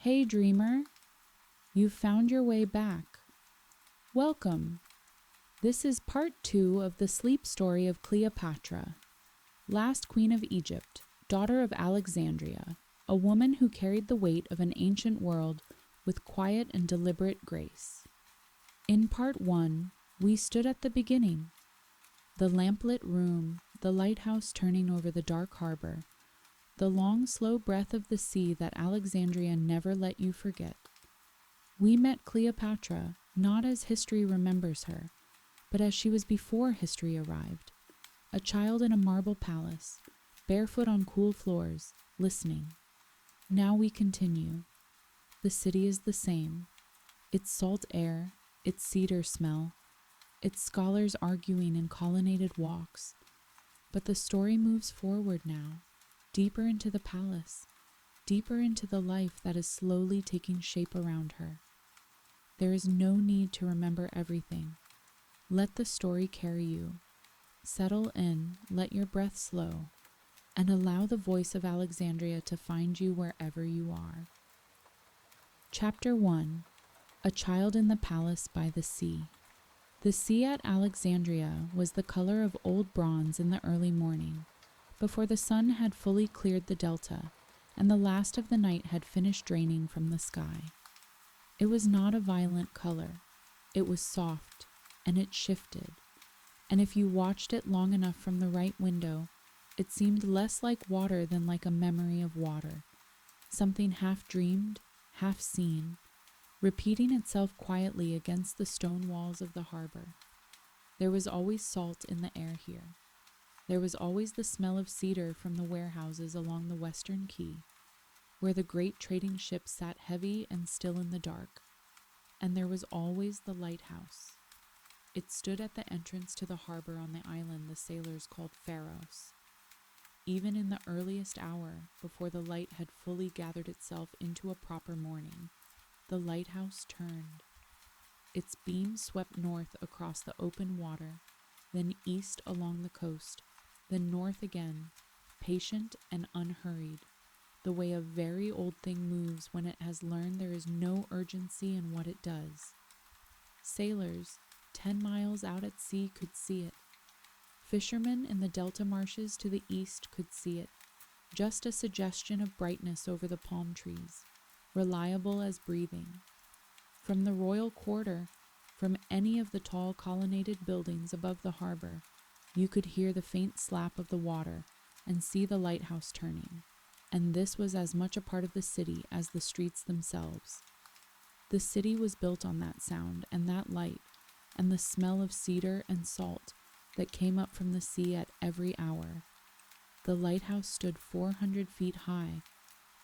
Hey dreamer, you've found your way back. Welcome. This is part 2 of the sleep story of Cleopatra, last queen of Egypt, daughter of Alexandria, a woman who carried the weight of an ancient world with quiet and deliberate grace. In part 1, we stood at the beginning. The lamplit room, the lighthouse turning over the dark harbor, the long, slow breath of the sea that Alexandria never let you forget. We met Cleopatra not as history remembers her, but as she was before history arrived, a child in a marble palace, barefoot on cool floors, listening. Now we continue. The city is the same. Its salt air, its cedar smell, its scholars arguing in colonnaded walks. But the story moves forward now, deeper into the palace, deeper into the life that is slowly taking shape around her. There is no need to remember everything. Let the story carry you. Settle in, let your breath slow, and allow the voice of Alexandria to find you wherever you are. Chapter 1. A Child in the Palace by the Sea. The sea at Alexandria was the color of old bronze in the early morning, before the sun had fully cleared the delta, and the last of the night had finished draining from the sky. It was not a violent color. It was soft, and it shifted, and if you watched it long enough from the right window, it seemed less like water than like a memory of water, something half dreamed, half seen, repeating itself quietly against the stone walls of the harbor. There was always salt in the air here. There was always the smell of cedar from the warehouses along the western quay, where the great trading ships sat heavy and still in the dark. And there was always the lighthouse. It stood at the entrance to the harbor on the island the sailors called Pharaoh. Even in the earliest hour, before the light had fully gathered itself into a proper morning, the lighthouse turned. Its beam swept north across the open water, then east along the coast, then north again, patient and unhurried, the way a very old thing moves when it has learned there is no urgency in what it does. Sailors, 10 miles out at sea, could see it. Fishermen in the delta marshes to the east could see it, just a suggestion of brightness over the palm trees, reliable as breathing. From the royal quarter, from any of the tall colonnaded buildings above the harbor, you could hear the faint slap of the water and see the lighthouse turning, and this was as much a part of the city as the streets themselves. The city was built on that sound and that light, and the smell of cedar and salt that came up from the sea at every hour. The lighthouse stood 400 feet high,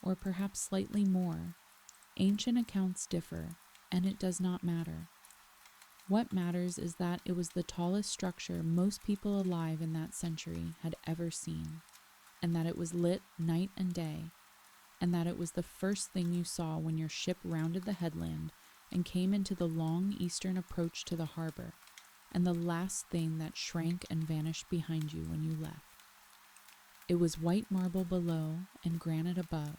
or perhaps slightly more. Ancient accounts differ, and it does not matter. What matters is that it was the tallest structure most people alive in that century had ever seen, and that it was lit night and day, and that it was the first thing you saw when your ship rounded the headland and came into the long eastern approach to the harbor, and the last thing that shrank and vanished behind you when you left. It was white marble below and granite above,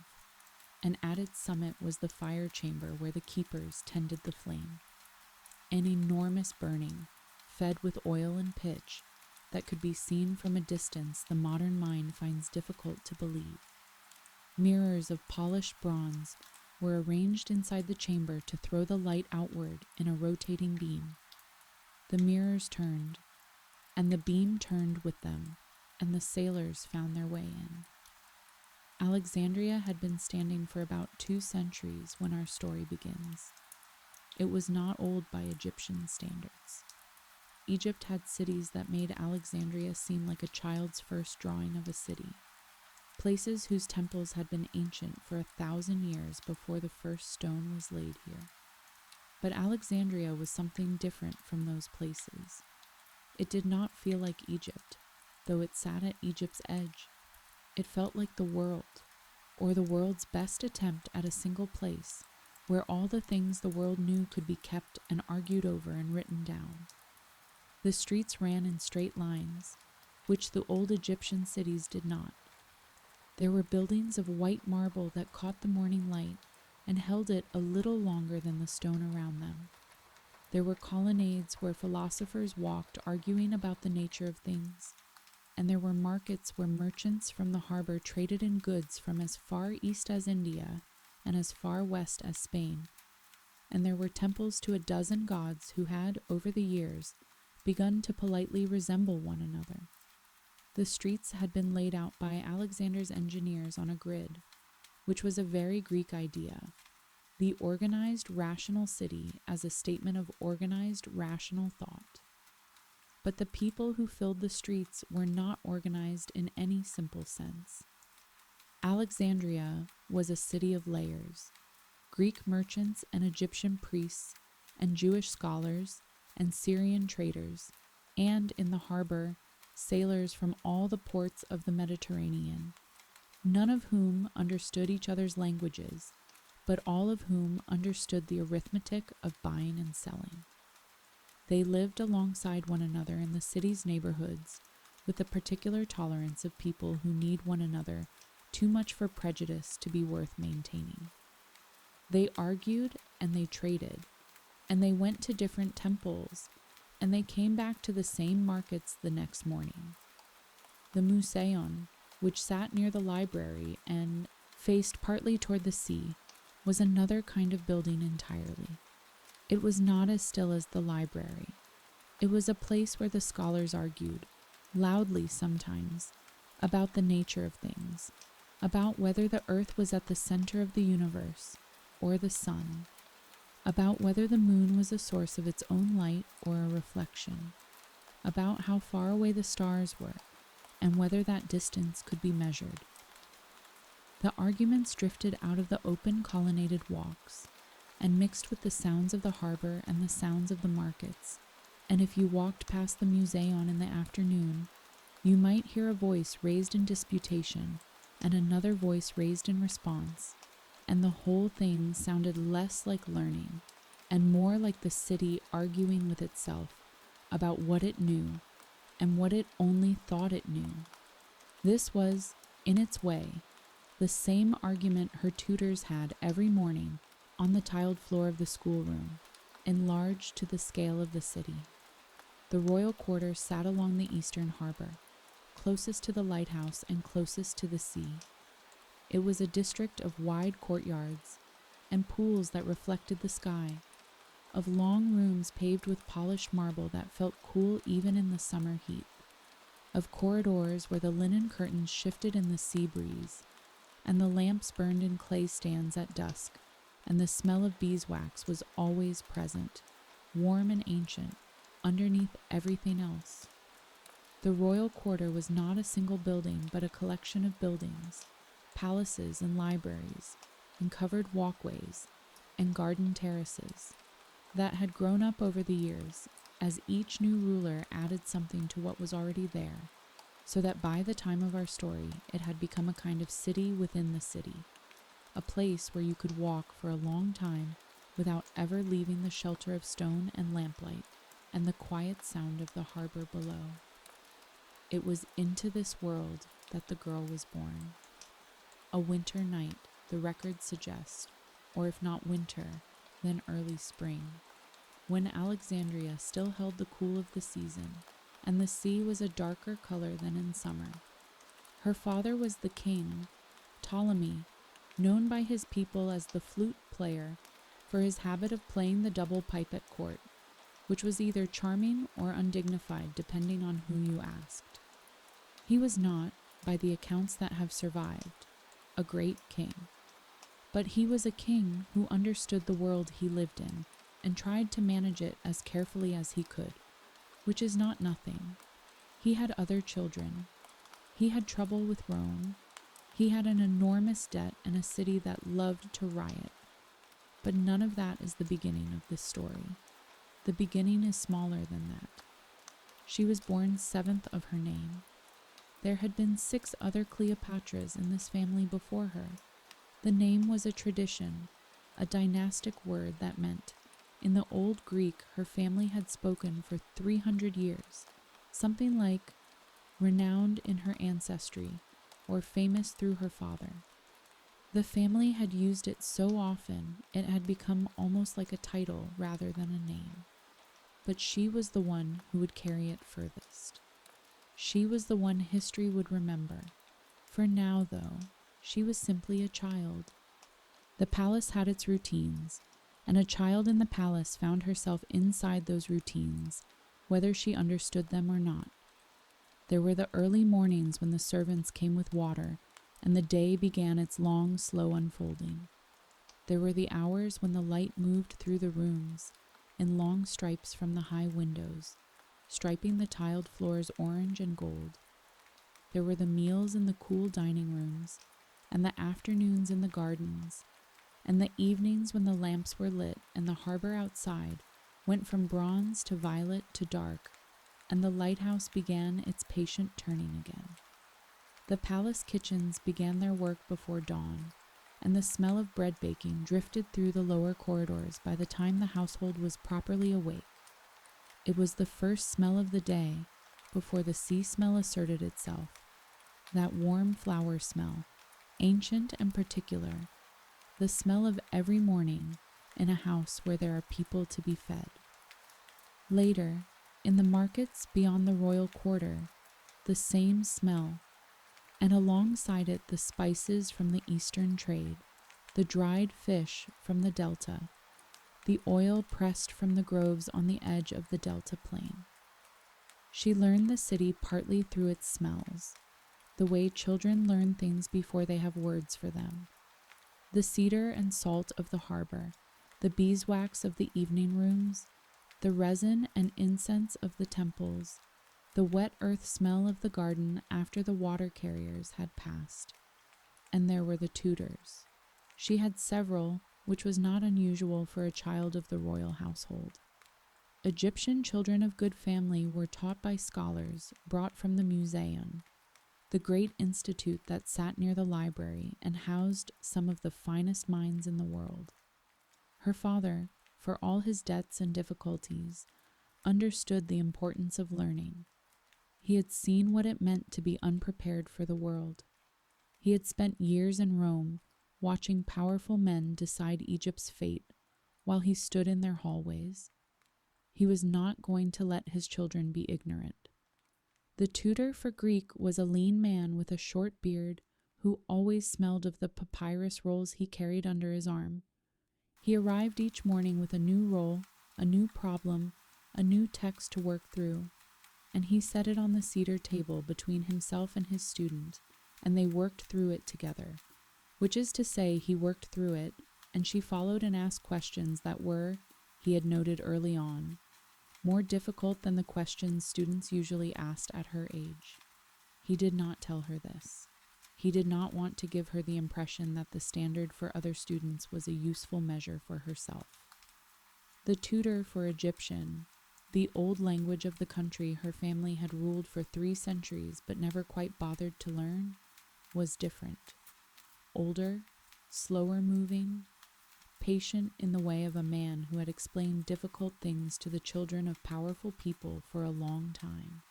and at its summit was the fire chamber where the keepers tended the flame. An enormous burning, fed with oil and pitch, that could be seen from a distance the modern mind finds difficult to believe. Mirrors of polished bronze were arranged inside the chamber to throw the light outward in a rotating beam. The mirrors turned, and the beam turned with them, and the sailors found their way in. Alexandria had been standing for about 2 centuries when our story begins. It was not old by Egyptian standards. Egypt had cities that made Alexandria seem like a child's first drawing of a city, places whose temples had been ancient for 1,000 years before the first stone was laid here. But Alexandria was something different from those places. It did not feel like Egypt, though it sat at Egypt's edge. It felt like the world, or the world's best attempt at a single place, where all the things the world knew could be kept and argued over and written down. The streets ran in straight lines, which the old Egyptian cities did not. There were buildings of white marble that caught the morning light, and held it a little longer than the stone around them. There were colonnades where philosophers walked arguing about the nature of things, and there were markets where merchants from the harbor traded in goods from as far east as India and as far west as Spain, and there were temples to a dozen gods who had, over the years, begun to politely resemble one another. The streets had been laid out by Alexander's engineers on a grid, which was a very Greek idea, the organized, rational city as a statement of organized, rational thought. But the people who filled the streets were not organized in any simple sense. Alexandria was a city of layers. Greek merchants and Egyptian priests and Jewish scholars and Syrian traders, and in the harbor, sailors from all the ports of the Mediterranean, none of whom understood each other's languages, but all of whom understood the arithmetic of buying and selling. They lived alongside one another in the city's neighborhoods with a particular tolerance of people who need one another too much for prejudice to be worth maintaining. They argued and they traded, and they went to different temples, and they came back to the same markets the next morning. The Museion, which sat near the library and faced partly toward the sea, was another kind of building entirely. It was not as still as the library. It was a place where the scholars argued, loudly sometimes, about the nature of things, about whether the earth was at the center of the universe, or the sun, about whether the moon was a source of its own light or a reflection, about how far away the stars were, and whether that distance could be measured. The arguments drifted out of the open colonnaded walks, and mixed with the sounds of the harbor and the sounds of the markets, and if you walked past the Museion in the afternoon, you might hear a voice raised in disputation, and another voice raised in response, and the whole thing sounded less like learning, and more like the city arguing with itself about what it knew, and what it only thought it knew. This was, in its way, the same argument her tutors had every morning on the tiled floor of the schoolroom, enlarged to the scale of the city. The royal quarter sat along the eastern harbor, closest to the lighthouse and closest to the sea. It was a district of wide courtyards and pools that reflected the sky, of long rooms paved with polished marble that felt cool even in the summer heat, of corridors where the linen curtains shifted in the sea breeze, and the lamps burned in clay stands at dusk, and the smell of beeswax was always present, warm and ancient, underneath everything else. The royal quarter was not a single building, but a collection of buildings, palaces and libraries, and covered walkways, and garden terraces, that had grown up over the years, as each new ruler added something to what was already there, so that by the time of our story it had become a kind of city within the city, a place where you could walk for a long time without ever leaving the shelter of stone and lamplight and the quiet sound of the harbor below. It was into this world that the girl was born. A winter night, the records suggest, or if not winter, then early spring, when Alexandria still held the cool of the season, and the sea was a darker color than in summer. Her father was the king, Ptolemy, known by his people as the flute player for his habit of playing the double pipe at court, which was either charming or undignified depending on who you asked. He was not, by the accounts that have survived, a great king, but he was a king who understood the world he lived in and tried to manage it as carefully as he could, which is not nothing. He had other children. He had trouble with Rome. He had an enormous debt and a city that loved to riot. But none of that is the beginning of this story. The beginning is smaller than that. She was born seventh of her name. There had been 6 other Cleopatras in this family before her. The name was a tradition, a dynastic word that meant, in the old Greek her family had spoken for 300 years, something like renowned in her ancestry, or famous through her father. The family had used it so often it had become almost like a title rather than a name. But she was the one who would carry it furthest. She was the one history would remember. For now, though, she was simply a child. The palace had its routines, and a child in the palace found herself inside those routines, whether she understood them or not. There were the early mornings when the servants came with water, and the day began its long, slow unfolding. There were the hours when the light moved through the rooms, in long stripes from the high windows, striping the tiled floors orange and gold. There were the meals in the cool dining rooms, and the afternoons in the gardens, and the evenings when the lamps were lit and the harbour outside went from bronze to violet to dark, and the lighthouse began its patient turning again. The palace kitchens began their work before dawn, and the smell of bread baking drifted through the lower corridors by the time the household was properly awake. It was the first smell of the day before the sea smell asserted itself, that warm flower smell, ancient and particular, the smell of every morning in a house where there are people to be fed. Later, in the markets beyond the royal quarter, the same smell, and alongside it the spices from the eastern trade, the dried fish from the delta, the oil pressed from the groves on the edge of the delta plain. She learned the city partly through its smells, the way children learn things before they have words for them. The cedar and salt of the harbour, the beeswax of the evening rooms, the resin and incense of the temples, the wet earth smell of the garden after the water carriers had passed. And there were the tutors. She had several, which was not unusual for a child of the royal household. Egyptian children of good family were taught by scholars brought from the museum, the great institute that sat near the library and housed some of the finest minds in the world. Her father, for all his debts and difficulties, understood the importance of learning. He had seen what it meant to be unprepared for the world. He had spent years in Rome, watching powerful men decide Egypt's fate while he stood in their hallways. He was not going to let his children be ignorant. The tutor for Greek was a lean man with a short beard who always smelled of the papyrus rolls he carried under his arm. He arrived each morning with a new roll, a new problem, a new text to work through, and he set it on the cedar table between himself and his student, and they worked through it together, which is to say he worked through it, and she followed and asked questions that were, he had noted early on, more difficult than the questions students usually asked at her age. He did not tell her this. He did not want to give her the impression that the standard for other students was a useful measure for herself. The tutor for Egyptian, the old language of the country her family had ruled for 3 centuries but never quite bothered to learn, was different. Older, slower moving, patient in the way of a man who had explained difficult things to the children of powerful people for a long time.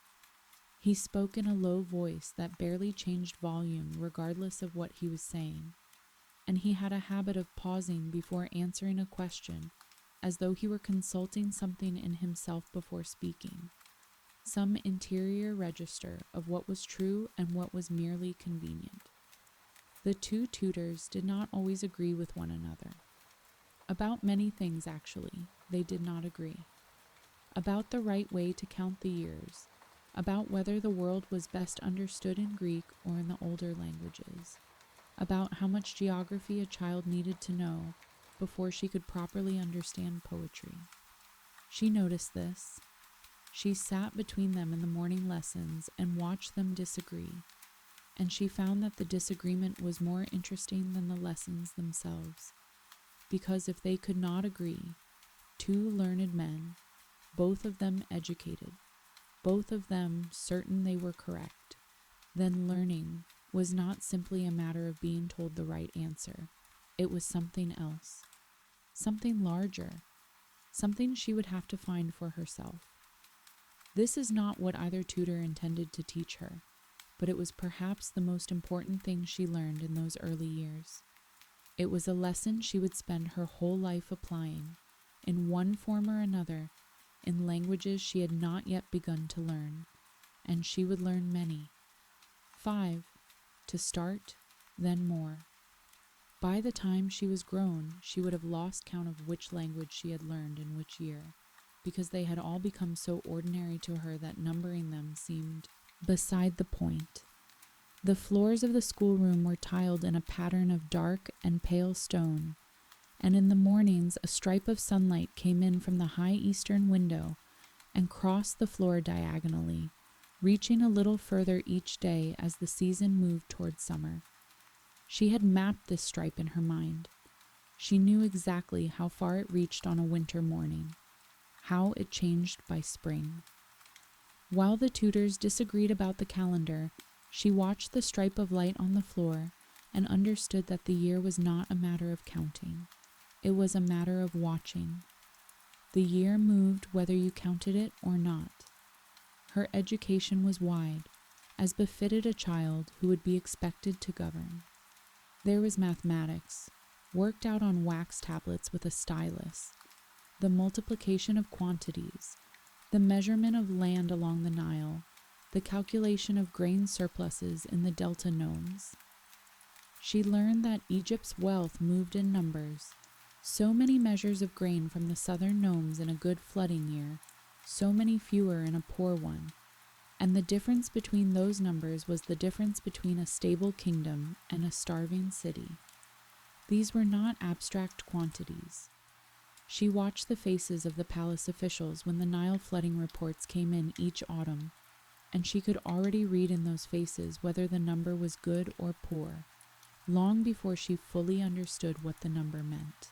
He spoke in a low voice that barely changed volume regardless of what he was saying, and he had a habit of pausing before answering a question as though he were consulting something in himself before speaking, some interior register of what was true and what was merely convenient. The 2 tutors did not always agree with one another. About many things, actually, they did not agree. About the right way to count the years, about whether the world was best understood in Greek or in the older languages, about how much geography a child needed to know before she could properly understand poetry. She noticed this. She sat between them in the morning lessons and watched them disagree, and she found that the disagreement was more interesting than the lessons themselves, because if they could not agree, 2 learned men, both of them educated, both of them certain they were correct, then learning was not simply a matter of being told the right answer. It was something else, something larger, something she would have to find for herself. This is not what either tutor intended to teach her, but it was perhaps the most important thing she learned in those early years. It was a lesson she would spend her whole life applying, in one form or another, in languages she had not yet begun to learn, and she would learn many. 5, to start, then more. By the time she was grown, she would have lost count of which language she had learned in which year, because they had all become so ordinary to her that numbering them seemed beside the point. The floors of the schoolroom were tiled in a pattern of dark and pale stone, and in the mornings a stripe of sunlight came in from the high eastern window and crossed the floor diagonally, reaching a little further each day as the season moved toward summer. She had mapped this stripe in her mind. She knew exactly how far it reached on a winter morning, how it changed by spring. While the tutors disagreed about the calendar, she watched the stripe of light on the floor and understood that the year was not a matter of counting. It was a matter of watching. The year moved whether you counted it or not. Her education was wide, as befitted a child who would be expected to govern. There was mathematics, worked out on wax tablets with a stylus, the multiplication of quantities, the measurement of land along the Nile, the calculation of grain surpluses in the delta nomes. She learned that Egypt's wealth moved in numbers, so many measures of grain from the southern nomes in a good flooding year, so many fewer in a poor one, and the difference between those numbers was the difference between a stable kingdom and a starving city. These were not abstract quantities. She watched the faces of the palace officials when the Nile flooding reports came in each autumn, and she could already read in those faces whether the number was good or poor, long before she fully understood what the number meant.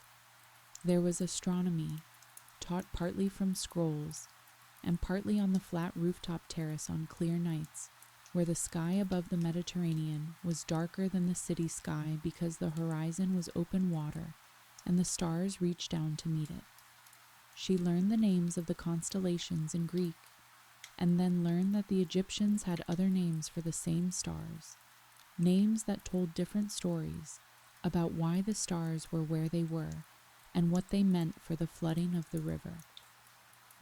There was astronomy, taught partly from scrolls, and partly on the flat rooftop terrace on clear nights, where the sky above the Mediterranean was darker than the city sky because the horizon was open water, and the stars reached down to meet it. She learned the names of the constellations in Greek, and then learned that the Egyptians had other names for the same stars, names that told different stories about why the stars were where they were and what they meant for the flooding of the river.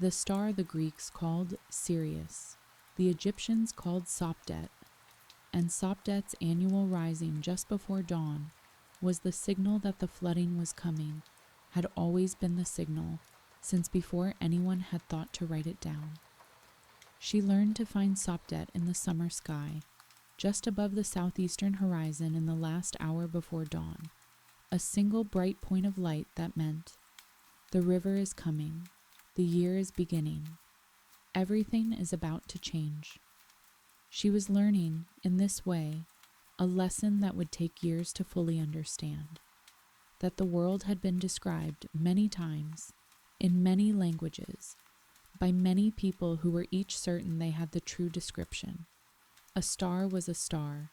The star the Greeks called Sirius, the Egyptians called Sopdet, and Sopdet's annual rising just before dawn was the signal that the flooding was coming, had always been the signal, since before anyone had thought to write it down. She learned to find Sopdet in the summer sky, just above the southeastern horizon in the last hour before dawn, a single bright point of light that meant, the river is coming, the year is beginning, everything is about to change. She was learning, in this way, a lesson that would take years to fully understand, that the world had been described many times, in many languages, by many people who were each certain they had the true description. A star was a star.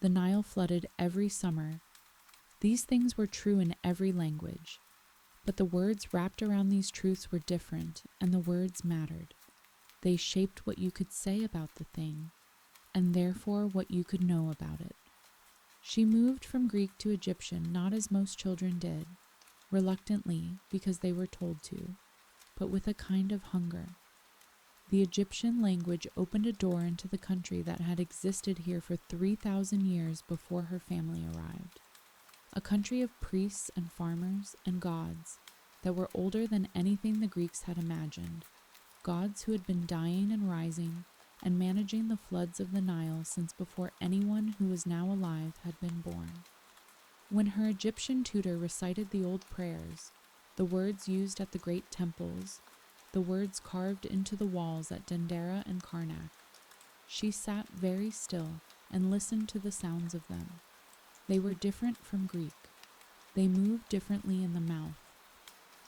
The Nile flooded every summer. These things were true in every language, but the words wrapped around these truths were different, and the words mattered. They shaped what you could say about the thing, and therefore what you could know about it. She moved from Greek to Egyptian not as most children did, reluctantly because they were told to, but with a kind of hunger. The Egyptian language opened a door into the country that had existed here for 3,000 years before her family arrived. A country of priests and farmers and gods that were older than anything the Greeks had imagined, gods who had been dying and rising and managing the floods of the Nile since before anyone who was now alive had been born. When her Egyptian tutor recited the old prayers, the words used at the great temples, the words carved into the walls at Dendera and Karnak, she sat very still and listened to the sounds of them. They were different from Greek. They moved differently in the mouth.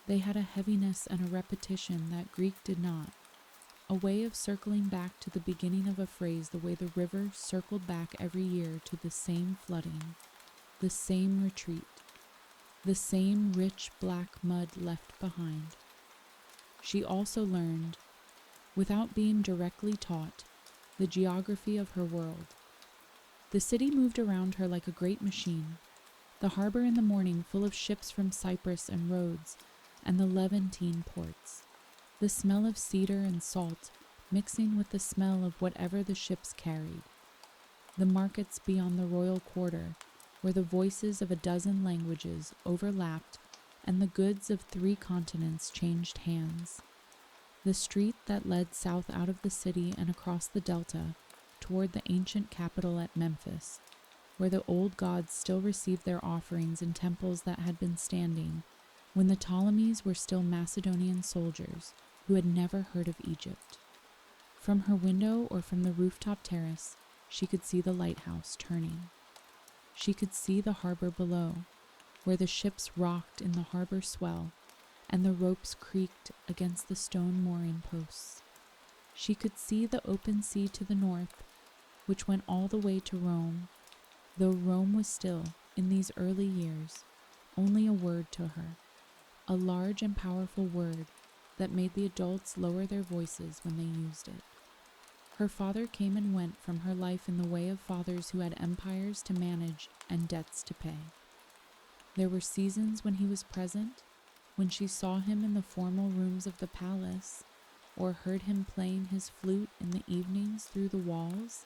They had a heaviness and a repetition that Greek did not, a way of circling back to the beginning of a phrase the way the river circled back every year to the same flooding, the same retreat, the same rich black mud left behind. She also learned, without being directly taught, the geography of her world. The city moved around her like a great machine. the harbour in the morning full of ships from Cyprus and Rhodes, and the Levantine ports, the smell of cedar and salt mixing with the smell of whatever the ships carried, the markets beyond the royal quarter, where the voices of a dozen languages overlapped and the goods of 3 continents changed hands, the street that led south out of the city and across the delta toward the ancient capital at Memphis, where the old gods still received their offerings in temples that had been standing when the Ptolemies were still Macedonian soldiers who had never heard of Egypt. From her window or from the rooftop terrace, she could see the lighthouse turning. She could see the harbor below, where the ships rocked in the harbor swell and the ropes creaked against the stone mooring posts. She could see the open sea to the north, which went all the way to Rome, though Rome was still, in these early years, only a word to her, a large and powerful word that made the adults lower their voices when they used it. Her father came and went from her life in the way of fathers who had empires to manage and debts to pay. There were seasons when he was present, when she saw him in the formal rooms of the palace, or heard him playing his flute in the evenings through the walls,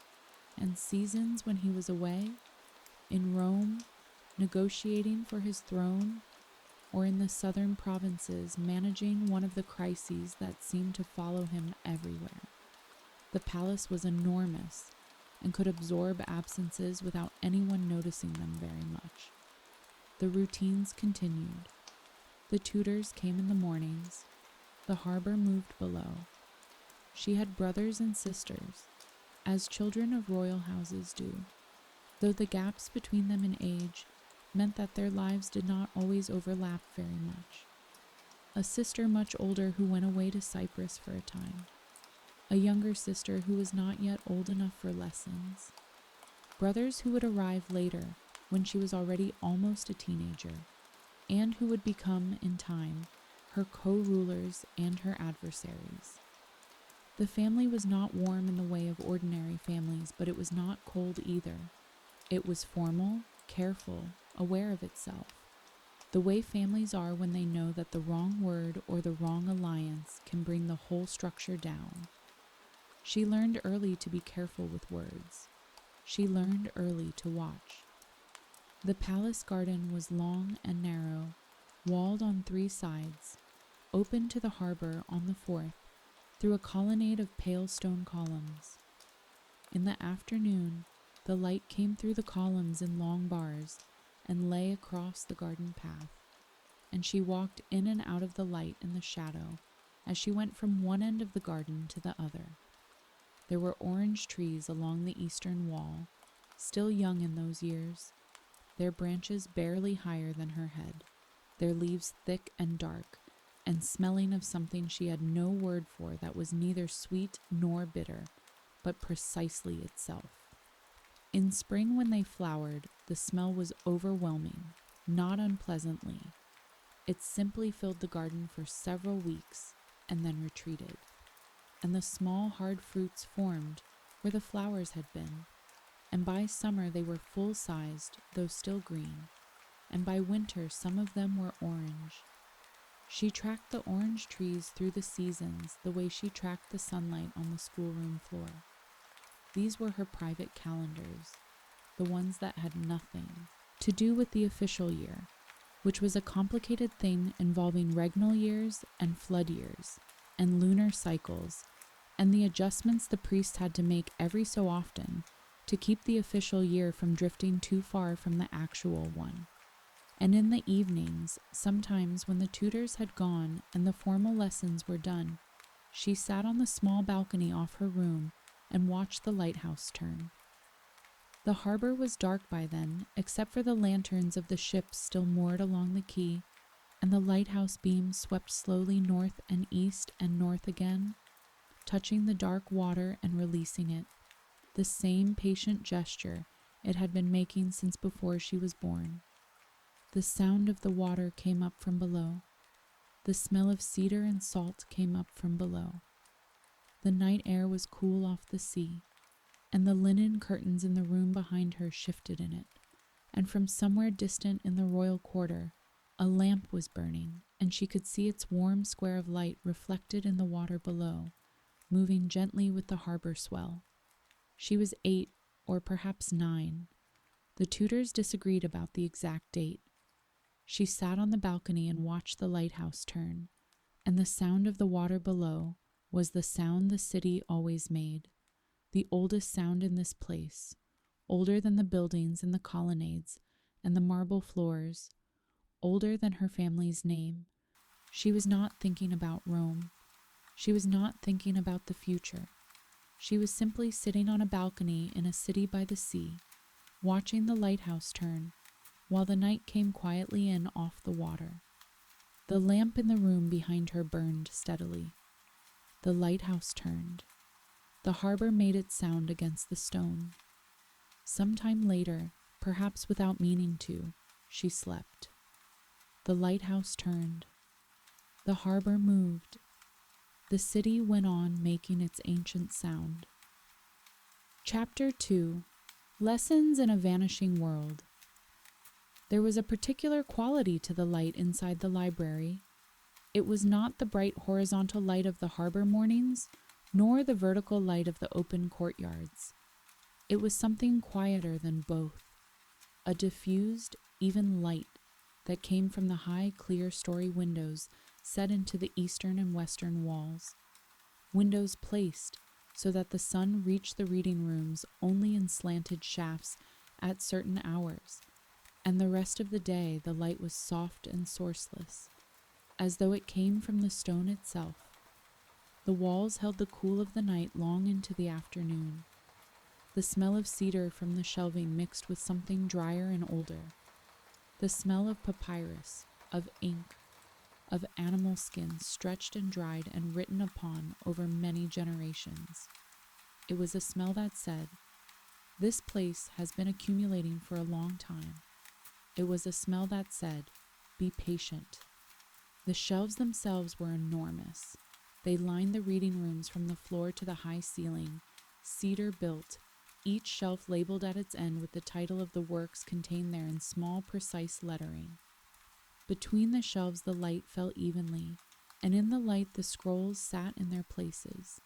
and seasons when he was away, in Rome, negotiating for his throne, or in the southern provinces managing one of the crises that seemed to follow him everywhere. The palace was enormous and could absorb absences without anyone noticing them very much. The routines continued. The tutors came in the mornings. The harbor moved below. She had brothers and sisters, as children of royal houses do, though the gaps between them in age meant that their lives did not always overlap very much. A sister much older who went away to Cyprus for a time. A younger sister who was not yet old enough for lessons. Brothers who would arrive later when she was already almost a teenager, and who would become, in time, her co-rulers and her adversaries. The family was not warm in the way of ordinary families, but it was not cold either. It was formal, careful, aware of itself, the way families are when they know that the wrong word or the wrong alliance can bring the whole structure down. She learned early to be careful with words. She learned early to watch. The palace garden was long and narrow, walled on 3 sides, open to the harbor on the 4th, through a colonnade of pale stone columns. In the afternoon, the light came through the columns in long bars and lay across the garden path, and she walked in and out of the light in the shadow as she went from one end of the garden to the other. There were orange trees along the eastern wall, still young in those years, their branches barely higher than her head, their leaves thick and dark, and smelling of something she had no word for that was neither sweet nor bitter, but precisely itself. In spring, when they flowered, the smell was overwhelming, not unpleasantly. It simply filled the garden for several weeks and then retreated, and the small hard fruits formed where the flowers had been, and by summer they were full-sized, though still green, and by winter some of them were orange. She tracked the orange trees through the seasons the way she tracked the sunlight on the schoolroom floor. These were her private calendars, the ones that had nothing to do with the official year, which was a complicated thing involving regnal years and flood years, and lunar cycles, and the adjustments the priest had to make every so often to keep the official year from drifting too far from the actual one. And in the evenings, sometimes when the tutors had gone and the formal lessons were done, she sat on the small balcony off her room and watched the lighthouse turn. The harbor was dark by then, except for the lanterns of the ships still moored along the quay, and the lighthouse beams swept slowly north and east and north again, touching the dark water and releasing it, the same patient gesture it had been making since before she was born. The sound of the water came up from below. The smell of cedar and salt came up from below. The night air was cool off the sea, and the linen curtains in the room behind her shifted in it, and from somewhere distant in the royal quarter, a lamp was burning, and she could see its warm square of light reflected in the water below, moving gently with the harbour swell. She was 8, or perhaps 9. The tutors disagreed about the exact date. She sat on the balcony and watched the lighthouse turn, and the sound of the water below was the sound the city always made, the oldest sound in this place, older than the buildings and the colonnades and the marble floors, older than her family's name. She was not thinking about Rome. She was not thinking about the future. She was simply sitting on a balcony in a city by the sea, watching the lighthouse turn, while the night came quietly in off the water. The lamp in the room behind her burned steadily. The lighthouse turned. The harbour made its sound against the stone. Some time later, perhaps without meaning to, she slept. The lighthouse turned. The harbour moved. The city went on making its ancient sound. Chapter 2. Lessons in a Vanishing World. There was a particular quality to the light inside the library. It was not the bright horizontal light of the harbour mornings, nor the vertical light of the open courtyards. It was something quieter than both, a diffused, even light that came from the high, clear story windows set into the eastern and western walls, windows placed so that the sun reached the reading rooms only in slanted shafts at certain hours, and the rest of the day the light was soft and sourceless, as though it came from the stone itself. The walls held the cool of the night long into the afternoon. The smell of cedar from the shelving mixed with something drier and older. The smell of papyrus, of ink, of animal skins stretched and dried and written upon over many generations. It was a smell that said, "This place has been accumulating for a long time." It was a smell that said, "Be patient." The shelves themselves were enormous. They lined the reading rooms from the floor to the high ceiling, cedar built, each shelf labeled at its end with the title of the works contained there in small, precise lettering. Between the shelves the light fell evenly, and in the light the scrolls sat in their places.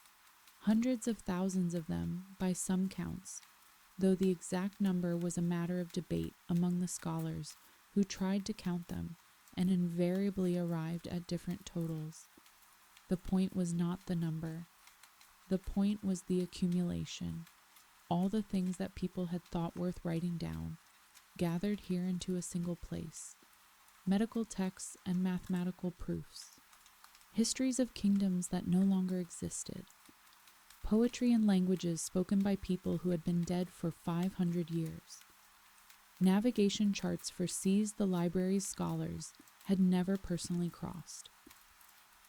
Hundreds of thousands of them, by some counts, though the exact number was a matter of debate among the scholars who tried to count them and invariably arrived at different totals. The point was not the number. The point was the accumulation. All the things that people had thought worth writing down, gathered here into a single place. Medical texts and mathematical proofs. Histories of kingdoms that no longer existed. Poetry and languages spoken by people who had been dead for 500 years. Navigation charts for seas the library's scholars had never personally crossed.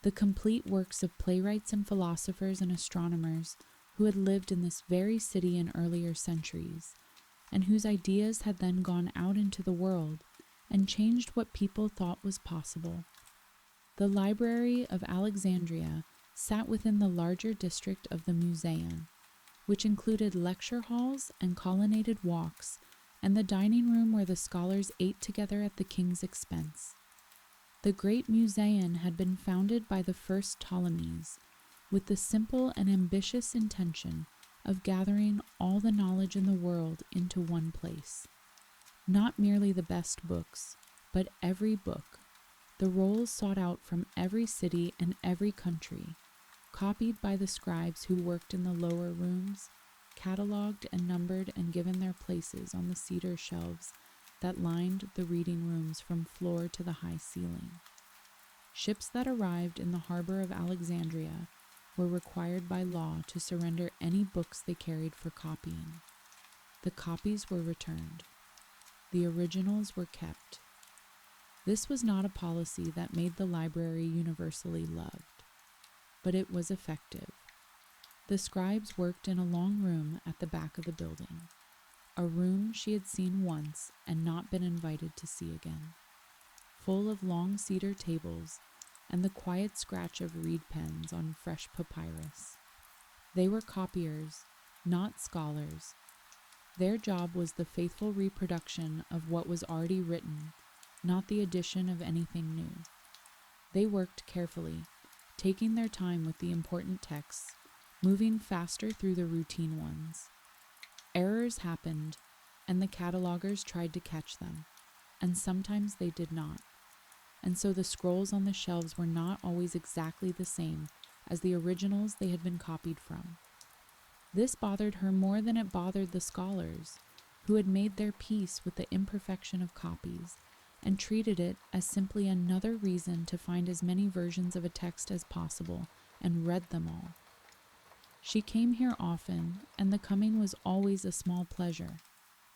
The complete works of playwrights and philosophers and astronomers who had lived in this very city in earlier centuries, and whose ideas had then gone out into the world and changed what people thought was possible. The Library of Alexandria sat within the larger district of the Museum, which included lecture halls and colonnaded walks, and the dining room where the scholars ate together at the king's expense. The great Museum had been founded by the first Ptolemies, with the simple and ambitious intention of gathering all the knowledge in the world into one place. Not merely the best books, but every book, the rolls sought out from every city and every country, copied by the scribes who worked in the lower rooms, catalogued and numbered and given their places on the cedar shelves that lined the reading rooms from floor to the high ceiling. Ships that arrived in the harbour of Alexandria were required by law to surrender any books they carried for copying. The copies were returned. The originals were kept. This was not a policy that made the library universally loved, but it was effective. The scribes worked in a long room at the back of the building, a room she had seen once and not been invited to see again, full of long cedar tables and the quiet scratch of reed pens on fresh papyrus. They were copiers, not scholars, Their job was the faithful reproduction of what was already written, not the addition of anything new. They worked carefully, taking their time with the important texts, moving faster through the routine ones. Errors happened, and the catalogers tried to catch them, and sometimes they did not. And so the scrolls on the shelves were not always exactly the same as the originals they had been copied from. This bothered her more than it bothered the scholars, who had made their peace with the imperfection of copies and treated it as simply another reason to find as many versions of a text as possible and read them all. She came here often, and the coming was always a small pleasure.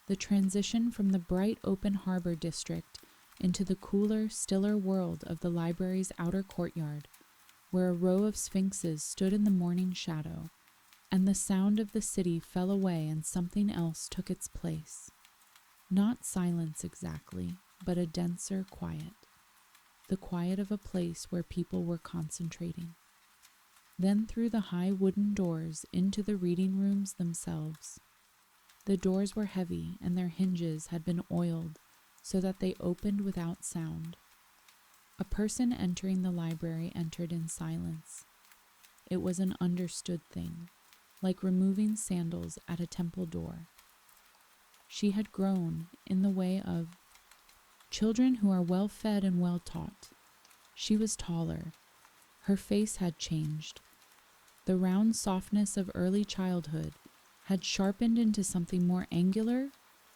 The transition from the bright open harbor district into the cooler, stiller world of the library's outer courtyard, where a row of sphinxes stood in the morning shadow, and the sound of the city fell away and something else took its place. Not silence exactly, but a denser quiet. The quiet of a place where people were concentrating. Then through the high wooden doors into the reading rooms themselves. The doors were heavy and their hinges had been oiled so that they opened without sound. A person entering the library entered in silence. It was an understood thing, like removing sandals at a temple door. She had grown in the way of children who are well fed and well taught. She was taller. Her face had changed. The round softness of early childhood had sharpened into something more angular,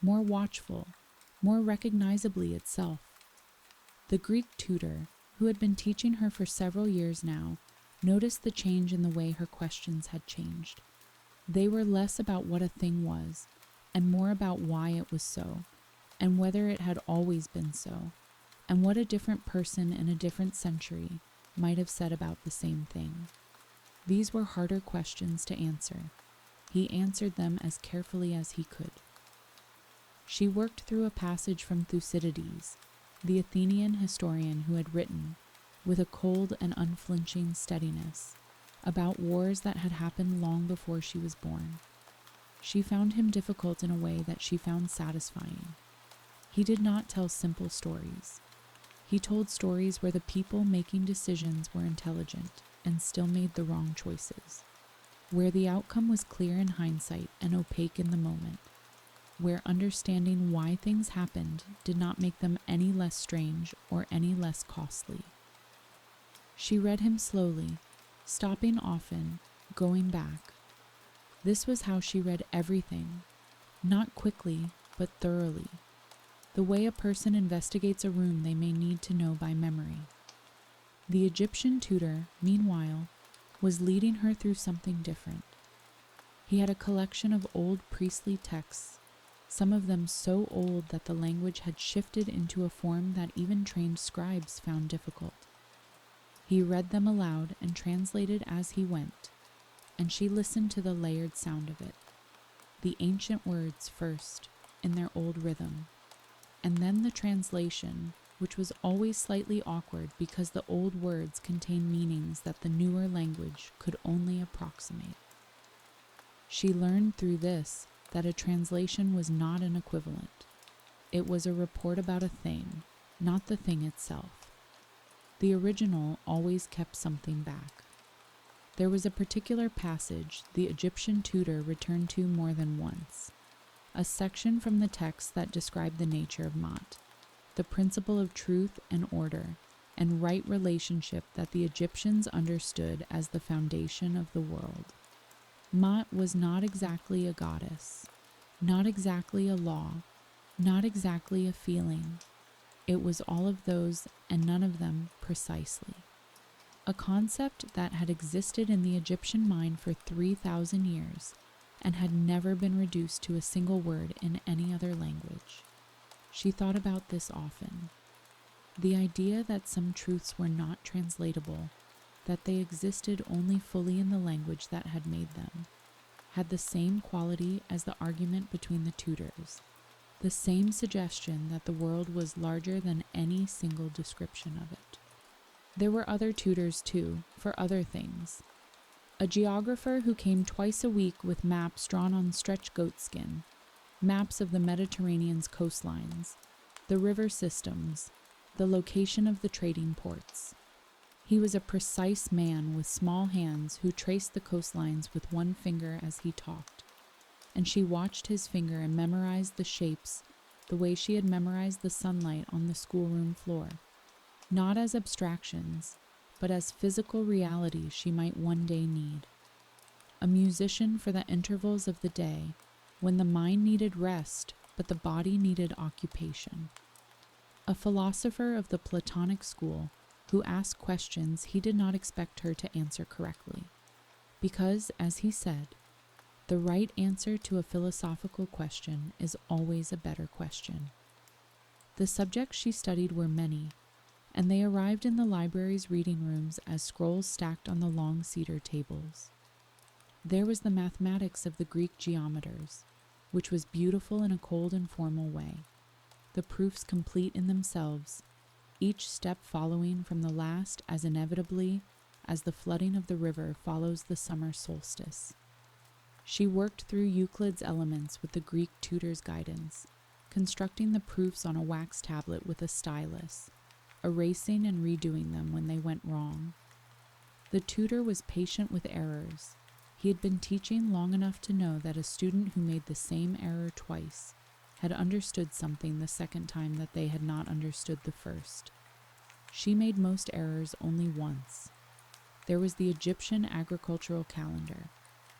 more watchful, more recognizably itself. The Greek tutor, who had been teaching her for several years now, noticed the change in the way her questions had changed. They were less about what a thing was, and more about why it was so, and whether it had always been so, and what a different person in a different century might have said about the same thing. These were harder questions to answer. He answered them as carefully as he could. She worked through a passage from Thucydides, the Athenian historian who had written, with a cold and unflinching steadiness, about wars that had happened long before she was born. She found him difficult in a way that she found satisfying. He did not tell simple stories. He told stories where the people making decisions were intelligent and still made the wrong choices, where the outcome was clear in hindsight and opaque in the moment, where understanding why things happened did not make them any less strange or any less costly. She read him slowly, stopping often, going back. This was how she read everything, not quickly, but thoroughly, the way a person investigates a room they may need to know by memory. The Egyptian tutor, meanwhile, was leading her through something different. He had a collection of old priestly texts, some of them so old that the language had shifted into a form that even trained scribes found difficult. He read them aloud and translated as he went, and she listened to the layered sound of it, the ancient words first, in their old rhythm, and then the translation, which was always slightly awkward because the old words contained meanings that the newer language could only approximate. She learned through this that a translation was not an equivalent. It was a report about a thing, not the thing itself. The original always kept something back. There was a particular passage the Egyptian tutor returned to more than once, a section from the text that described the nature of Maat, the principle of truth and order and right relationship that the Egyptians understood as the foundation of the world. Maat was not exactly a goddess, not exactly a law, not exactly a feeling. It was all of those and none of them precisely. A concept that had existed in the Egyptian mind for 3,000 years and had never been reduced to a single word in any other language. She thought about this often. The idea that some truths were not translatable, that they existed only fully in the language that had made them, had the same quality as the argument between the tutors, the same suggestion that the world was larger than any single description of it. There were other tutors too, for other things. A geographer who came twice a week with maps drawn on stretch goatskin, maps of the Mediterranean's coastlines, the river systems, the location of the trading ports. He was a precise man with small hands who traced the coastlines with one finger as he talked, and she watched his finger and memorized the shapes the way she had memorized the sunlight on the schoolroom floor, not as abstractions, but as physical realities she might one day need. A musician for the intervals of the day, when the mind needed rest, but the body needed occupation. A philosopher of the Platonic school who asked questions he did not expect her to answer correctly, because, as he said, the right answer to a philosophical question is always a better question. The subjects she studied were many, and they arrived in the library's reading rooms as scrolls stacked on the long cedar tables. There was the mathematics of the Greek geometers, which was beautiful in a cold and formal way, the proofs complete in themselves, each step following from the last as inevitably as the flooding of the river follows the summer solstice. She worked through Euclid's elements with the Greek tutor's guidance, constructing the proofs on a wax tablet with a stylus, erasing and redoing them when they went wrong. The tutor was patient with errors. He had been teaching long enough to know that a student who made the same error twice had understood something the second time that they had not understood the first. She made most errors only once. There was the Egyptian agricultural calendar,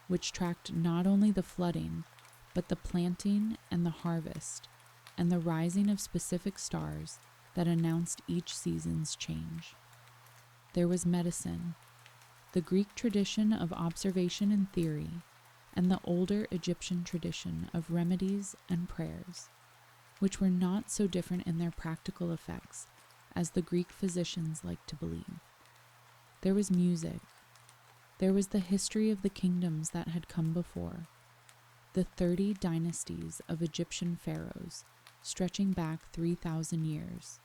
which tracked not only the flooding, but the planting and the harvest, and the rising of specific stars that announced each season's change. There was medicine, the Greek tradition of observation and theory, and the older Egyptian tradition of remedies and prayers, which were not so different in their practical effects as the Greek physicians liked to believe. There was music. There was the history of the kingdoms that had come before, the 30 dynasties of Egyptian pharaohs stretching back 3,000 years,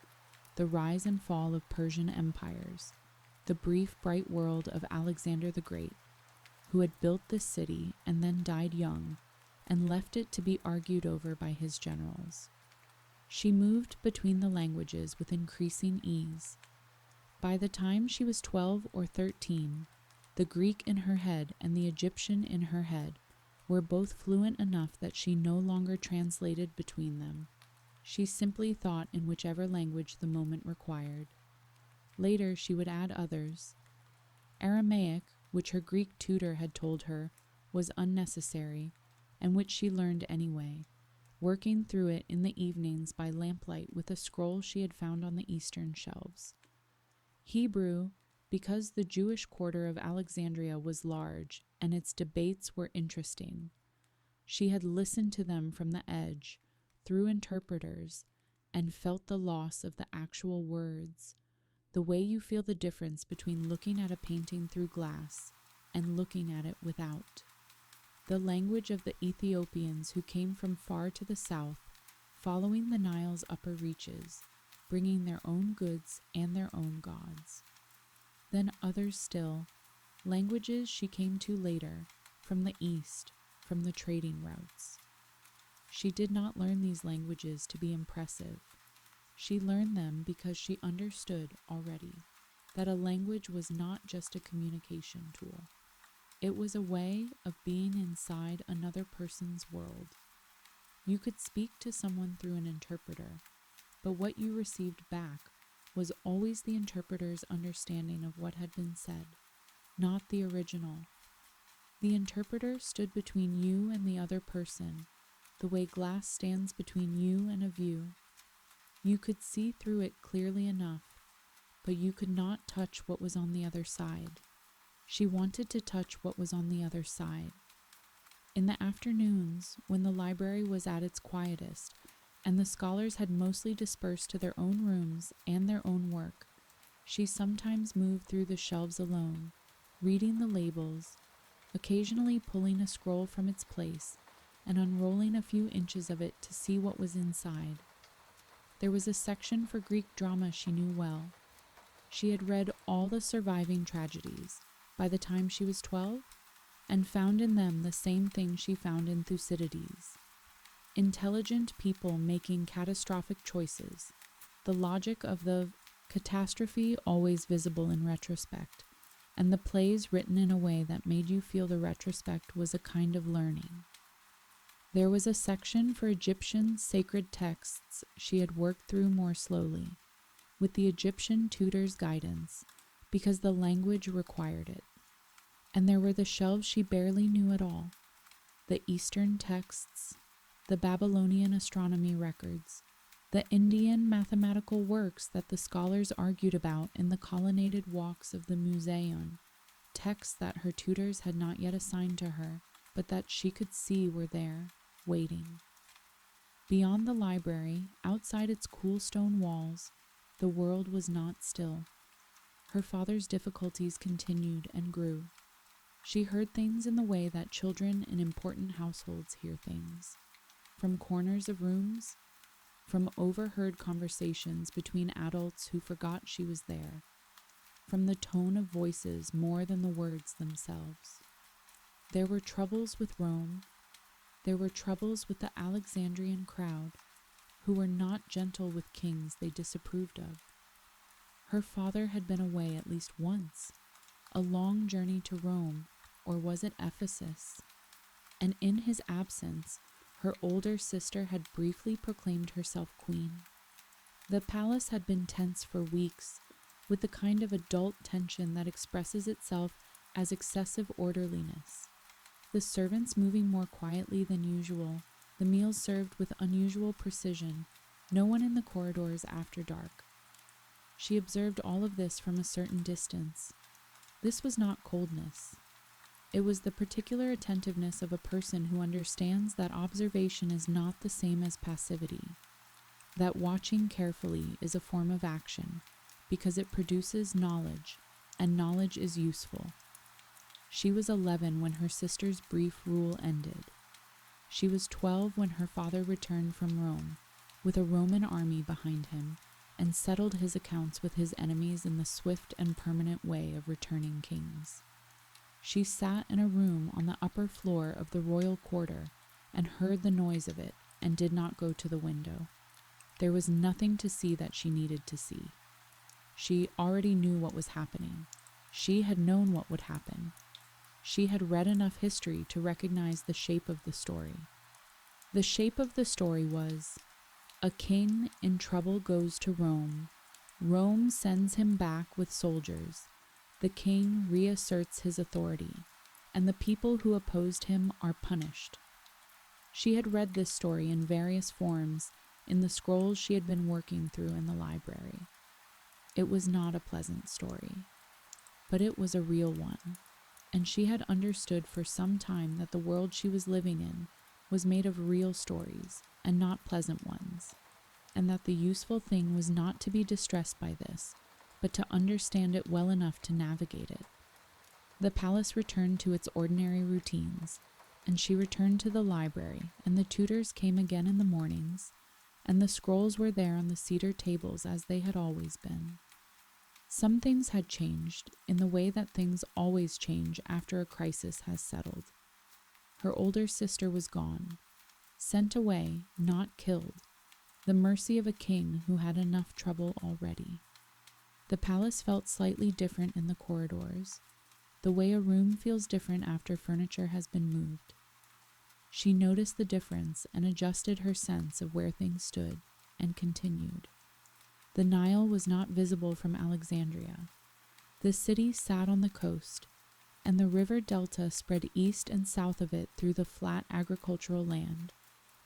the rise and fall of Persian empires, the brief, bright world of Alexander the Great, who had built this city and then died young and left it to be argued over by his generals. She moved between the languages with increasing ease. By the time she was 12 or 13, the Greek in her head and the Egyptian in her head were both fluent enough that she no longer translated between them. She simply thought in whichever language the moment required. Later she would add others. Aramaic, which her Greek tutor had told her was unnecessary, and which she learned anyway, working through it in the evenings by lamplight with a scroll she had found on the eastern shelves. Hebrew, because the Jewish quarter of Alexandria was large and its debates were interesting. She had listened to them from the edge, through interpreters, and felt the loss of the actual words, the way you feel the difference between looking at a painting through glass and looking at it without. The language of the Ethiopians who came from far to the south, following the Nile's upper reaches, bringing their own goods and their own gods. Then others still, languages she came to later, from the east, from the trading routes. She did not learn these languages to be impressive. She learned them because she understood already that a language was not just a communication tool. It was a way of being inside another person's world. You could speak to someone through an interpreter, but what you received back was always the interpreter's understanding of what had been said, not the original. The interpreter stood between you and the other person, the way glass stands between you and a view. You could see through it clearly enough, but you could not touch what was on the other side. She wanted to touch what was on the other side. In the afternoons, when the library was at its quietest, and the scholars had mostly dispersed to their own rooms and their own work, she sometimes moved through the shelves alone, reading the labels, occasionally pulling a scroll from its place and unrolling a few inches of it to see what was inside. There was a section for Greek drama she knew well. She had read all the surviving tragedies by the time she was 12, and found in them the same thing she found in Thucydides. Intelligent people making catastrophic choices, the logic of the catastrophe always visible in retrospect, and the plays written in a way that made you feel the retrospect was a kind of learning. There was a section for Egyptian sacred texts she had worked through more slowly, with the Egyptian tutor's guidance, because the language required it. And there were the shelves she barely knew at all, the Eastern texts, the Babylonian astronomy records, the Indian mathematical works that the scholars argued about in the colonnaded walks of the museum, texts that her tutors had not yet assigned to her, but that she could see were there, waiting. Beyond the library, outside its cool stone walls, the world was not still. Her father's difficulties continued and grew. She heard things in the way that children in important households hear things, from corners of rooms, from overheard conversations between adults who forgot she was there, from the tone of voices more than the words themselves. There were troubles with Rome. There were troubles with the Alexandrian crowd, who were not gentle with kings they disapproved of. Her father had been away at least once, a long journey to Rome, or was it Ephesus? And in his absence, her older sister had briefly proclaimed herself queen. The palace had been tense for weeks, with the kind of adult tension that expresses itself as excessive orderliness. The servants moving more quietly than usual, the meals served with unusual precision, no one in the corridors after dark. She observed all of this from a certain distance. This was not coldness. It was the particular attentiveness of a person who understands that observation is not the same as passivity, that watching carefully is a form of action because it produces knowledge, and knowledge is useful. She was 11 when her sister's brief rule ended. She was 12 when her father returned from Rome, with a Roman army behind him, and settled his accounts with his enemies in the swift and permanent way of returning kings. She sat in a room on the upper floor of the royal quarter and heard the noise of it and did not go to the window. There was nothing to see that she needed to see. She already knew what was happening. She had known what would happen. She had read enough history to recognize the shape of the story. The shape of the story was, a king in trouble goes to Rome. Rome sends him back with soldiers. The king reasserts his authority, and the people who opposed him are punished. She had read this story in various forms in the scrolls she had been working through in the library. It was not a pleasant story, but it was a real one, and she had understood for some time that the world she was living in was made of real stories and not pleasant ones, and that the useful thing was not to be distressed by this, but to understand it well enough to navigate it. The palace returned to its ordinary routines, and she returned to the library, and the tutors came again in the mornings, and the scrolls were there on the cedar tables as they had always been. Some things had changed, in the way that things always change after a crisis has settled. Her older sister was gone, sent away, not killed, the mercy of a king who had enough trouble already. The palace felt slightly different in the corridors, the way a room feels different after furniture has been moved. She noticed the difference and adjusted her sense of where things stood, and continued. The Nile was not visible from Alexandria. The city sat on the coast, and the river delta spread east and south of it through the flat agricultural land,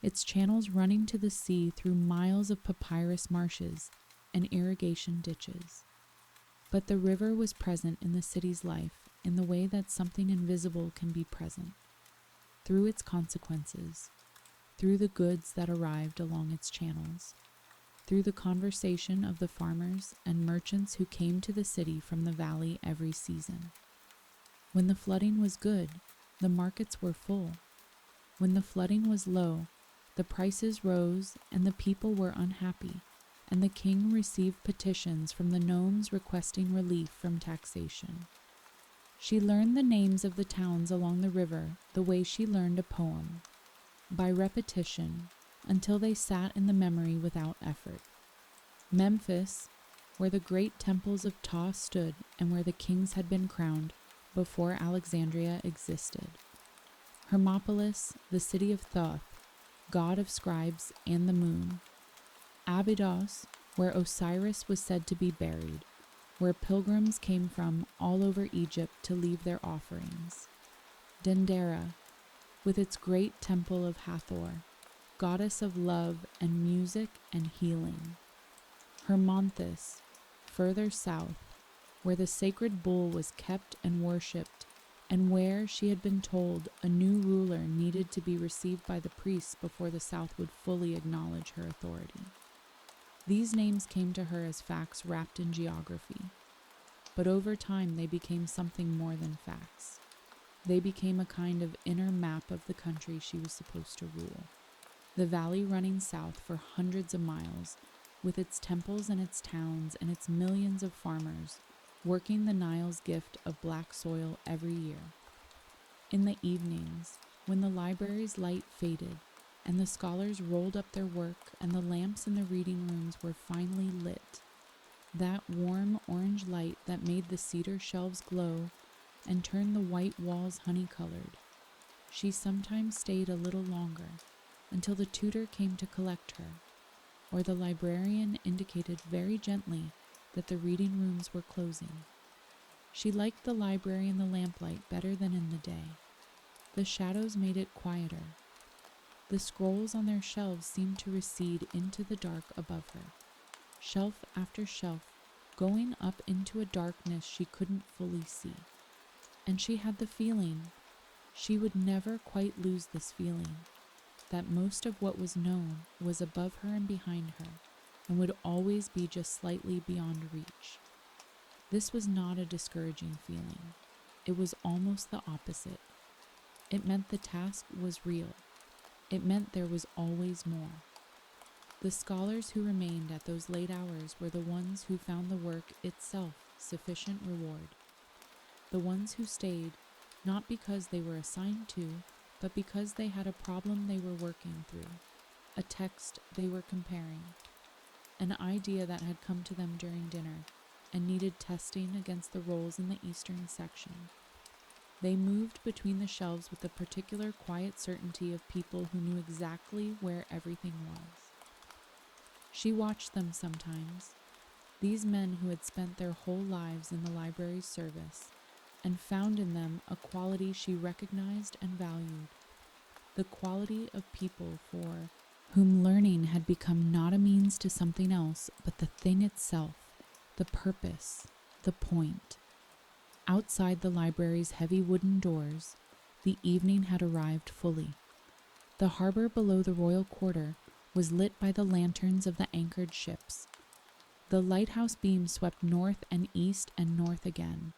its channels running to the sea through miles of papyrus marshes and irrigation ditches. But the river was present in the city's life in the way that something invisible can be present, through its consequences, through the goods that arrived along its channels, through the conversation of the farmers and merchants who came to the city from the valley every season. When the flooding was good, the markets were full. When the flooding was low, the prices rose and the people were unhappy, and the king received petitions from the nomes requesting relief from taxation. She learned the names of the towns along the river the way she learned a poem, by repetition, until they sat in the memory without effort. Memphis, where the great temples of Ptah stood and where the kings had been crowned before Alexandria existed. Hermopolis, the city of Thoth, god of scribes and the moon. Abydos, where Osiris was said to be buried, where pilgrims came from all over Egypt to leave their offerings. Dendera, with its great temple of Hathor, goddess of love and music and healing. Hermonthis, further south, where the sacred bull was kept and worshipped, and where she had been told a new ruler needed to be received by the priests before the South would fully acknowledge her authority. These names came to her as facts wrapped in geography, but over time they became something more than facts. They became a kind of inner map of the country she was supposed to rule. The valley running south for hundreds of miles, with its temples and its towns and its millions of farmers, working the Nile's gift of black soil every year. In the evenings, when the library's light faded, and the scholars rolled up their work and the lamps in the reading rooms were finally lit, that warm orange light that made the cedar shelves glow and turned the white walls honey-colored, she sometimes stayed a little longer, until the tutor came to collect her, or the librarian indicated very gently that the reading rooms were closing. She liked the library in the lamplight better than in the day. The shadows made it quieter. The scrolls on their shelves seemed to recede into the dark above her, shelf after shelf, going up into a darkness she couldn't fully see. And she had the feeling, she would never quite lose this feeling, that most of what was known was above her and behind her, and would always be just slightly beyond reach. This was not a discouraging feeling. It was almost the opposite. It meant the task was real. It meant there was always more. The scholars who remained at those late hours were the ones who found the work itself sufficient reward. The ones who stayed, not because they were assigned to, but because they had a problem they were working through, a text they were comparing, an idea that had come to them during dinner and needed testing against the rolls in the eastern section. They moved between the shelves with the particular quiet certainty of people who knew exactly where everything was. She watched them sometimes, these men who had spent their whole lives in the library's service, and found in them a quality she recognized and valued, the quality of people for whom learning had become not a means to something else, but the thing itself, the purpose, the point. Outside the library's heavy wooden doors, the evening had arrived fully. The harbor below the royal quarter was lit by the lanterns of the anchored ships. The lighthouse beam swept north and east and north again,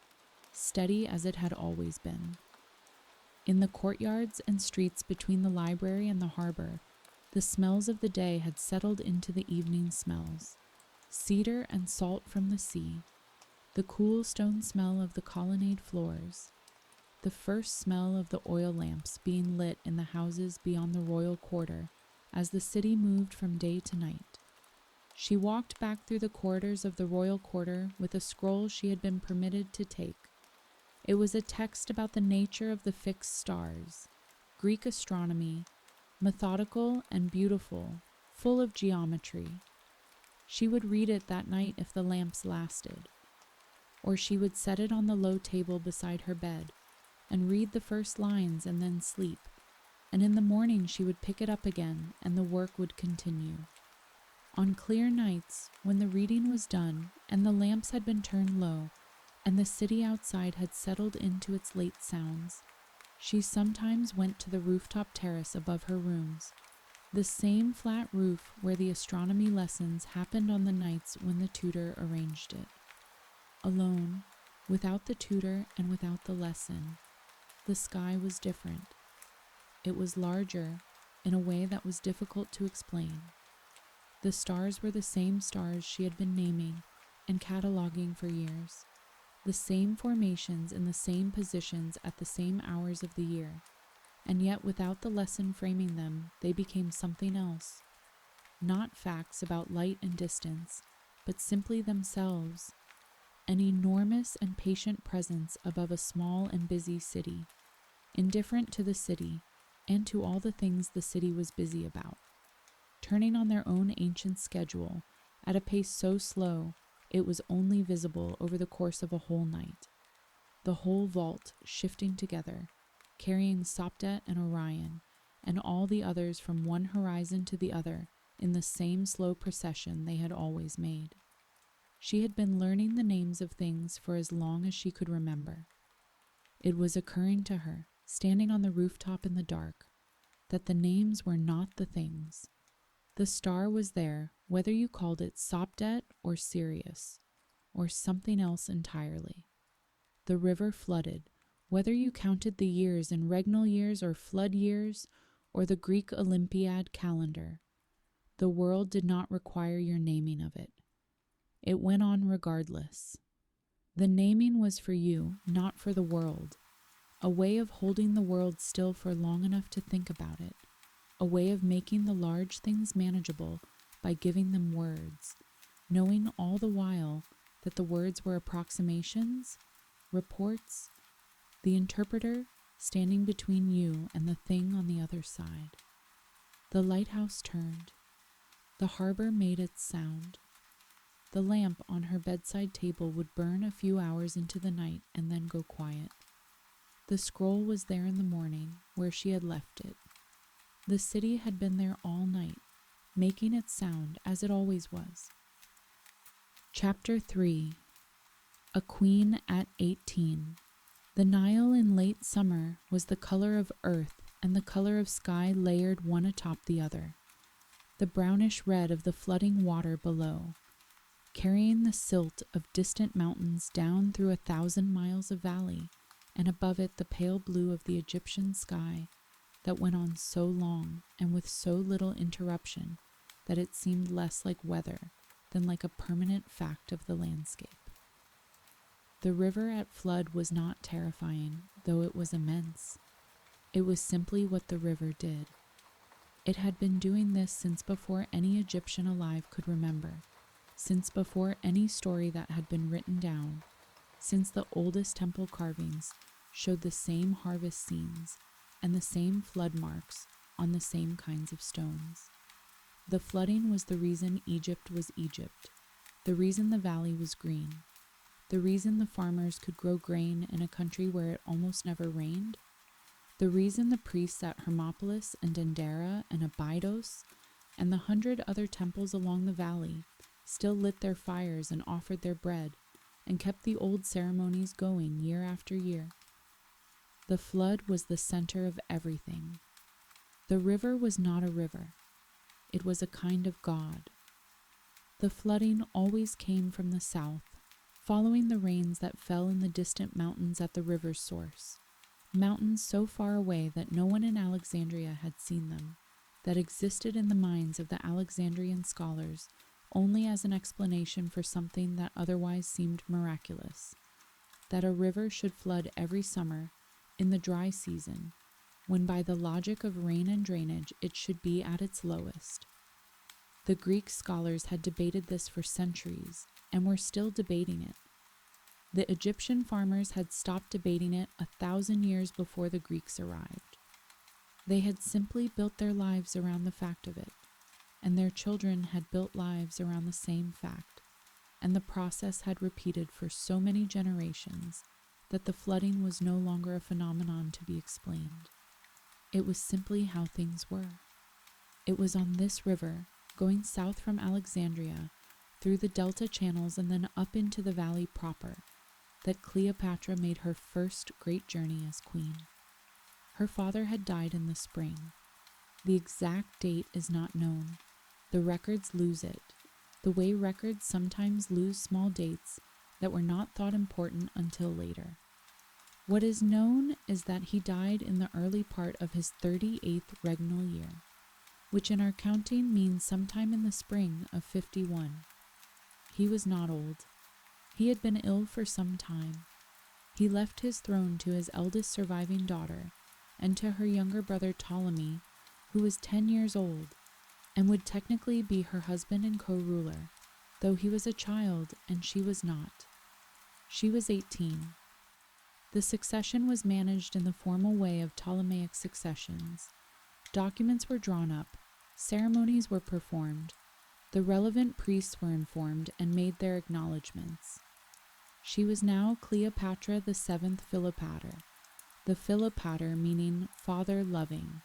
steady as it had always been. In the courtyards and streets between the library and the harbor, the smells of the day had settled into the evening smells, cedar and salt from the sea, the cool stone smell of the colonnade floors, the first smell of the oil lamps being lit in the houses beyond the royal quarter as the city moved from day to night. She walked back through the corridors of the royal quarter with a scroll she had been permitted to take. It was a text about the nature of the fixed stars, Greek astronomy, methodical and beautiful, full of geometry. She would read it that night if the lamps lasted, or she would set it on the low table beside her bed and read the first lines and then sleep, and in the morning she would pick it up again and the work would continue. On clear nights, when the reading was done and the lamps had been turned low and the city outside had settled into its late sounds, she sometimes went to the rooftop terrace above her rooms, the same flat roof where the astronomy lessons happened on the nights when the tutor arranged it. Alone, without the tutor and without the lesson, the sky was different. It was larger in a way that was difficult to explain. The stars were the same stars she had been naming and cataloging for years, the same formations in the same positions at the same hours of the year. and yet without the lesson framing them, they became something else. Not facts about light and distance, but simply themselves, an enormous and patient presence above a small and busy city, indifferent to the city and to all the things the city was busy about, turning on their own ancient schedule at a pace so slow it was only visible over the course of a whole night. The whole vault shifting together, carrying Sopdet and Orion, and all the others from one horizon to the other in the same slow procession they had always made. She had been learning the names of things for as long as she could remember. It was occurring to her, standing on the rooftop in the dark, that the names were not the things. The star was there, whether you called it Sopdet or Sirius, or something else entirely. The river flooded, whether you counted the years in regnal years or flood years, or the Greek Olympiad calendar. The world did not require your naming of it. It went on regardless. The naming was for you, not for the world, a way of holding the world still for long enough to think about it, a way of making the large things manageable by giving them words, knowing all the while that the words were approximations, reports, the interpreter standing between you and the thing on the other side. The lighthouse turned. The harbour made its sound. The lamp on her bedside table would burn a few hours into the night and then go quiet. The scroll was there in the morning, where she had left it. The city had been there all night, making its sound as it always was. Chapter 3. A Queen at 18. The Nile in late summer was the color of earth and the color of sky layered one atop the other. The brownish red of the flooding water below, carrying the silt of distant mountains down through 1,000 miles of valley, and above it the pale blue of the Egyptian sky that went on so long and with so little interruption that it seemed less like weather than like a permanent fact of the landscape. The river at flood was not terrifying, though it was immense. It was simply what the river did. It had been doing this since before any Egyptian alive could remember, since before any story that had been written down, since the oldest temple carvings showed the same harvest scenes and the same flood marks on the same kinds of stones. The flooding was the reason Egypt was Egypt, the reason the valley was green, the reason the farmers could grow grain in a country where it almost never rained, the reason the priests at Hermopolis and Dendera and Abydos and the 100 other temples along the valley still lit their fires and offered their bread and kept the old ceremonies going year after year. The flood was the center of everything. The river was not a river. It was a kind of god. The flooding always came from the south, following the rains that fell in the distant mountains at the river's source, mountains so far away that no one in Alexandria had seen them, that existed in the minds of the Alexandrian scholars only as an explanation for something that otherwise seemed miraculous, that a river should flood every summer in the dry season, when by the logic of rain and drainage it should be at its lowest. The Greek scholars had debated this for centuries, and were still debating it. The Egyptian farmers had stopped debating it 1,000 years before the Greeks arrived. They had simply built their lives around the fact of it, and their children had built lives around the same fact, and the process had repeated for so many generations that the flooding was no longer a phenomenon to be explained. It was simply how things were. It was on this river, going south from Alexandria, through the delta channels and then up into the valley proper, that Cleopatra made her first great journey as queen. Her father had died in the spring. The exact date is not known. The records lose it, the way records sometimes lose small dates that were not thought important until later. What is known is that he died in the early part of his 38th regnal year, which in our counting means sometime in the spring of 51. He was not old. He had been ill for some time. He left his throne to his eldest surviving daughter, and to her younger brother Ptolemy, who was 10 years old, and would technically be her husband and co-ruler, though he was a child and she was not. She was 18. The succession was managed in the formal way of Ptolemaic successions. Documents were drawn up, ceremonies were performed, the relevant priests were informed and made their acknowledgments. She was now Cleopatra VII Philopater, the Philopater meaning father loving,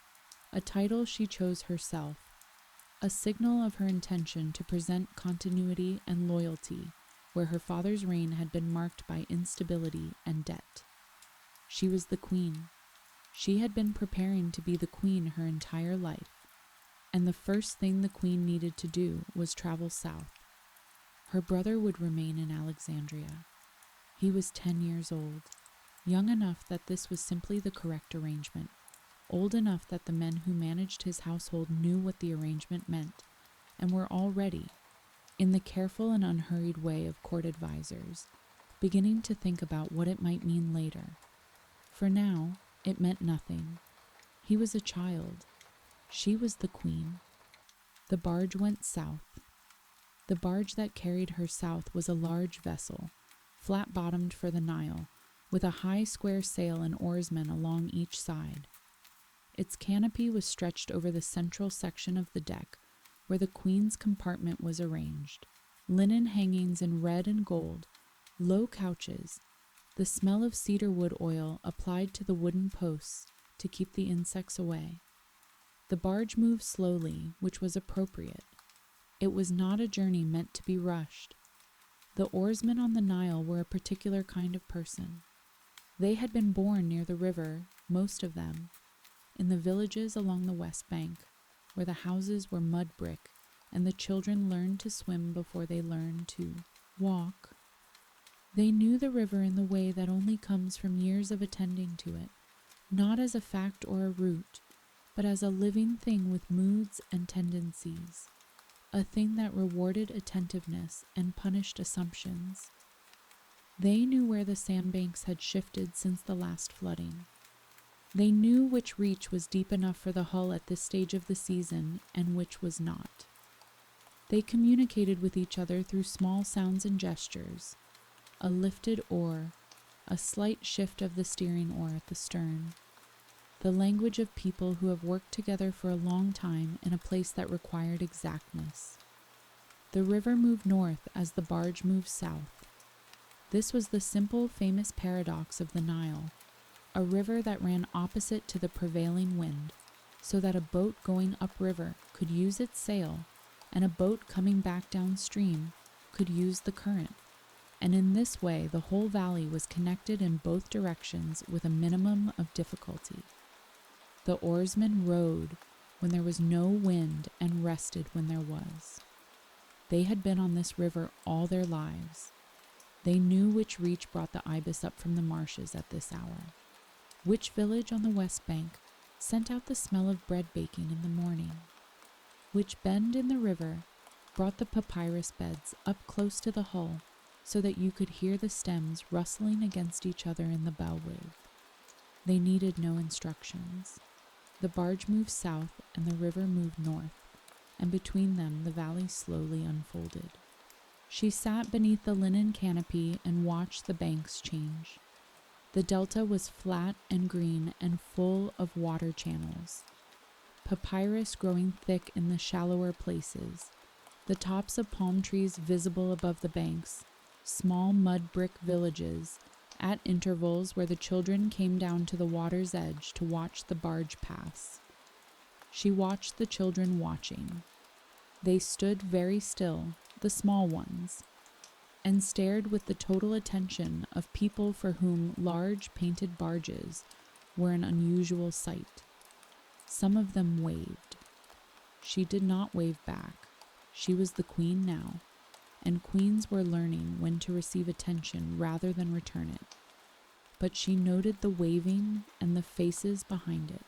a title she chose herself, a signal of her intention to present continuity and loyalty where her father's reign had been marked by instability and debt. She was the queen. She had been preparing to be the queen her entire life, and the first thing the queen needed to do was travel south. Her brother would remain in Alexandria. He was 10 years old, young enough that this was simply the correct arrangement, old enough that the men who managed his household knew what the arrangement meant, and were already, in the careful and unhurried way of court advisors, beginning to think about what it might mean later. For now, it meant nothing. He was a child. She was the queen. The barge went south. The barge that carried her south was a large vessel, flat-bottomed for the Nile, with a high square sail and oarsmen along each side. Its canopy was stretched over the central section of the deck, where the queen's compartment was arranged. Linen hangings in red and gold, low couches, the smell of cedar wood oil applied to the wooden posts to keep the insects away. The barge moved slowly, which was appropriate. It was not a journey meant to be rushed. The oarsmen on the Nile were a particular kind of person. They had been born near the river, most of them, in the villages along the west bank, where the houses were mud brick, and the children learned to swim before they learned to walk. They knew the river in the way that only comes from years of attending to it, not as a fact or a route, but as a living thing with moods and tendencies, a thing that rewarded attentiveness and punished assumptions. They knew where the sandbanks had shifted since the last flooding. They knew which reach was deep enough for the hull at this stage of the season and which was not. They communicated with each other through small sounds and gestures, a lifted oar, a slight shift of the steering oar at the stern, the language of people who have worked together for a long time in a place that required exactness. The river moved north as the barge moved south. This was the simple, famous paradox of the Nile, a river that ran opposite to the prevailing wind, so that a boat going upriver could use its sail, and a boat coming back downstream could use the current. And in this way the whole valley was connected in both directions with a minimum of difficulty. The oarsmen rowed when there was no wind and rested when there was. They had been on this river all their lives. They knew which reach brought the ibis up from the marshes at this hour, which village on the west bank sent out the smell of bread baking in the morning, which bend in the river brought the papyrus beds up close to the hull so that you could hear the stems rustling against each other in the bow wave. They needed no instructions. The barge moved south and the river moved north, and between them the valley slowly unfolded. She sat beneath the linen canopy and watched the banks change. The delta was flat and green and full of water channels, papyrus growing thick in the shallower places, the tops of palm trees visible above the banks, small mud brick villages, at intervals where the children came down to the water's edge to watch the barge pass. She watched the children watching. They stood very still, the small ones, and stared with the total attention of people for whom large painted barges were an unusual sight. Some of them waved. She did not wave back. She was the queen now, and queens were learning when to receive attention rather than return it. But she noted the waving and the faces behind it,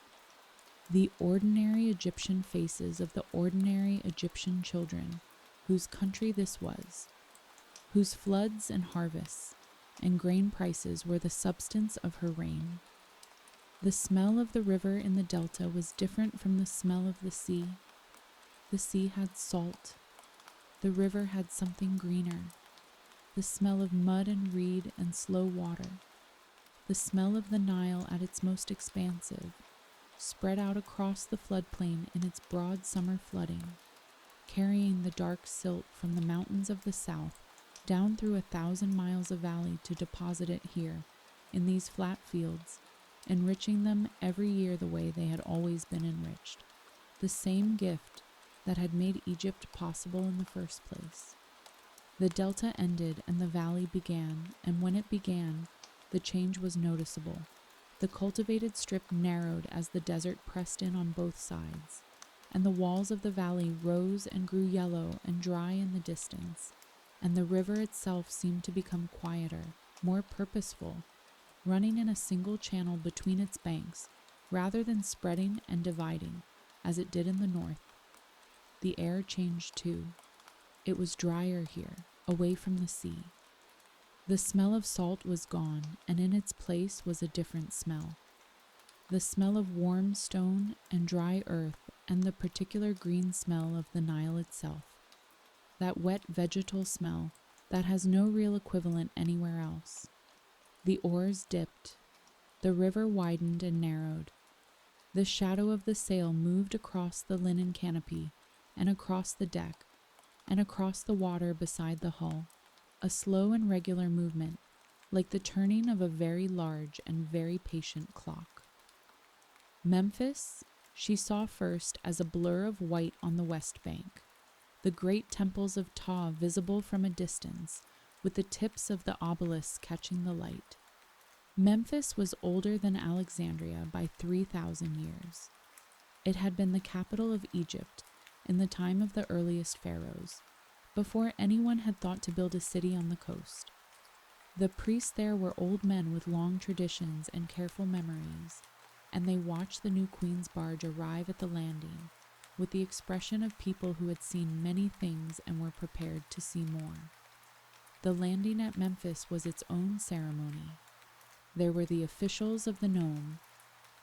the ordinary Egyptian faces of the ordinary Egyptian children whose country this was, whose floods and harvests and grain prices were the substance of her reign. The smell of the river in the delta was different from the smell of the sea. The sea had salt. The river had something greener. The smell of mud and reed and slow water. The smell of the Nile at its most expansive, spread out across the floodplain in its broad summer flooding, carrying the dark silt from the mountains of the south down through 1,000 miles of valley to deposit it here, in these flat fields, enriching them every year the way they had always been enriched, the same gift that had made Egypt possible in the first place. The delta ended and the valley began, and when it began, the change was noticeable. The cultivated strip narrowed as the desert pressed in on both sides, and the walls of the valley rose and grew yellow and dry in the distance, and the river itself seemed to become quieter, more purposeful, running in a single channel between its banks, rather than spreading and dividing, as it did in the north. The air changed too. It was drier here, away from the sea. The smell of salt was gone, and in its place was a different smell. The smell of warm stone and dry earth, and the particular green smell of the Nile itself. That wet vegetal smell that has no real equivalent anywhere else. The oars dipped. The river widened and narrowed. The shadow of the sail moved across the linen canopy, and across the deck, and across the water beside the hull, a slow and regular movement, like the turning of a very large and very patient clock. Memphis she saw first as a blur of white on the west bank, the great temples of Ptah visible from a distance, with the tips of the obelisks catching the light. Memphis was older than Alexandria by 3,000 years. It had been the capital of Egypt in the time of the earliest pharaohs, before anyone had thought to build a city on the coast. The priests there were old men with long traditions and careful memories, and they watched the new queen's barge arrive at the landing with the expression of people who had seen many things and were prepared to see more. The landing at Memphis was its own ceremony. There were the officials of the nome,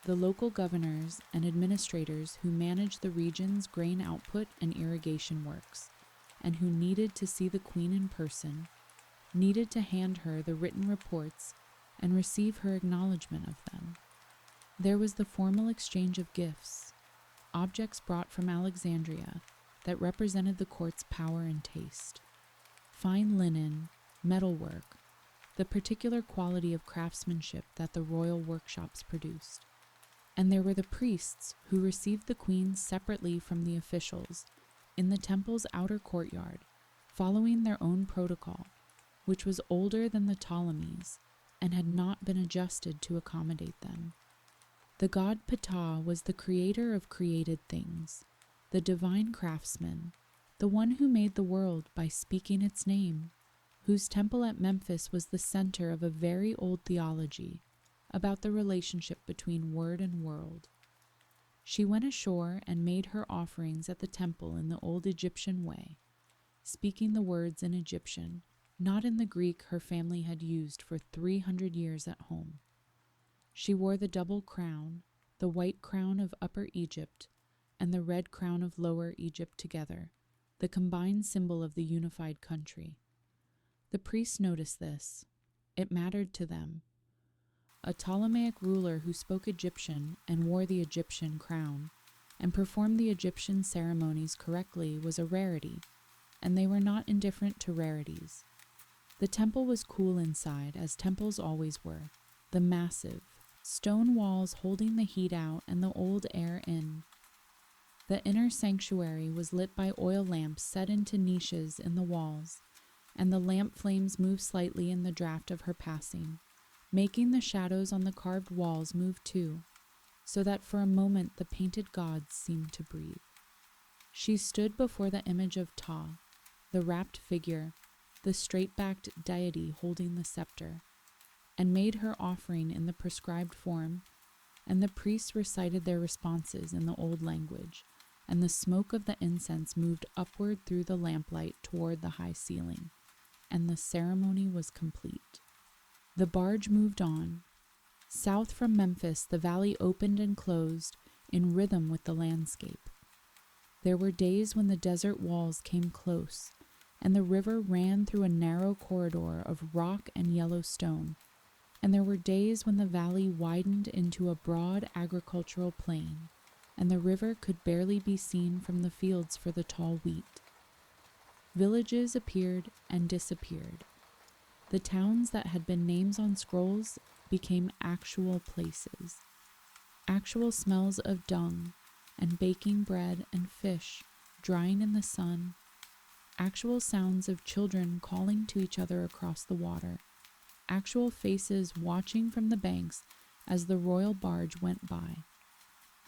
the local governors and administrators who managed the region's grain output and irrigation works, and who needed to see the queen in person, needed to hand her the written reports and receive her acknowledgement of them. There was the formal exchange of gifts, objects brought from Alexandria that represented the court's power and taste, fine linen, metalwork, the particular quality of craftsmanship that the royal workshops produced. And there were the priests who received the queen separately from the officials in the temple's outer courtyard, following their own protocol, which was older than the Ptolemies and had not been adjusted to accommodate them. The god Ptah was the creator of created things, the divine craftsman, the one who made the world by speaking its name, whose temple at Memphis was the center of a very old theology about the relationship between word and world. She went ashore and made her offerings at the temple in the old Egyptian way, speaking the words in Egyptian, not in the Greek her family had used for 300 years at home. She wore the double crown, the white crown of Upper Egypt and the red crown of Lower Egypt together, the combined symbol of the unified country. The priests noticed this. It mattered to them. A Ptolemaic ruler who spoke Egyptian and wore the Egyptian crown and performed the Egyptian ceremonies correctly was a rarity, and they were not indifferent to rarities. The temple was cool inside, as temples always were, the massive stone walls holding the heat out and the old air in. The inner sanctuary was lit by oil lamps set into niches in the walls, and the lamp flames moved slightly in the draft of her passing, making the shadows on the carved walls move too, so that for a moment the painted gods seemed to breathe. She stood before the image of Ptah, the wrapped figure, the straight-backed deity holding the scepter, and made her offering in the prescribed form, and the priests recited their responses in the old language, and the smoke of the incense moved upward through the lamplight toward the high ceiling, and the ceremony was complete. The barge moved on. South from Memphis, the valley opened and closed in rhythm with the landscape. There were days when the desert walls came close, and the river ran through a narrow corridor of rock and yellow stone, and there were days when the valley widened into a broad agricultural plain, and the river could barely be seen from the fields for the tall wheat. Villages appeared and disappeared. The towns that had been names on scrolls became actual places. Actual smells of dung and baking bread and fish drying in the sun. Actual sounds of children calling to each other across the water. Actual faces watching from the banks as the royal barge went by.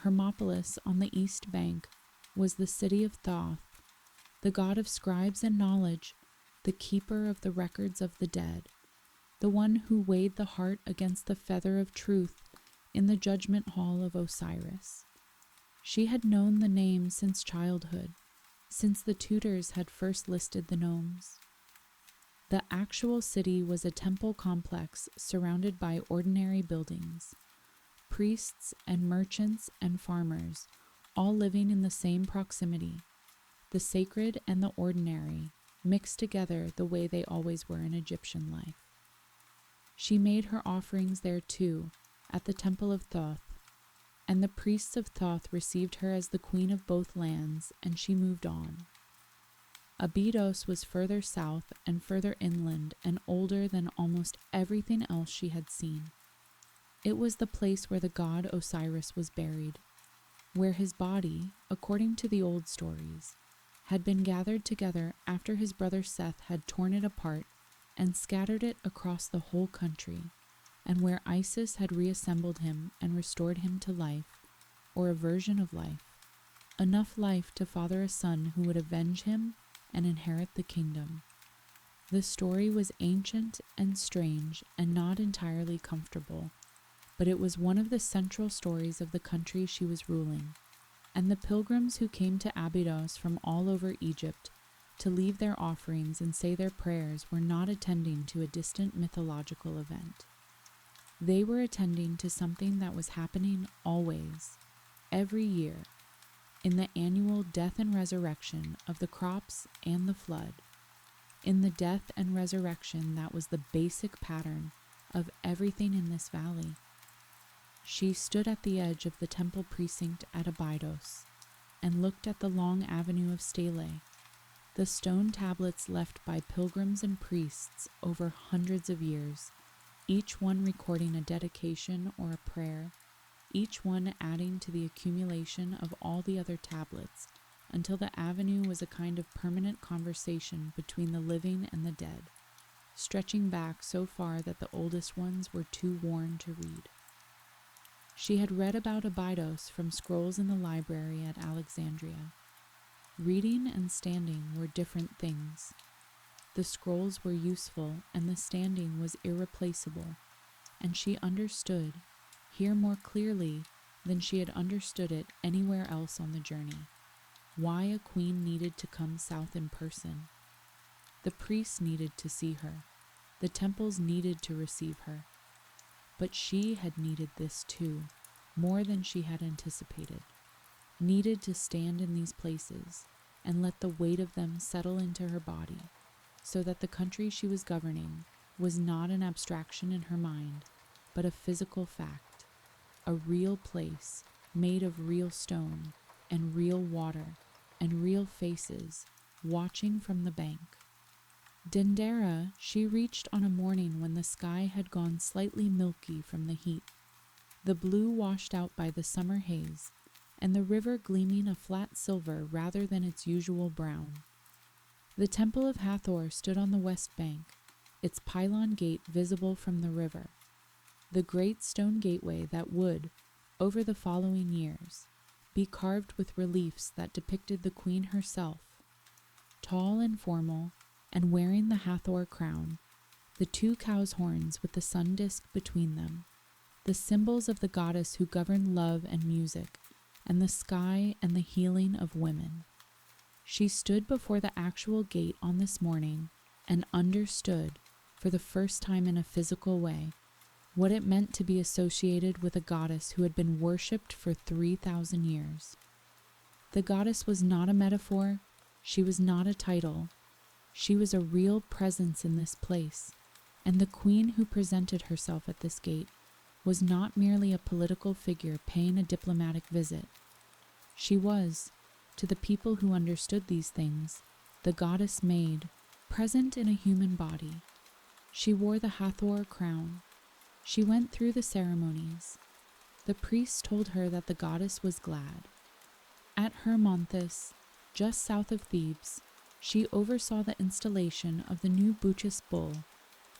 Hermopolis on the east bank was the city of Thoth, the god of scribes and knowledge, the keeper of the records of the dead, the one who weighed the heart against the feather of truth in the judgment hall of Osiris. She had known the name since childhood, since the tutors had first listed the gnomes. The actual city was a temple complex surrounded by ordinary buildings, priests and merchants and farmers, all living in the same proximity, the sacred and the ordinary, mixed together the way they always were in Egyptian life. She made her offerings there too, at the temple of Thoth, and the priests of Thoth received her as the queen of both lands, and she moved on. Abydos was further south and further inland and older than almost everything else she had seen. It was the place where the god Osiris was buried, where his body, according to the old stories, had been gathered together after his brother Seth had torn it apart and scattered it across the whole country, and where Isis had reassembled him and restored him to life, or a version of life, enough life to father a son who would avenge him and inherit the kingdom. The story was ancient and strange and not entirely comfortable, but it was one of the central stories of the country she was ruling, and the pilgrims who came to Abydos from all over Egypt to leave their offerings and say their prayers were not attending to a distant mythological event. They were attending to something that was happening always, every year, in the annual death and resurrection of the crops and the flood, in the death and resurrection that was the basic pattern of everything in this valley. She stood at the edge of the temple precinct at Abydos and looked at the long avenue of stelae, the stone tablets left by pilgrims and priests over hundreds of years, each one recording a dedication or a prayer, each one adding to the accumulation of all the other tablets, until the avenue was a kind of permanent conversation between the living and the dead, stretching back so far that the oldest ones were too worn to read. She had read about Abydos from scrolls in the library at Alexandria. Reading and standing were different things. The scrolls were useful and the standing was irreplaceable, and she understood, here more clearly than she had understood it anywhere else on the journey, why a queen needed to come south in person. The priests needed to see her. The temples needed to receive her. But she had needed this too, more than she had anticipated, needed to stand in these places and let the weight of them settle into her body, so that the country she was governing was not an abstraction in her mind, but a physical fact, a real place made of real stone and real water and real faces watching from the bank. Dendera she reached on a morning when the sky had gone slightly milky from the heat, the blue washed out by the summer haze, and the river gleaming a flat silver rather than its usual brown. The temple of Hathor stood on the west bank, its pylon gate visible from the river, the great stone gateway that would, over the following years, be carved with reliefs that depicted the queen herself, tall and formal, and wearing the Hathor crown, the two cow's horns with the sun disk between them, the symbols of the goddess who governed love and music, and the sky and the healing of women. She stood before the actual gate on this morning and understood, for the first time in a physical way, what it meant to be associated with a goddess who had been worshipped for 3,000 years. The goddess was not a metaphor, she was not a title, she was a real presence in this place, and the queen who presented herself at this gate was not merely a political figure paying a diplomatic visit. She was, to the people who understood these things, the goddess maid, present in a human body. She wore the Hathor crown. She went through the ceremonies. The priests told her that the goddess was glad. At Hermonthis, just south of Thebes, she oversaw the installation of the new Buchas bull,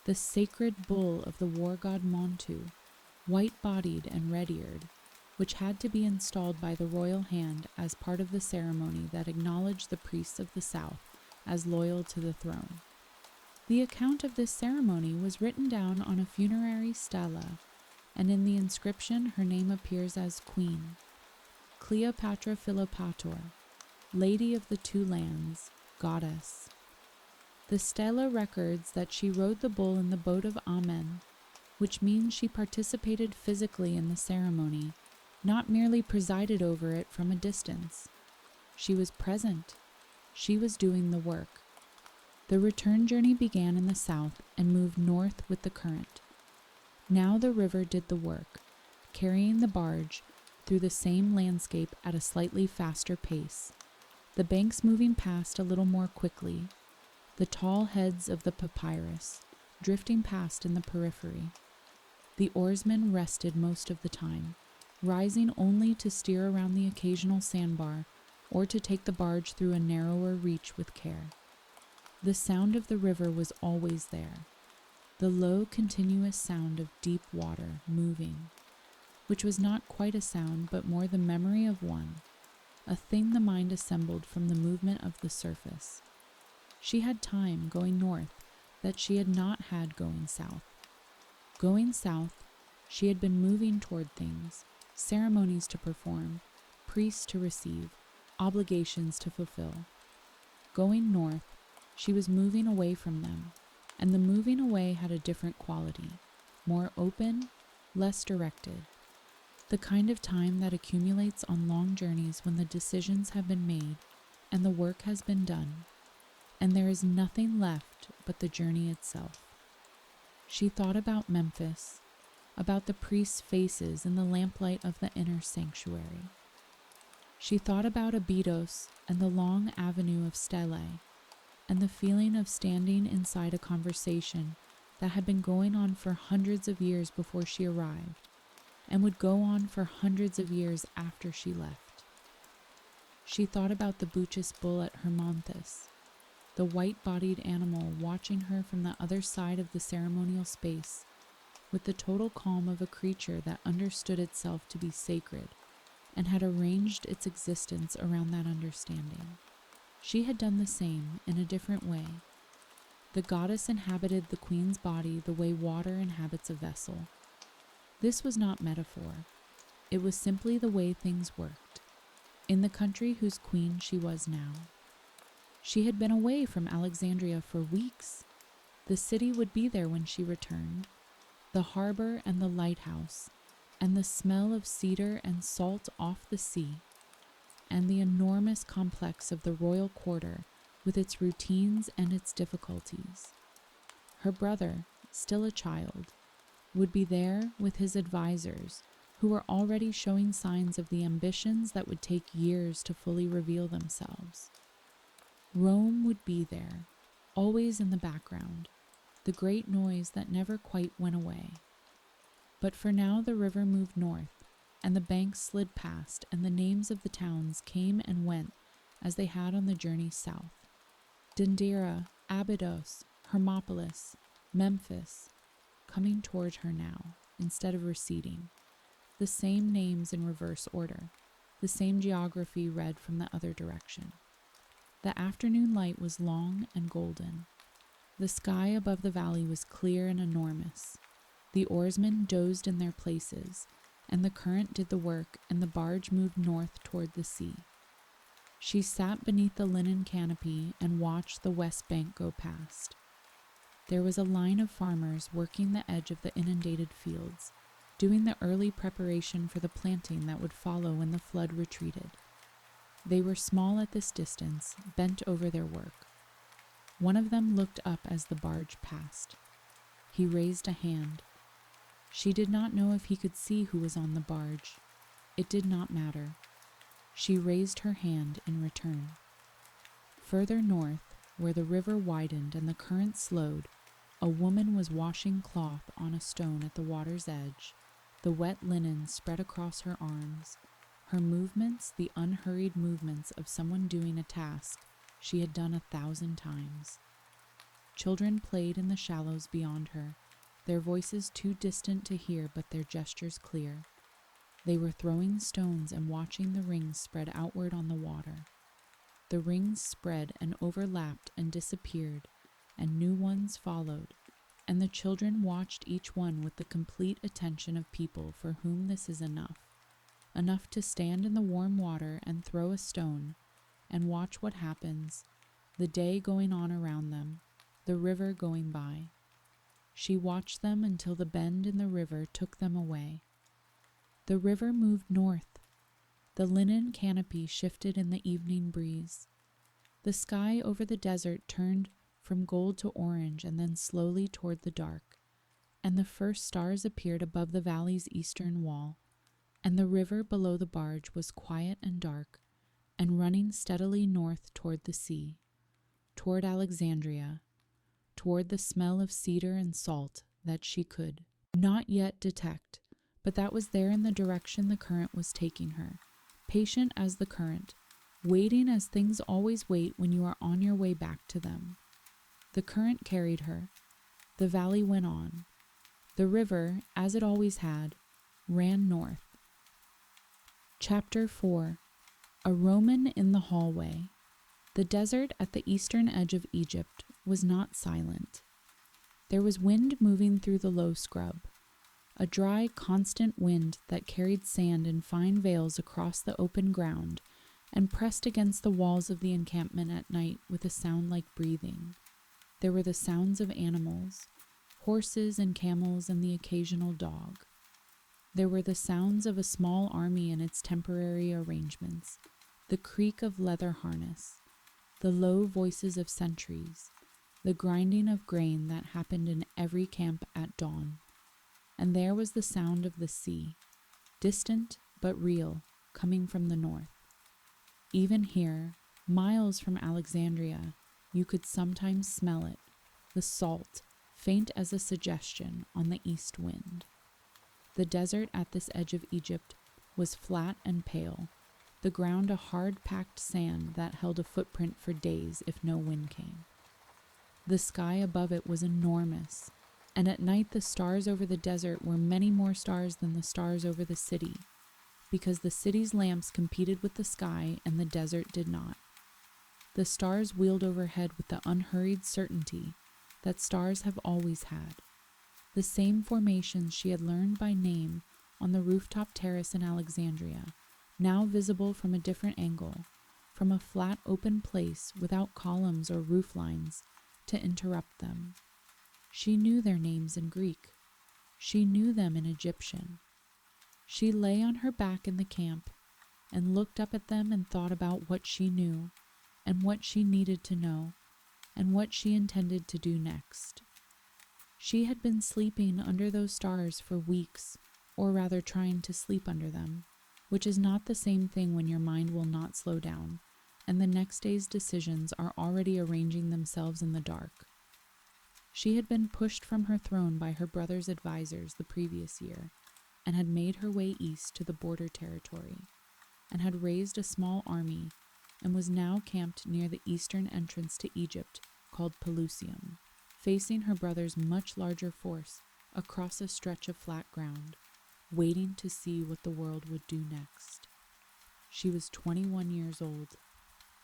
the sacred bull of the war god Montu, white-bodied and red-eared, which had to be installed by the royal hand as part of the ceremony that acknowledged the priests of the south as loyal to the throne. The account of this ceremony was written down on a funerary stela, and in the inscription her name appears as Queen, Cleopatra Philopator, Lady of the Two Lands, Goddess. The stela records that she rode the bull in the boat of Amen, which means she participated physically in the ceremony, not merely presided over it from a distance. She was present. She was doing the work. The return journey began in the south and moved north with the current. Now the river did the work, carrying the barge through the same landscape at a slightly faster pace, the banks moving past a little more quickly, the tall heads of the papyrus drifting past in the periphery. The oarsmen rested most of the time, rising only to steer around the occasional sandbar or to take the barge through a narrower reach with care. The sound of the river was always there, the low, continuous sound of deep water moving, which was not quite a sound but more the memory of one, a thing the mind assembled from the movement of the surface. She had time going north that she had not had going south. Going south, she had been moving toward things, ceremonies to perform, priests to receive, obligations to fulfill. Going north, she was moving away from them, and the moving away had a different quality, more open, less directed. The kind of time that accumulates on long journeys when the decisions have been made and the work has been done, and there is nothing left but the journey itself. She thought about Memphis, about the priests' faces in the lamplight of the inner sanctuary. She thought about Abydos and the long avenue of stelae, and the feeling of standing inside a conversation that had been going on for hundreds of years before she arrived, and would go on for hundreds of years after she left. She thought about the Buchas bull at Hermonthis, the white-bodied animal watching her from the other side of the ceremonial space, with the total calm of a creature that understood itself to be sacred and had arranged its existence around that understanding. She had done the same in a different way. The goddess inhabited the queen's body the way water inhabits a vessel. This was not metaphor. It was simply the way things worked, in the country whose queen she was now. She had been away from Alexandria for weeks. The city would be there when she returned, the harbour and the lighthouse, and the smell of cedar and salt off the sea, and the enormous complex of the royal quarter with its routines and its difficulties. Her brother, still a child, would be there with his advisors, who were already showing signs of the ambitions that would take years to fully reveal themselves. Rome would be there, always in the background, the great noise that never quite went away. But for now the river moved north, and the banks slid past, and the names of the towns came and went as they had on the journey south. Dendera, Abydos, Hermopolis, Memphis, coming toward her now, instead of receding. The same names in reverse order, the same geography read from the other direction. The afternoon light was long and golden. The sky above the valley was clear and enormous. The oarsmen dozed in their places, and the current did the work, and the barge moved north toward the sea. She sat beneath the linen canopy and watched the west bank go past. There was a line of farmers working the edge of the inundated fields, doing the early preparation for the planting that would follow when the flood retreated. They were small at this distance, bent over their work. One of them looked up as the barge passed. He raised a hand. She did not know if he could see who was on the barge. It did not matter. She raised her hand in return. Further north, where the river widened and the current slowed, a woman was washing cloth on a stone at the water's edge, the wet linen spread across her arms, her movements the unhurried movements of someone doing a task she had done 1,000 times. Children played in the shallows beyond her, their voices too distant to hear but their gestures clear. They were throwing stones and watching the rings spread outward on the water. The rings spread and overlapped and disappeared, and new ones followed, and the children watched each one with the complete attention of people for whom this is enough to stand in the warm water and throw a stone, and watch what happens, the day going on around them, the river going by. She watched them until the bend in the river took them away. The river moved north. The linen canopy shifted in the evening breeze. The sky over the desert turned from gold to orange and then slowly toward the dark, and the first stars appeared above the valley's eastern wall, and the river below the barge was quiet and dark, and running steadily north toward the sea, toward Alexandria, toward the smell of cedar and salt that she could not yet detect, but that was there in the direction the current was taking her, patient as the current, waiting as things always wait when you are on your way back to them. The current carried her. The valley went on. The river, as it always had, ran north. Chapter 4. A Roman in the Hallway. The desert at the eastern edge of Egypt was not silent. There was wind moving through the low scrub, a dry, constant wind that carried sand in fine veils across the open ground and pressed against the walls of the encampment at night with a sound like breathing. There were the sounds of animals, horses and camels and the occasional dog. There were the sounds of a small army and its temporary arrangements, the creak of leather harness, the low voices of sentries, the grinding of grain that happened in every camp at dawn. And there was the sound of the sea, distant but real, coming from the north. Even here, miles from Alexandria, you could sometimes smell it, the salt, faint as a suggestion on the east wind. The desert at this edge of Egypt was flat and pale, the ground a hard-packed sand that held a footprint for days if no wind came. The sky above it was enormous, and at night the stars over the desert were many more stars than the stars over the city, because the city's lamps competed with the sky and the desert did not. The stars wheeled overhead with the unhurried certainty that stars have always had, the same formations she had learned by name on the rooftop terrace in Alexandria, now visible from a different angle, from a flat open place without columns or roof lines to interrupt them. She knew their names in Greek. She knew them in Egyptian. She lay on her back in the camp and looked up at them and thought about what she knew and what she needed to know and what she intended to do next. She had been sleeping under those stars for weeks, or rather trying to sleep under them, which is not the same thing when your mind will not slow down, and the next day's decisions are already arranging themselves in the dark. She had been pushed from her throne by her brother's advisors the previous year, and had made her way east to the border territory, and had raised a small army, and was now camped near the eastern entrance to Egypt called Pelusium, facing her brother's much larger force across a stretch of flat ground, waiting to see what the world would do next. She was 21 years old.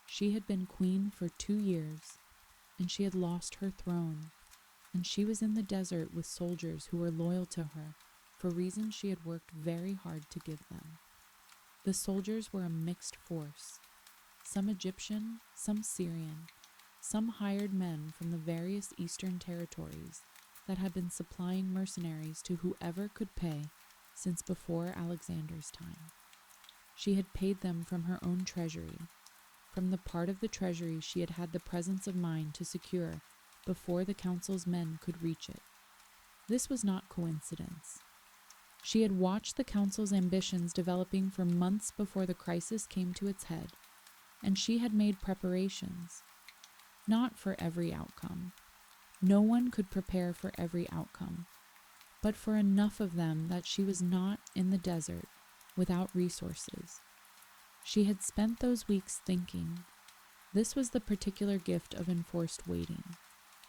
She had been queen for 2 years, and she had lost her throne, and she was in the desert with soldiers who were loyal to her for reasons she had worked very hard to give them. The soldiers were a mixed force, some Egyptian, some Syrian, some hired men from the various eastern territories that had been supplying mercenaries to whoever could pay since before Alexander's time. She had paid them from her own treasury, from the part of the treasury she had had the presence of mind to secure before the council's men could reach it. This was not coincidence. She had watched the council's ambitions developing for months before the crisis came to its head, and she had made preparations. Not for every outcome. No one could prepare for every outcome, but for enough of them that she was not in the desert without resources. She had spent those weeks thinking. This was the particular gift of enforced waiting.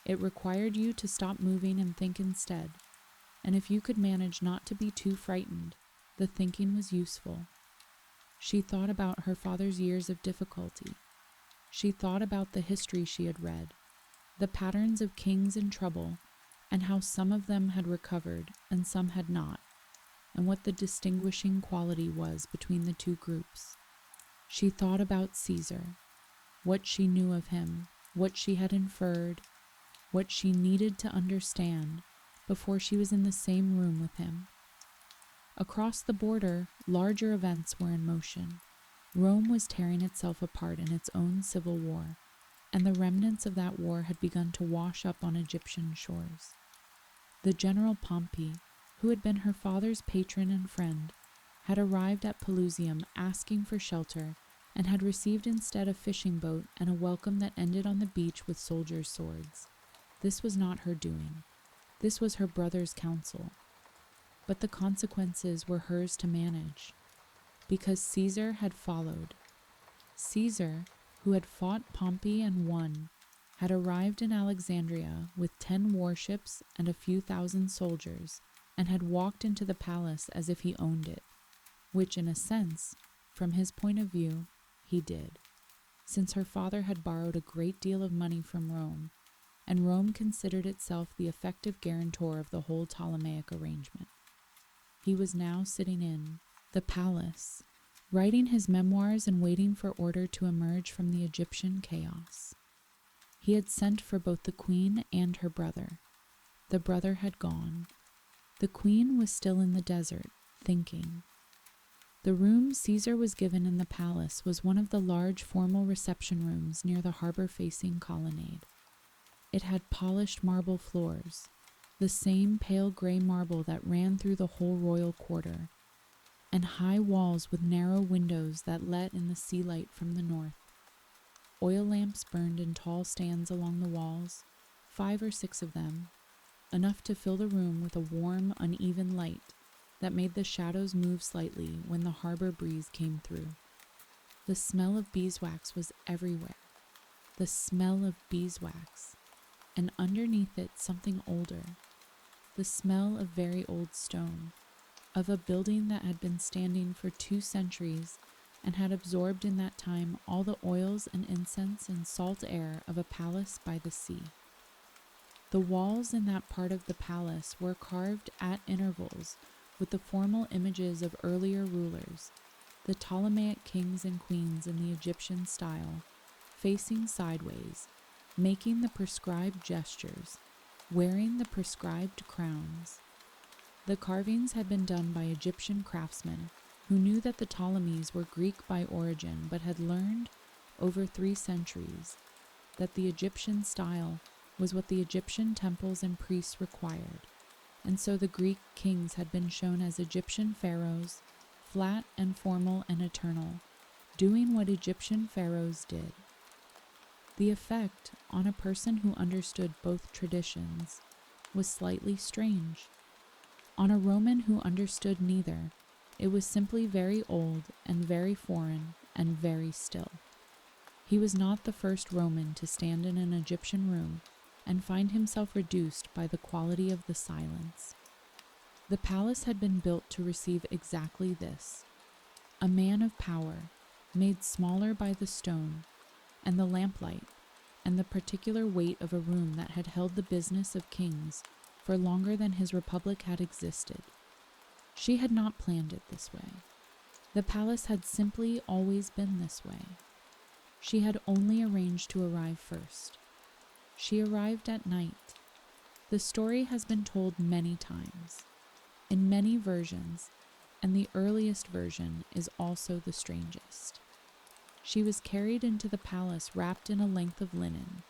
It required you to stop moving and think instead, and if you could manage not to be too frightened, the thinking was useful. She thought about her father's years of difficulty. She thought about the history she had read, the patterns of kings in trouble, and how some of them had recovered and some had not, and what the distinguishing quality was between the two groups. She thought about Caesar, what she knew of him, what she had inferred, what she needed to understand before she was in the same room with him. Across the border, larger events were in motion. Rome was tearing itself apart in its own civil war, and the remnants of that war had begun to wash up on Egyptian shores. The general Pompey, who had been her father's patron and friend, had arrived at Pelusium asking for shelter and had received instead a fishing boat and a welcome that ended on the beach with soldiers' swords. This was not her doing. This was her brother's counsel. But the consequences were hers to manage, because Caesar had followed. Caesar, who had fought Pompey and won, had arrived in Alexandria with 10 warships and a few thousand soldiers, and had walked into the palace as if he owned it, which in a sense, from his point of view, he did, since her father had borrowed a great deal of money from Rome, and Rome considered itself the effective guarantor of the whole Ptolemaic arrangement. He was now sitting in the palace, writing his memoirs and waiting for order to emerge from the Egyptian chaos. He had sent for both the queen and her brother. The brother had gone. The queen was still in the desert, thinking. The room Caesar was given in the palace was one of the large formal reception rooms near the harbor-facing colonnade. It had polished marble floors, the same pale gray marble that ran through the whole royal quarter, and high walls with narrow windows that let in the sea light from the north. Oil lamps burned in tall stands along the walls, 5 or 6 of them, enough to fill the room with a warm, uneven light that made the shadows move slightly when the harbor breeze came through. The smell of beeswax was everywhere. The smell of beeswax, and underneath it something older. The smell of very old stone, of a building that had been standing for 2 centuries and had absorbed in that time all the oils and incense and salt air of a palace by the sea. The walls in that part of the palace were carved at intervals with the formal images of earlier rulers, the Ptolemaic kings and queens in the Egyptian style, facing sideways, making the prescribed gestures, wearing the prescribed crowns. The carvings had been done by Egyptian craftsmen who knew that the Ptolemies were Greek by origin but had learned, over 3 centuries, that the Egyptian style was what the Egyptian temples and priests required, and so the Greek kings had been shown as Egyptian pharaohs, flat and formal and eternal, doing what Egyptian pharaohs did. The effect on a person who understood both traditions was slightly strange. On a Roman who understood neither, it was simply very old and very foreign and very still. He was not the first Roman to stand in an Egyptian room and find himself reduced by the quality of the silence. The palace had been built to receive exactly this: a man of power, made smaller by the stone, and the lamplight, and the particular weight of a room that had held the business of kings for longer than his republic had existed. She had not planned it this way. The palace had simply always been this way. She had only arranged to arrive first, She arrived at night. The story has been told many times, in many versions, and the earliest version is also the strangest. She was carried into the palace wrapped in a length of linen,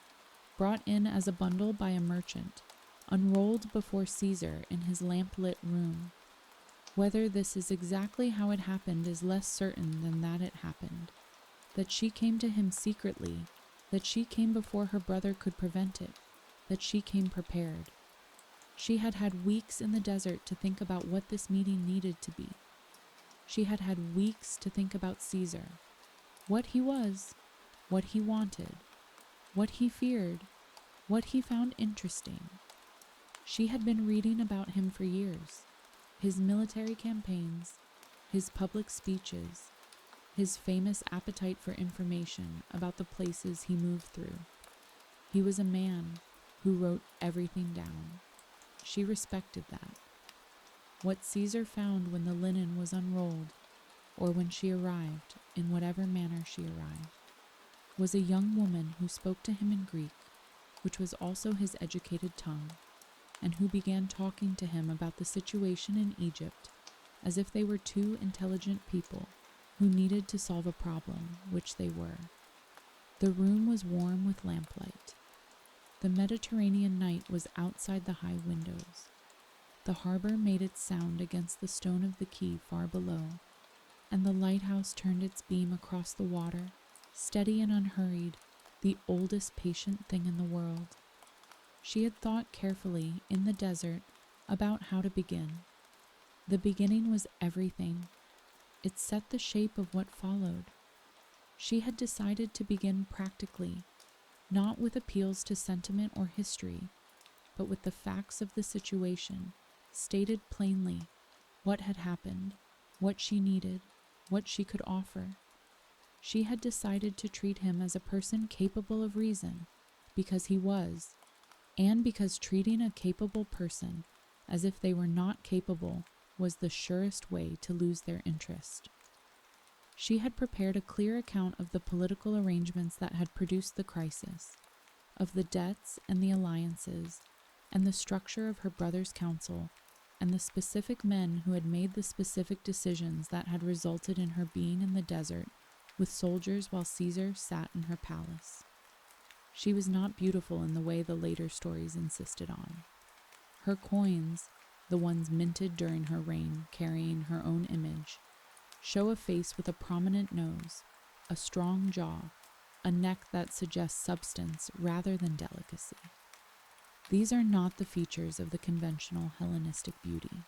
brought in as a bundle by a merchant, unrolled before Caesar in his lamp-lit room. Whether this is exactly how it happened is less certain than that it happened, that she came to him secretly, that she came before her brother could prevent it, that she came prepared. She had had weeks in the desert to think about what this meeting needed to be. She had had weeks to think about Caesar, what he was, what he wanted, what he feared, what he found interesting. She had been reading about him for years, his military campaigns, his public speeches, his famous appetite for information about the places he moved through. He was a man who wrote everything down. She respected that. What Caesar found when the linen was unrolled, or when she arrived, in whatever manner she arrived, was a young woman who spoke to him in Greek, which was also his educated tongue, and who began talking to him about the situation in Egypt as if they were two intelligent people who needed to solve a problem, which they were. The room was warm with lamplight. The Mediterranean night was outside the high windows. The harbour made its sound against the stone of the quay far below, and the lighthouse turned its beam across the water, steady and unhurried, the oldest patient thing in the world. She had thought carefully, in the desert, about how to begin. The beginning was everything. It set the shape of what followed. She had decided to begin practically, not with appeals to sentiment or history, but with the facts of the situation, stated plainly, what had happened, what she needed, what she could offer. She had decided to treat him as a person capable of reason, because he was, and because treating a capable person as if they were not capable was the surest way to lose their interest. She had prepared a clear account of the political arrangements that had produced the crisis, of the debts and the alliances, and the structure of her brother's council, and the specific men who had made the specific decisions that had resulted in her being in the desert with soldiers while Caesar sat in her palace. She was not beautiful in the way the later stories insisted on. Her coins, the ones minted during her reign carrying her own image, show a face with a prominent nose, a strong jaw, a neck that suggests substance rather than delicacy. These are not the features of the conventional Hellenistic beauty.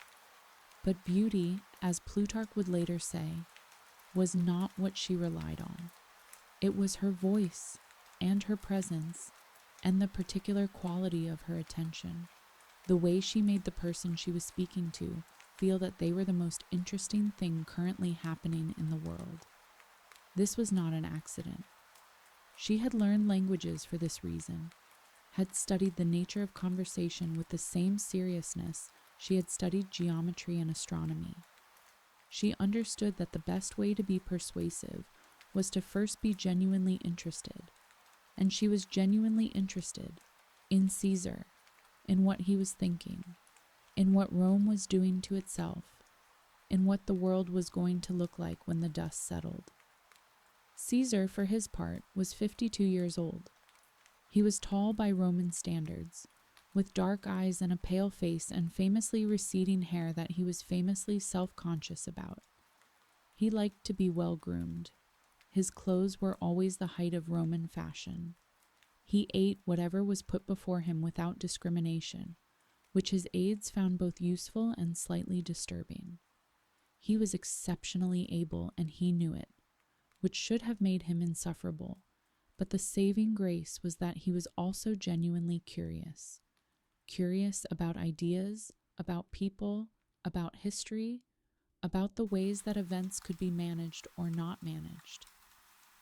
But beauty, as Plutarch would later say, was not what she relied on. It was her voice and her presence and the particular quality of her attention, the way she made the person she was speaking to feel that they were the most interesting thing currently happening in the world. This was not an accident. She had learned languages for this reason, had studied the nature of conversation with the same seriousness she had studied geometry and astronomy. She understood that the best way to be persuasive was to first be genuinely interested, and she was genuinely interested in Caesar, in what he was thinking, in what Rome was doing to itself, in what the world was going to look like when the dust settled. Caesar, for his part, was 52 years old. He was tall by Roman standards, with dark eyes and a pale face and famously receding hair that he was famously self-conscious about. He liked to be well-groomed. His clothes were always the height of Roman fashion. He ate whatever was put before him without discrimination, which his aides found both useful and slightly disturbing. He was exceptionally able, and he knew it, which should have made him insufferable, but the saving grace was that he was also genuinely curious. Curious about ideas, about people, about history, about the ways that events could be managed or not managed.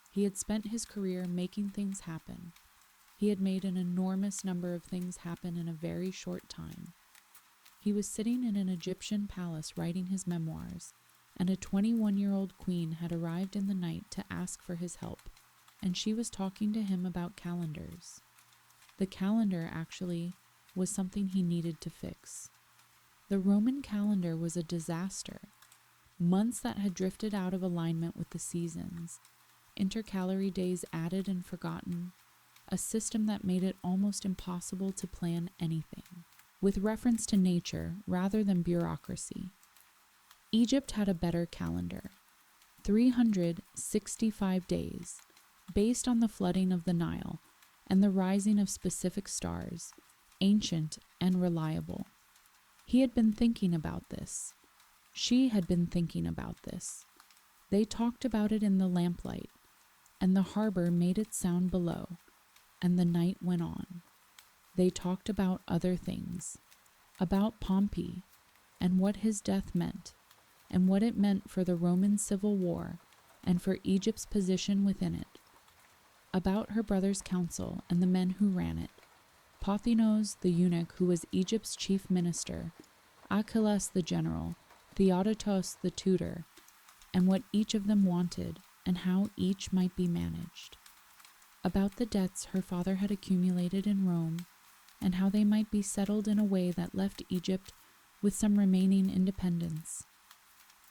He had spent his career making things happen. He had made an enormous number of things happen in a very short time. He was sitting in an Egyptian palace writing his memoirs, and a 21-year-old queen had arrived in the night to ask for his help, and she was talking to him about calendars. The calendar, actually, was something he needed to fix. The Roman calendar was a disaster. Months that had drifted out of alignment with the seasons, intercalary days added and forgotten, a system that made it almost impossible to plan anything, with reference to nature rather than bureaucracy. Egypt had a better calendar, 365 days, based on the flooding of the Nile and the rising of specific stars, ancient and reliable. He had been thinking about this. She had been thinking about this. They talked about it in the lamplight, and the harbor made its sound below, and the night went on. They talked about other things, about Pompey, and what his death meant, and what it meant for the Roman civil war, and for Egypt's position within it, about her brother's council and the men who ran it, Pothinos the eunuch who was Egypt's chief minister, Achillas the general, Theodotos the tutor, and what each of them wanted and how each might be managed, about the debts her father had accumulated in Rome and how they might be settled in a way that left Egypt with some remaining independence,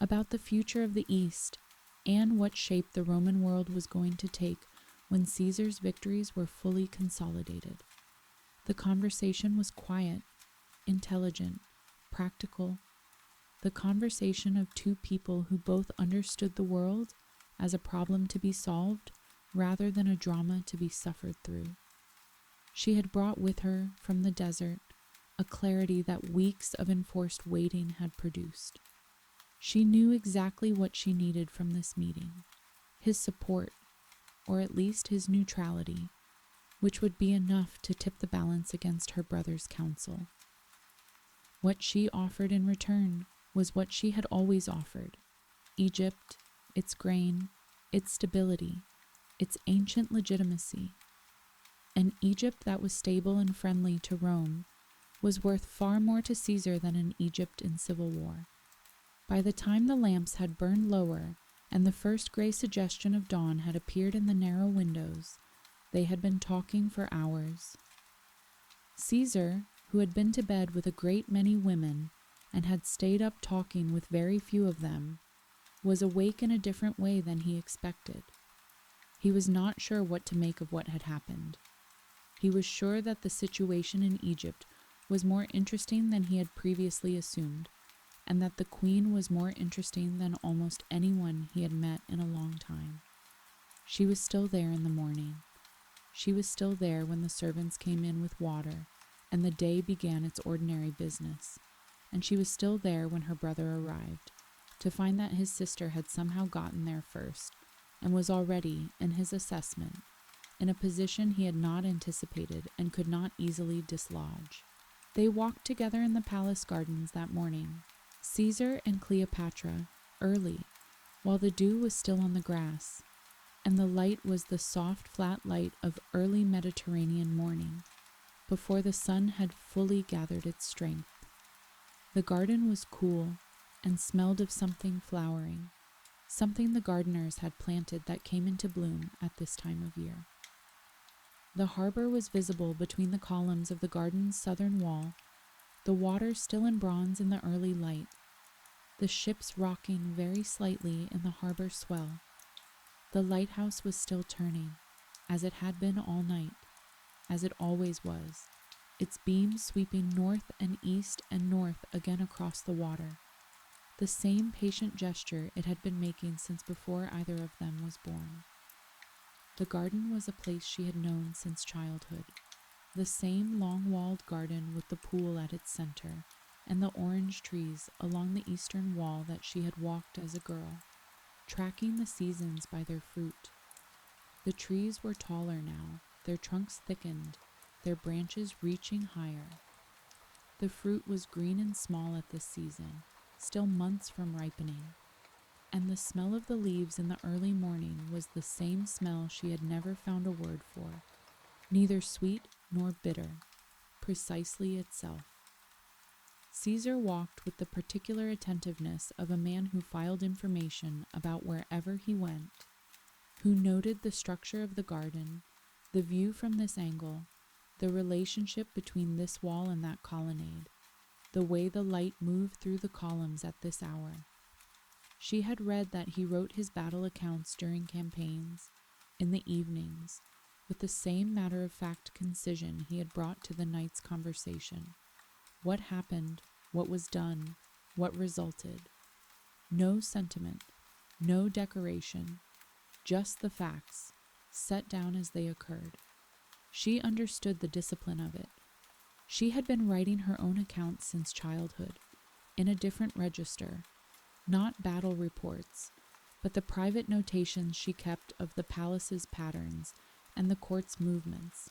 about the future of the East and what shape the Roman world was going to take when Caesar's victories were fully consolidated. The conversation was quiet, intelligent, practical, the conversation of two people who both understood the world as a problem to be solved rather than a drama to be suffered through. She had brought with her from the desert a clarity that weeks of enforced waiting had produced. She knew exactly what she needed from this meeting, his support, or at least his neutrality, which would be enough to tip the balance against her brother's counsel. What she offered in return was what she had always offered: Egypt, its grain, its stability, its ancient legitimacy. An Egypt that was stable and friendly to Rome was worth far more to Caesar than an Egypt in civil war. By the time the lamps had burned lower and the first gray suggestion of dawn had appeared in the narrow windows, they had been talking for hours. Caesar, who had been to bed with a great many women and had stayed up talking with very few of them, was awake in a different way than he expected. He was not sure what to make of what had happened. He was sure that the situation in Egypt was more interesting than he had previously assumed, and that the queen was more interesting than almost anyone he had met in a long time. She was still there in the morning. She was still there when the servants came in with water, and the day began its ordinary business. And she was still there when her brother arrived, to find that his sister had somehow gotten there first, and was already, in his assessment, in a position he had not anticipated and could not easily dislodge. They walked together in the palace gardens that morning, Caesar and Cleopatra, early, while the dew was still on the grass, and the light was the soft, flat light of early Mediterranean morning, before the sun had fully gathered its strength. The garden was cool and smelled of something flowering, something the gardeners had planted that came into bloom at this time of year. The harbor was visible between the columns of the garden's southern wall, the water still in bronze in the early light, the ships rocking very slightly in the harbor swell. The lighthouse was still turning, as it had been all night, as it always was, its beams sweeping north and east and north again across the water, the same patient gesture it had been making since before either of them was born. The garden was a place she had known since childhood, the same long-walled garden with the pool at its center, and the orange trees along the eastern wall that she had walked as a girl, tracking the seasons by their fruit. The trees were taller now, their trunks thickened, their branches reaching higher. The fruit was green and small at this season, still months from ripening, and the smell of the leaves in the early morning was the same smell she had never found a word for, neither sweet nor bitter, precisely itself. Caesar walked with the particular attentiveness of a man who filed information about wherever he went, who noted the structure of the garden, the view from this angle, the relationship between this wall and that colonnade, the way the light moved through the columns at this hour. She had read that he wrote his battle accounts during campaigns, in the evenings, with the same matter-of-fact concision he had brought to the night's conversation. What happened, what was done, what resulted. No sentiment, no decoration, just the facts, set down as they occurred. She understood the discipline of it. She had been writing her own accounts since childhood, in a different register, not battle reports, but the private notations she kept of the palace's patterns and the court's movements,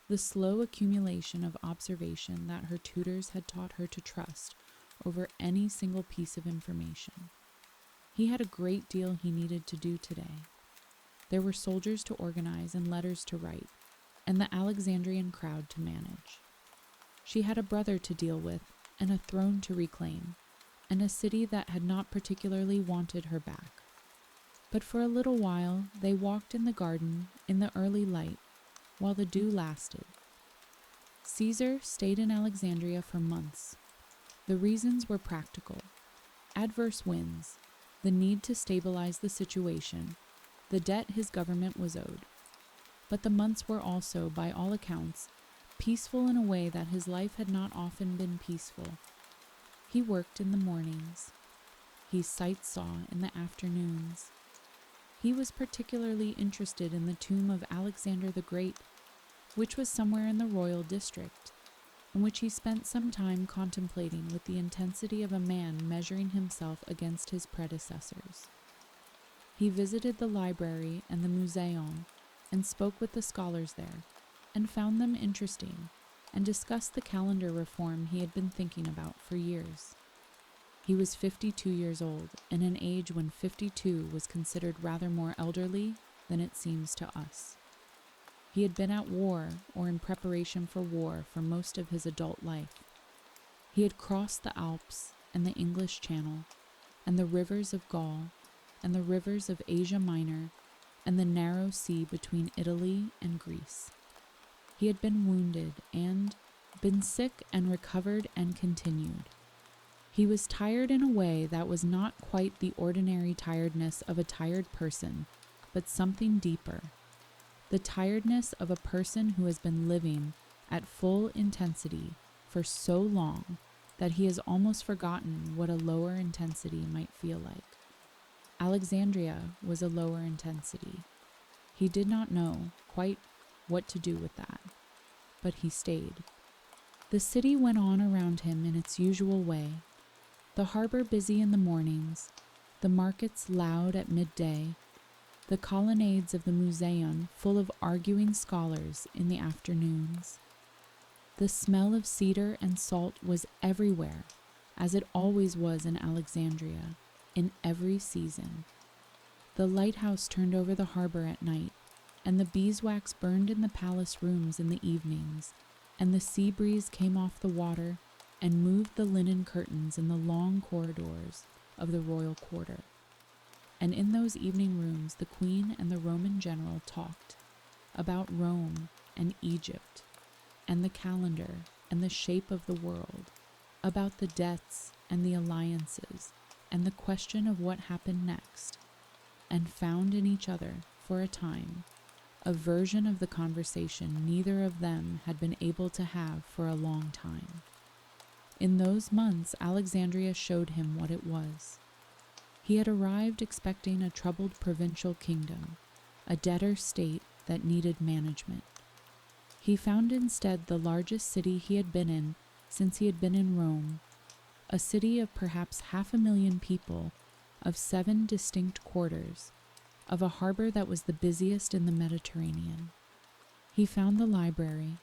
the slow accumulation of observation that her tutors had taught her to trust over any single piece of information. He had a great deal he needed to do today. There were soldiers to organize and letters to write, and the Alexandrian crowd to manage. She had a brother to deal with, and a throne to reclaim, and a city that had not particularly wanted her back. But for a little while they walked in the garden in the early light, while the dew lasted. Caesar stayed in Alexandria for months. The reasons were practical. Adverse winds, the need to stabilize the situation, the debt his government was owed. But the months were also, by all accounts, peaceful in a way that his life had not often been peaceful. He worked in the mornings. He sight-saw in the afternoons. He was particularly interested in the tomb of Alexander the Great, which was somewhere in the royal district, and which he spent some time contemplating with the intensity of a man measuring himself against his predecessors. He visited the library and the museum, and spoke with the scholars there, and found them interesting, and discussed the calendar reform he had been thinking about for years. He was 52 years old, in an age when 52 was considered rather more elderly than it seems to us. He had been at war or in preparation for war for most of his adult life. He had crossed the Alps and the English Channel, and the rivers of Gaul, and the rivers of Asia Minor, and the narrow sea between Italy and Greece. He had been wounded and been sick and recovered and continued. He was tired in a way that was not quite the ordinary tiredness of a tired person, but something deeper. The tiredness of a person who has been living at full intensity for so long that he has almost forgotten what a lower intensity might feel like. Alexandria was a lower intensity. He did not know quite what to do with that, but he stayed. The city went on around him in its usual way, the harbour busy in the mornings, the markets loud at midday, the colonnades of the museum full of arguing scholars in the afternoons. The smell of cedar and salt was everywhere, as it always was in Alexandria, in every season. The lighthouse turned over the harbour at night, and the beeswax burned in the palace rooms in the evenings, and the sea breeze came off the water and moved the linen curtains in the long corridors of the royal quarter. And in those evening rooms the Queen and the Roman general talked about Rome and Egypt, and the calendar and the shape of the world, about the debts and the alliances, and the question of what happened next, and found in each other, for a time, a version of the conversation neither of them had been able to have for a long time. In those months, Alexandria showed him what it was. He had arrived expecting a troubled provincial kingdom, a debtor state that needed management. He found instead the largest city he had been in since he had been in Rome, a city of perhaps 500,000 people, of 7 distinct quarters, of a harbour that was the busiest in the Mediterranean. He found the library,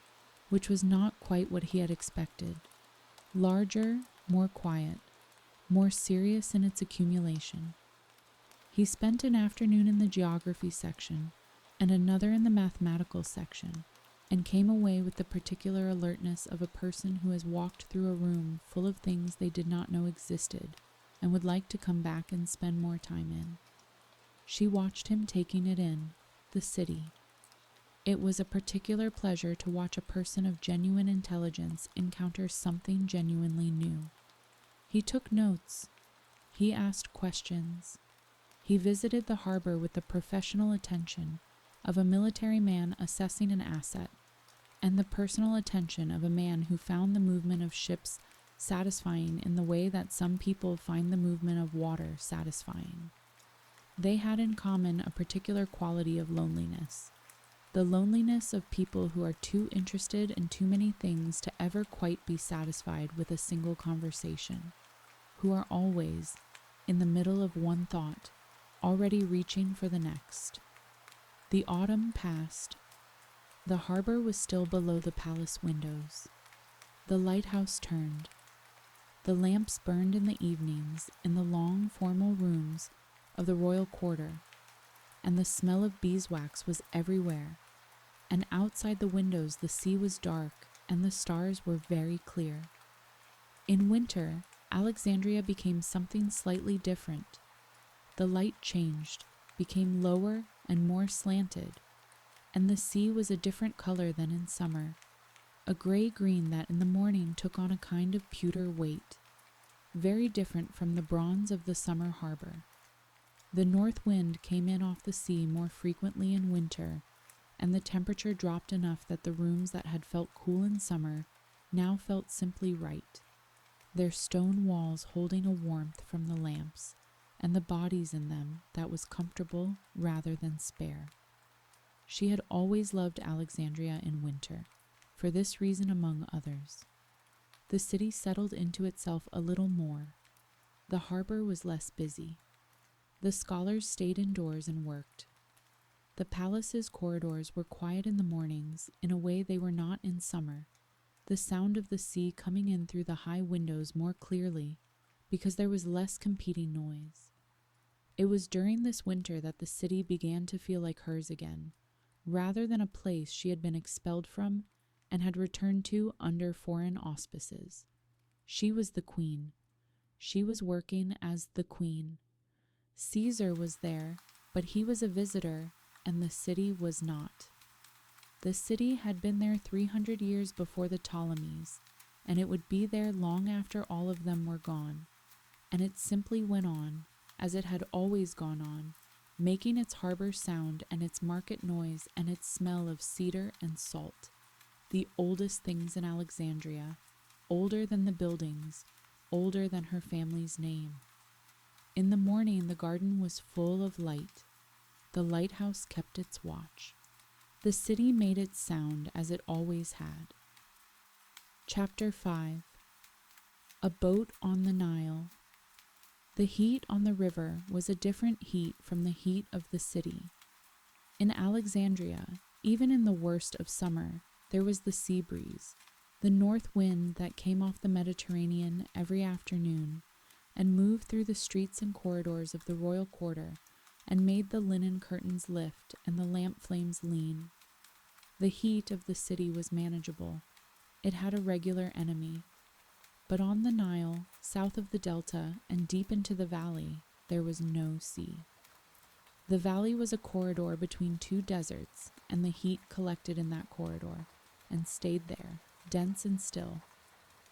which was not quite what he had expected, larger, more quiet, more serious in its accumulation. He spent an afternoon in the geography section and another in the mathematical section, and came away with the particular alertness of a person who has walked through a room full of things they did not know existed and would like to come back and spend more time in. She watched him taking it in, the city. It was a particular pleasure to watch a person of genuine intelligence encounter something genuinely new. He took notes. He asked questions. He visited the harbor with the professional attention of a military man assessing an asset, and the personal attention of a man who found the movement of ships satisfying in the way that some people find the movement of water satisfying. They had in common a particular quality of loneliness, the loneliness of people who are too interested in too many things to ever quite be satisfied with a single conversation, who are always, in the middle of one thought, already reaching for the next. The autumn passed. The harbor was still below the palace windows. The lighthouse turned. The lamps burned in the evenings in the long formal rooms of the royal quarter, and the smell of beeswax was everywhere, and outside the windows the sea was dark and the stars were very clear. In winter, Alexandria became something slightly different. The light changed, became lower and more slanted, and the sea was a different color than in summer, a gray-green that in the morning took on a kind of pewter weight, very different from the bronze of the summer harbor. The north wind came in off the sea more frequently in winter, and the temperature dropped enough that the rooms that had felt cool in summer now felt simply right, their stone walls holding a warmth from the lamps, and the bodies in them that was comfortable rather than spare. She had always loved Alexandria in winter, for this reason among others. The city settled into itself a little more. The harbor was less busy. The scholars stayed indoors and worked. The palace's corridors were quiet in the mornings in a way they were not in summer, the sound of the sea coming in through the high windows more clearly because there was less competing noise. It was during this winter that the city began to feel like hers again, rather than a place she had been expelled from and had returned to under foreign auspices. She was the queen. She was working as the queen. Caesar was there, but he was a visitor, and the city was not. The city had been there 300 years before the Ptolemies, and it would be there long after all of them were gone, and it simply went on, as it had always gone on, making its harbor sound and its market noise and its smell of cedar and salt, the oldest things in Alexandria, older than the buildings, older than her family's name. In the morning the garden was full of light. The lighthouse kept its watch. The city made its sound as it always had. Chapter 5. A boat on the Nile. The heat on the river was a different heat from the heat of the city. In Alexandria, even in the worst of summer, there was the sea breeze, the north wind that came off the Mediterranean every afternoon and moved through the streets and corridors of the royal quarter and made the linen curtains lift and the lamp flames lean. The heat of the city was manageable. It had a regular enemy. But on the Nile, south of the delta and deep into the valley, there was no sea. The valley was a corridor between two deserts, and the heat collected in that corridor and stayed there, dense and still,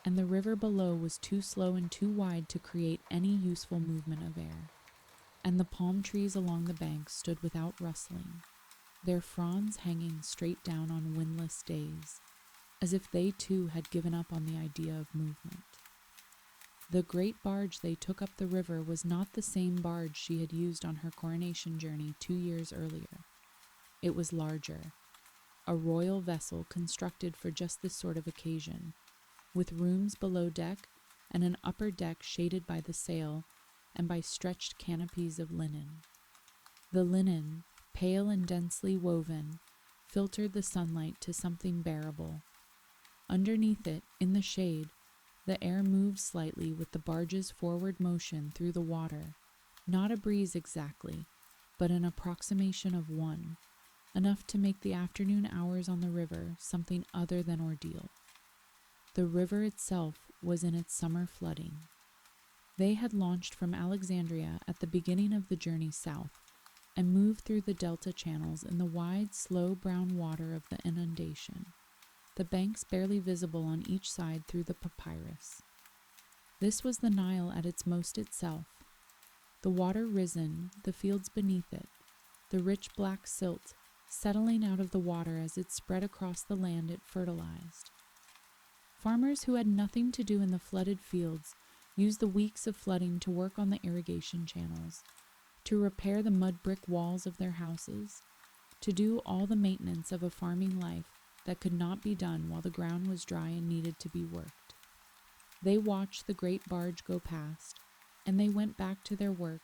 and the river below was too slow and too wide to create any useful movement of air, and the palm trees along the banks stood without rustling, their fronds hanging straight down on windless days, as if they too had given up on the idea of movement. The great barge they took up the river was not the same barge she had used on her coronation journey 2 years earlier. It was larger, a royal vessel constructed for just this sort of occasion, with rooms below deck and an upper deck shaded by the sail and by stretched canopies of linen. The linen, pale and densely woven, filtered the sunlight to something bearable. Underneath it, in the shade, the air moved slightly with the barge's forward motion through the water, not a breeze exactly, but an approximation of one, enough to make the afternoon hours on the river something other than ordeal. The river itself was in its summer flooding. They had launched from Alexandria at the beginning of the journey south, and moved through the delta channels in the wide, slow brown water of the inundation, the banks barely visible on each side through the papyrus. This was the Nile at its most itself, the water risen, the fields beneath it, the rich black silt settling out of the water as it spread across the land it fertilized. Farmers who had nothing to do in the flooded fields used the weeks of flooding to work on the irrigation channels, to repair the mud brick walls of their houses, to do all the maintenance of a farming life that could not be done while the ground was dry and needed to be worked. They watched the great barge go past, and they went back to their work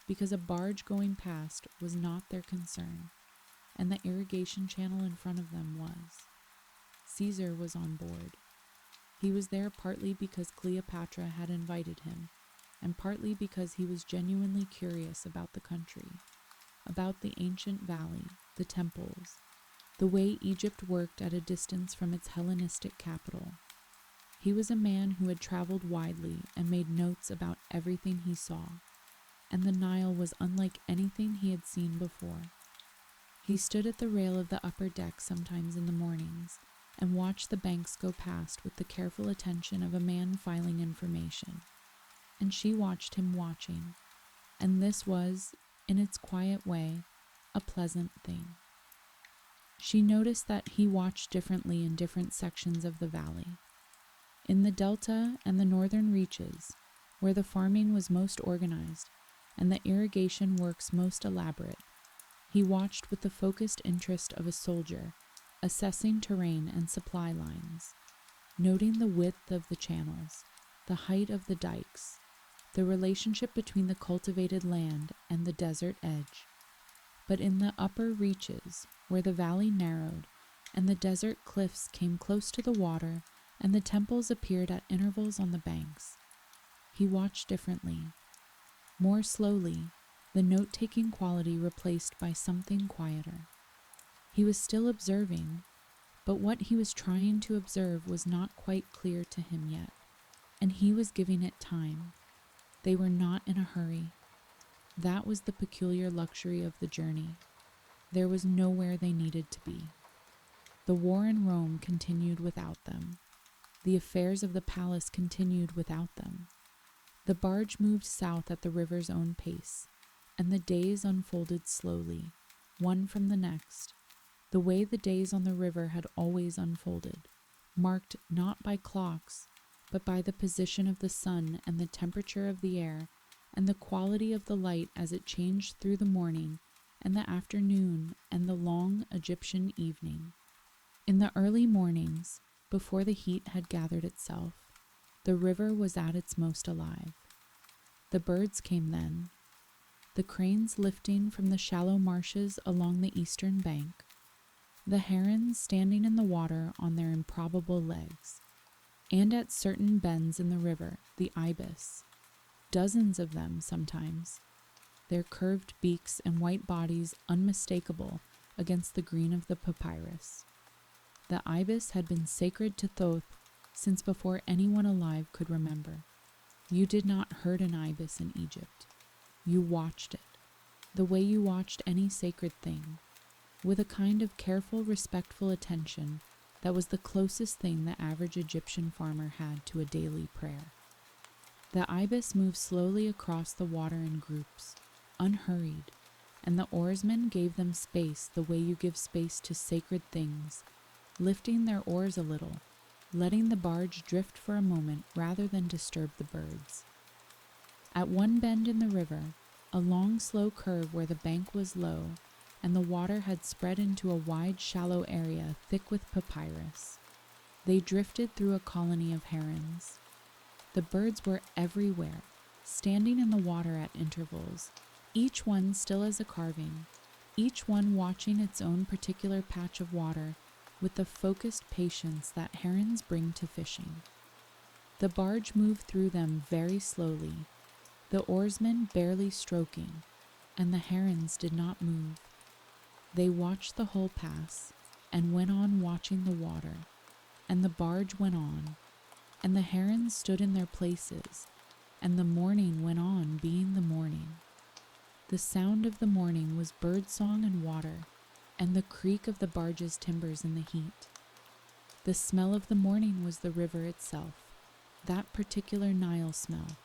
because a barge going past was not their concern, and the irrigation channel in front of them was. Caesar was on board. He was there partly because Cleopatra had invited him, and partly because he was genuinely curious about the country, about the ancient valley, the temples, the way Egypt worked at a distance from its Hellenistic capital. He was a man who had traveled widely and made notes about everything he saw, and the Nile was unlike anything he had seen before. He stood at the rail of the upper deck sometimes in the mornings and watched the banks go past with the careful attention of a man filing information, and she watched him watching, and this was, in its quiet way, a pleasant thing. She noticed that he watched differently in different sections of the valley. In the delta and the northern reaches, where the farming was most organized and the irrigation works most elaborate, he watched with the focused interest of a soldier, assessing terrain and supply lines, noting the width of the channels, the height of the dikes, the relationship between the cultivated land and the desert edge. But in the upper reaches, where the valley narrowed and the desert cliffs came close to the water and the temples appeared at intervals on the banks, he watched differently. More slowly, the note-taking quality replaced by something quieter. He was still observing, but what he was trying to observe was not quite clear to him yet, and he was giving it time. They were not in a hurry. That was the peculiar luxury of the journey. There was nowhere they needed to be. The war in Rome continued without them. The affairs of the palace continued without them. The barge moved south at the river's own pace, and the days unfolded slowly, one from the next, the way the days on the river had always unfolded, marked not by clocks, but by the position of the sun and the temperature of the air and the quality of the light as it changed through the morning and the afternoon and the long Egyptian evening. In the early mornings, before the heat had gathered itself, the river was at its most alive. The birds came then, the cranes lifting from the shallow marshes along the eastern bank, the herons standing in the water on their improbable legs, and at certain bends in the river, the ibis, dozens of them sometimes, their curved beaks and white bodies unmistakable against the green of the papyrus. The ibis had been sacred to Thoth since before anyone alive could remember. You did not herd an ibis in Egypt. You watched it, the way you watched any sacred thing, with a kind of careful, respectful attention that was the closest thing the average Egyptian farmer had to a daily prayer. The ibis moved slowly across the water in groups, unhurried, and the oarsmen gave them space the way you give space to sacred things, lifting their oars a little, letting the barge drift for a moment rather than disturb the birds. At one bend in the river, a long slow curve where the bank was low, and the water had spread into a wide shallow area thick with papyrus, they drifted through a colony of herons. The birds were everywhere, standing in the water at intervals, each one still as a carving, each one watching its own particular patch of water with the focused patience that herons bring to fishing. The barge moved through them very slowly, the oarsmen barely stroking, and the herons did not move. They watched the hull pass, and went on watching the water, and the barge went on, and the herons stood in their places, and the morning went on being the morning. The sound of the morning was birdsong and water, and the creak of the barge's timbers in the heat. The smell of the morning was the river itself, that particular Nile smell,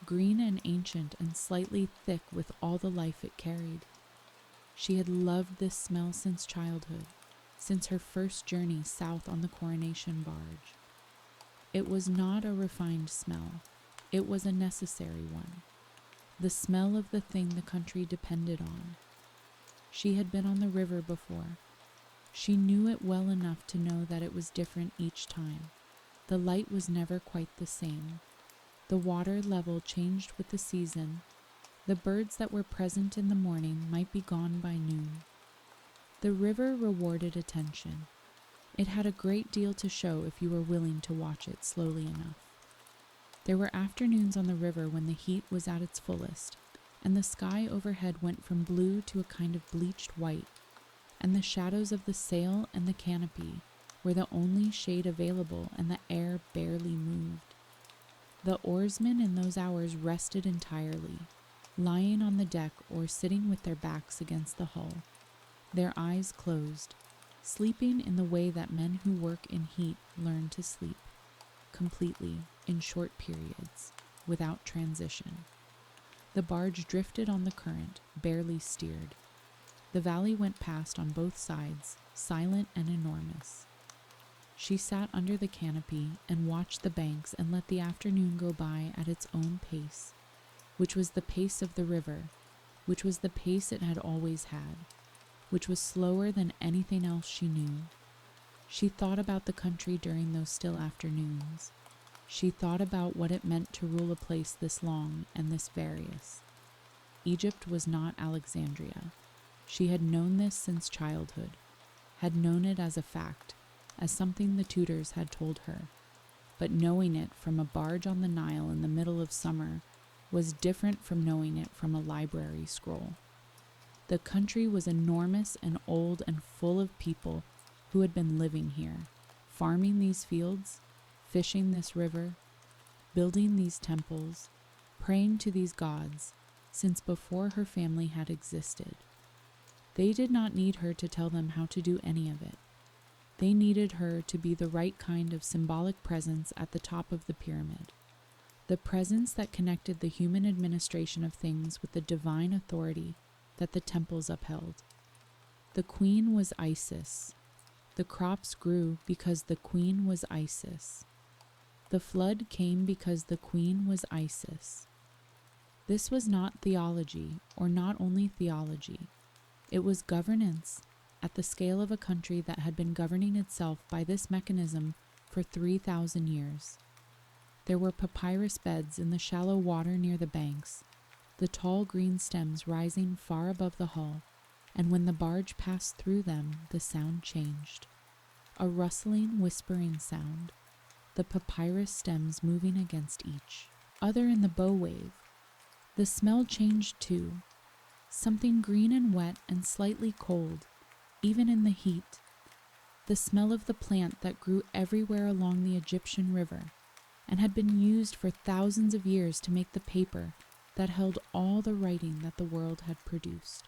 green and ancient and slightly thick with all the life it carried. She had loved this smell since childhood, since her first journey south on the coronation barge. It was not a refined smell, it was a necessary one, the smell of the thing the country depended on. She had been on the river before. She knew it well enough to know that it was different each time. The light was never quite the same. The water level changed with the season. The birds that were present in the morning might be gone by noon. The river rewarded attention. It had a great deal to show if you were willing to watch it slowly enough. There were afternoons on the river when the heat was at its fullest, and the sky overhead went from blue to a kind of bleached white, and the shadows of the sail and the canopy were the only shade available, and the air barely moved. The oarsmen in those hours rested entirely, lying on the deck or sitting with their backs against the hull, their eyes closed, sleeping in the way that men who work in heat learn to sleep, completely, in short periods, without transition. The barge drifted on the current, barely steered. The valley went past on both sides, silent and enormous. She sat under the canopy and watched the banks and let the afternoon go by at its own pace, which was the pace of the river, which was the pace it had always had, which was slower than anything else she knew. She thought about the country during those still afternoons. She thought about what it meant to rule a place this long and this various. Egypt was not Alexandria. She had known this since childhood, had known it as a fact, as something the tutors had told her, but knowing it from a barge on the Nile in the middle of summer was different from knowing it from a library scroll. The country was enormous and old and full of people who had been living here, farming these fields, fishing this river, building these temples, praying to these gods, since before her family had existed. They did not need her to tell them how to do any of it. They needed her to be the right kind of symbolic presence at the top of the pyramid, the presence that connected the human administration of things with the divine authority that the temples upheld. The queen was Isis. The crops grew because the queen was Isis. The flood came because the queen was Isis. This was not theology, or not only theology. It was governance at the scale of a country that had been governing itself by this mechanism for 3,000 years. There were papyrus beds in the shallow water near the banks, the tall green stems rising far above the hull, and when the barge passed through them, the sound changed. A rustling, whispering sound, the papyrus stems moving against each other in the bow wave. The smell changed too, something green and wet and slightly cold, even in the heat. The smell of the plant that grew everywhere along the Egyptian river and had been used for thousands of years to make the paper that held all the writing that the world had produced.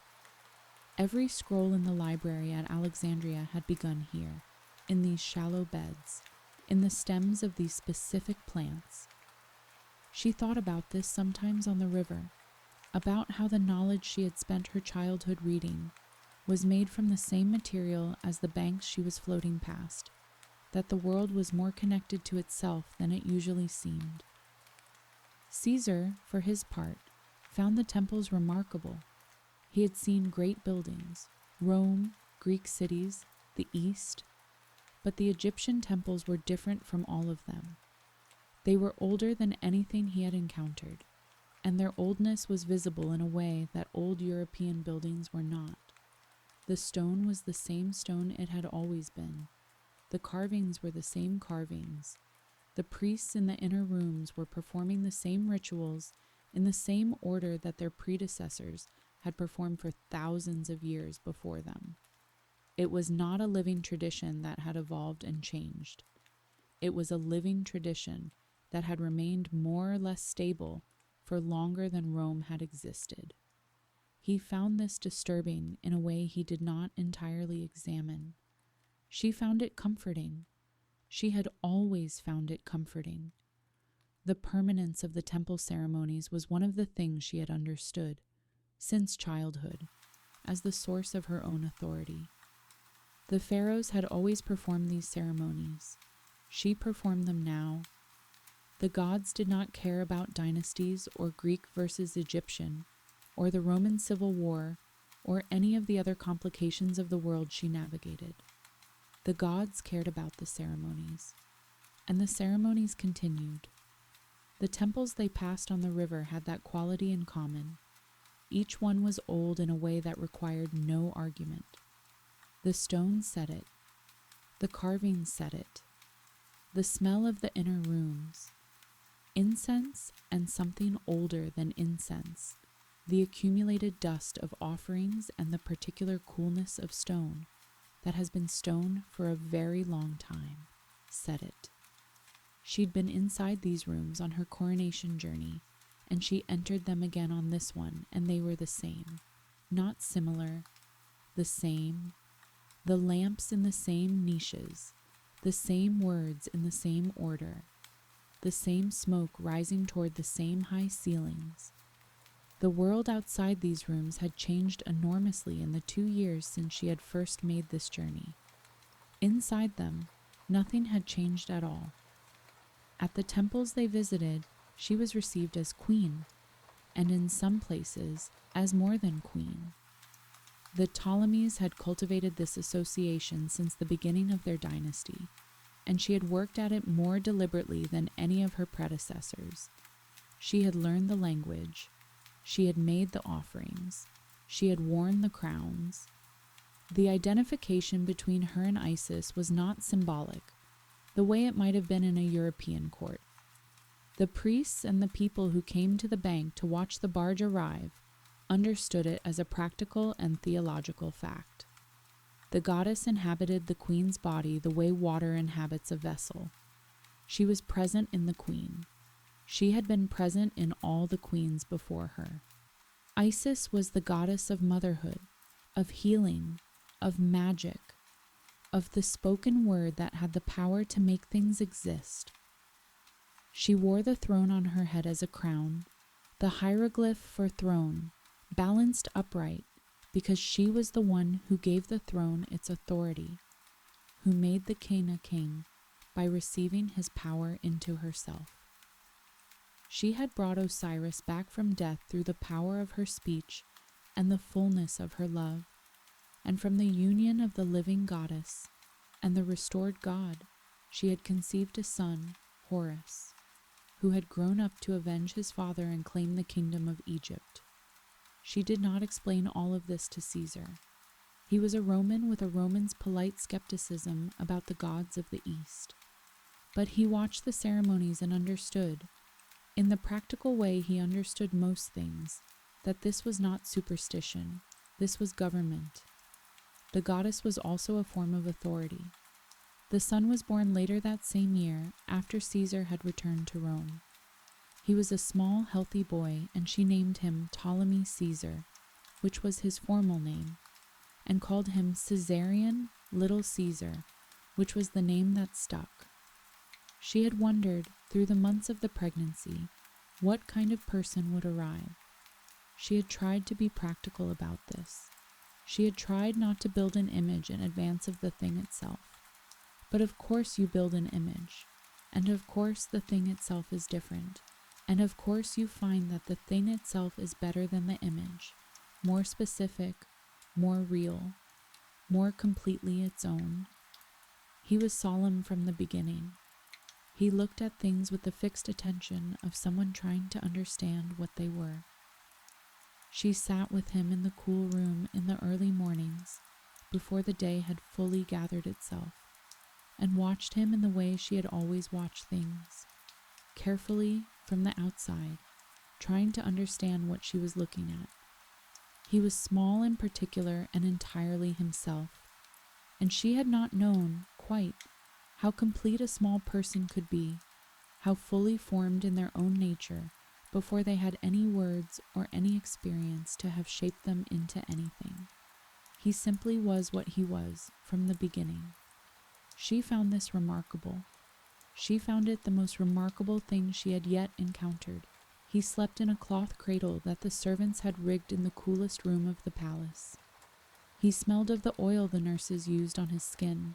Every scroll in the library at Alexandria had begun here, in these shallow beds, in the stems of these specific plants. She thought about this sometimes on the river, about how the knowledge she had spent her childhood reading was made from the same material as the banks she was floating past, that the world was more connected to itself than it usually seemed. Caesar, for his part, found the temples remarkable. He had seen great buildings, Rome, Greek cities, the East, but the Egyptian temples were different from all of them. They were older than anything he had encountered, and their oldness was visible in a way that old European buildings were not. The stone was the same stone it had always been. The carvings were the same carvings. The priests in the inner rooms were performing the same rituals in the same order that their predecessors had performed for thousands of years before them. It was not a living tradition that had evolved and changed. It was a living tradition that had remained more or less stable for longer than Rome had existed. He found this disturbing in a way he did not entirely examine. She found it comforting. She had always found it comforting. The permanence of the temple ceremonies was one of the things she had understood, since childhood, as the source of her own authority. The pharaohs had always performed these ceremonies. She performed them now. The gods did not care about dynasties or Greek versus Egyptian, or the Roman Civil War, or any of the other complications of the world she navigated. The gods cared about the ceremonies, and the ceremonies continued. The temples they passed on the river had that quality in common. Each one was old in a way that required no argument. The stones said it. The carvings said it. The smell of the inner rooms. Incense and something older than incense, the accumulated dust of offerings and the particular coolness of stone that has been stone for a very long time, said it. She'd been inside these rooms on her coronation journey, and she entered them again on this one, and they were the same, not similar, the same, the lamps in the same niches, the same words in the same order, the same smoke rising toward the same high ceilings. The world outside these rooms had changed enormously in the 2 years since she had first made this journey. Inside them, nothing had changed at all. At the temples they visited, she was received as queen, and in some places, as more than queen. The Ptolemies had cultivated this association since the beginning of their dynasty, and she had worked at it more deliberately than any of her predecessors. She had learned the language. She had made the offerings. She had worn the crowns. The identification between her and Isis was not symbolic, the way it might have been in a European court. The priests and the people who came to the bank to watch the barge arrive understood it as a practical and theological fact. The goddess inhabited the queen's body the way water inhabits a vessel. She was present in the queen. She had been present in all the queens before her. Isis was the goddess of motherhood, of healing, of magic, of the spoken word that had the power to make things exist. She wore the throne on her head as a crown, the hieroglyph for throne, balanced upright, because she was the one who gave the throne its authority, who made the king a king by receiving his power into herself. She had brought Osiris back from death through the power of her speech and the fullness of her love, and from the union of the living goddess and the restored god, she had conceived a son, Horus, who had grown up to avenge his father and claim the kingdom of Egypt. She did not explain all of this to Caesar. He was a Roman with a Roman's polite skepticism about the gods of the East. But he watched the ceremonies and understood, in the practical way he understood most things, that this was not superstition, this was government. The goddess was also a form of authority. The son was born later that same year, after Caesar had returned to Rome. He was a small, healthy boy, and she named him Ptolemy Caesar, which was his formal name, and called him Caesarion Little Caesar, which was the name that stuck. She had wondered, through the months of the pregnancy, what kind of person would arrive. She had tried to be practical about this. She had tried not to build an image in advance of the thing itself. But of course you build an image, and of course the thing itself is different, and of course you find that the thing itself is better than the image, more specific, more real, more completely its own. He was solemn from the beginning. He looked at things with the fixed attention of someone trying to understand what they were. She sat with him in the cool room in the early mornings, before the day had fully gathered itself, and watched him in the way she had always watched things, carefully from the outside, trying to understand what she was looking at. He was small and particular and entirely himself, and she had not known, quite, how complete a small person could be, how fully formed in their own nature, before they had any words or any experience to have shaped them into anything. He simply was what he was from the beginning. She found this remarkable. She found it the most remarkable thing she had yet encountered. He slept in a cloth cradle that the servants had rigged in the coolest room of the palace. He smelled of the oil the nurses used on his skin,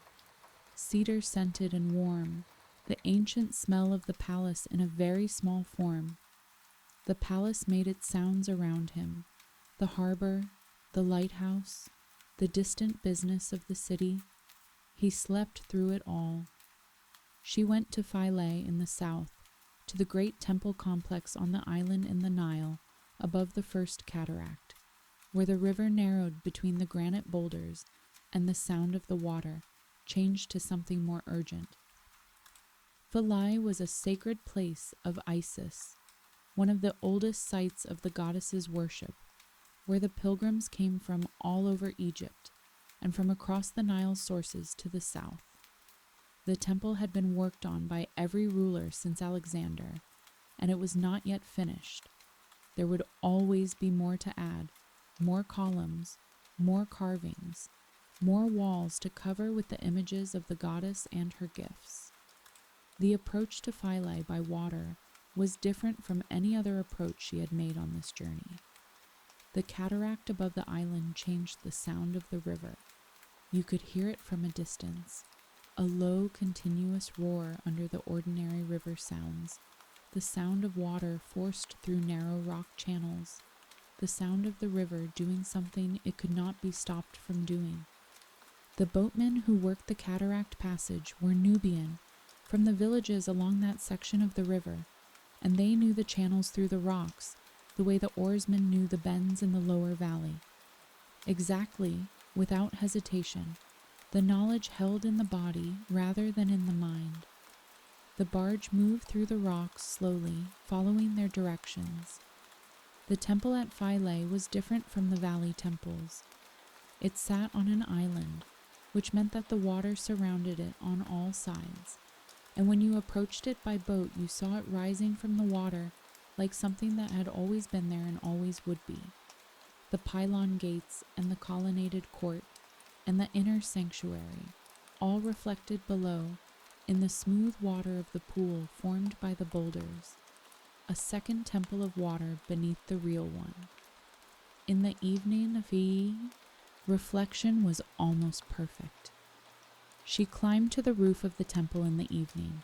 cedar scented and warm, the ancient smell of the palace in a very small form. The palace made its sounds around him, the harbour, the lighthouse, the distant business of the city. He slept through it all. She went to Philae in the south, to the great temple complex on the island in the Nile, above the first cataract, where the river narrowed between the granite boulders and the sound of the water changed to something more urgent. Philae was a sacred place of Isis, one of the oldest sites of the goddess's worship, where the pilgrims came from all over Egypt and from across the Nile sources to the south. The temple had been worked on by every ruler since Alexander, and it was not yet finished. There would always be more to add, more columns, more carvings, more walls to cover with the images of the goddess and her gifts. The approach to Philae by water was different from any other approach she had made on this journey. The cataract above the island changed the sound of the river. You could hear it from a distance, a low, continuous roar under the ordinary river sounds, the sound of water forced through narrow rock channels, the sound of the river doing something it could not be stopped from doing. The boatmen who worked the cataract passage were Nubian, from the villages along that section of the river, and they knew the channels through the rocks, the way the oarsmen knew the bends in the lower valley. Exactly, without hesitation, the knowledge held in the body rather than in the mind. The barge moved through the rocks slowly, following their directions. The temple at Philae was different from the valley temples. It sat on an island, which meant that the water surrounded it on all sides, and when you approached it by boat you saw it rising from the water like something that had always been there and always would be. The pylon gates and the colonnaded court and the inner sanctuary, all reflected below in the smooth water of the pool formed by the boulders, a second temple of water beneath the real one. In the evening, reflection was almost perfect. She climbed to the roof of the temple in the evening,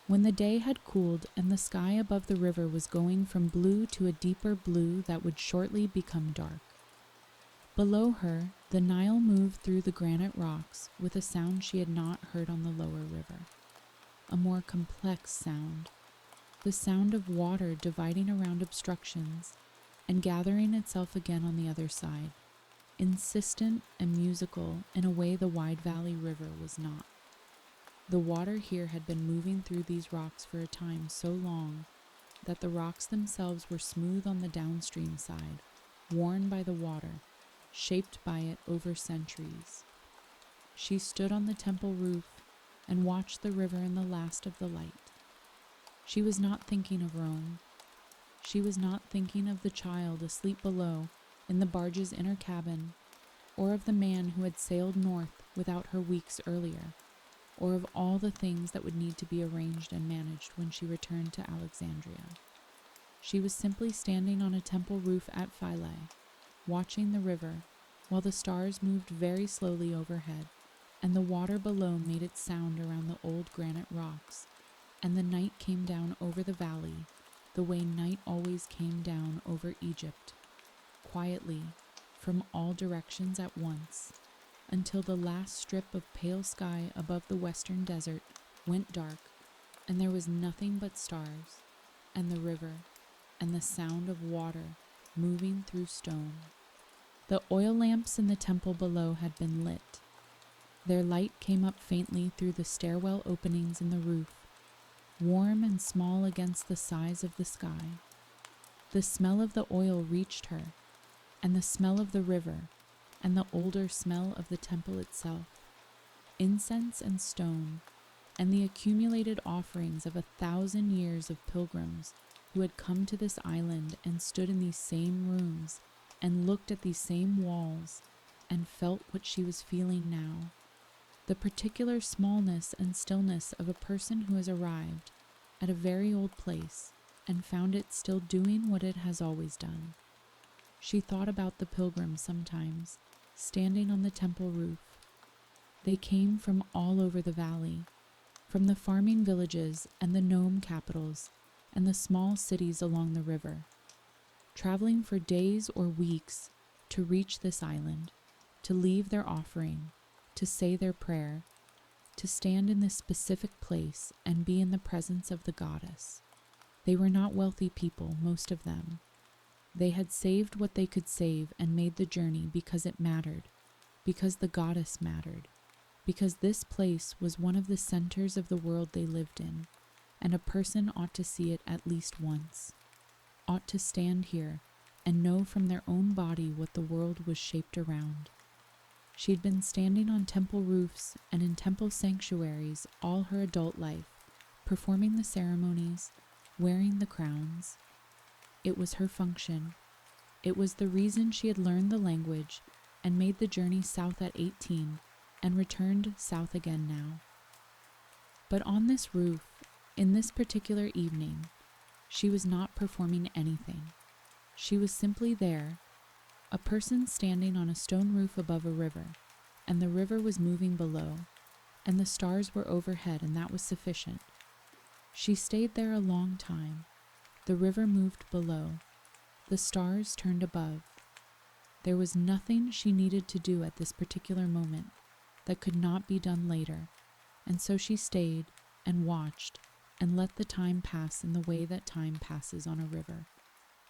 when the day had cooled and the sky above the river was going from blue to a deeper blue that would shortly become dark. Below her, the Nile moved through the granite rocks with a sound she had not heard on the lower river, a more complex sound, the sound of water dividing around obstructions and gathering itself again on the other side, insistent and musical in a way the wide valley river was not. The water here had been moving through these rocks for a time so long that the rocks themselves were smooth on the downstream side, worn by the water, shaped by it over centuries. She stood on the temple roof and watched the river in the last of the light. She was not thinking of Rome. She was not thinking of the child asleep below in the barge's inner cabin, or of the man who had sailed north without her weeks earlier, or of all the things that would need to be arranged and managed when she returned to Alexandria. She was simply standing on a temple roof at Philae, watching the river, while the stars moved very slowly overhead, and the water below made its sound around the old granite rocks, and the night came down over the valley, the way night always came down over Egypt, quietly, from all directions at once, until the last strip of pale sky above the western desert went dark, and there was nothing but stars, and the river, and the sound of water moving through stone. The oil lamps in the temple below had been lit. Their light came up faintly through the stairwell openings in the roof, warm and small against the size of the sky. The smell of the oil reached her, and the smell of the river, and the older smell of the temple itself, incense and stone, and the accumulated offerings of 1,000 years of pilgrims who had come to this island and stood in these same rooms and looked at these same walls and felt what she was feeling now. The particular smallness and stillness of a person who has arrived at a very old place and found it still doing what it has always done. She thought about the pilgrims sometimes, standing on the temple roof. They came from all over the valley, from the farming villages and the nome capitals and the small cities along the river, traveling for days or weeks to reach this island, to leave their offering, to say their prayer, to stand in this specific place and be in the presence of the goddess. They were not wealthy people, most of them. They had saved what they could save and made the journey because it mattered, because the goddess mattered, because this place was one of the centers of the world they lived in, and a person ought to see it at least once, ought to stand here and know from their own body what the world was shaped around. She'd been standing on temple roofs and in temple sanctuaries all her adult life, performing the ceremonies, wearing the crowns. It was her function. It was the reason she had learned the language and made the journey south at 18 and returned south again now. But on this roof, in this particular evening, she was not performing anything. She was simply there, a person standing on a stone roof above a river, and the river was moving below, and the stars were overhead, and that was sufficient. She stayed there a long time. The river moved below. The stars turned above. There was nothing she needed to do at this particular moment that could not be done later, and so she stayed and watched and let the time pass in the way that time passes on a river,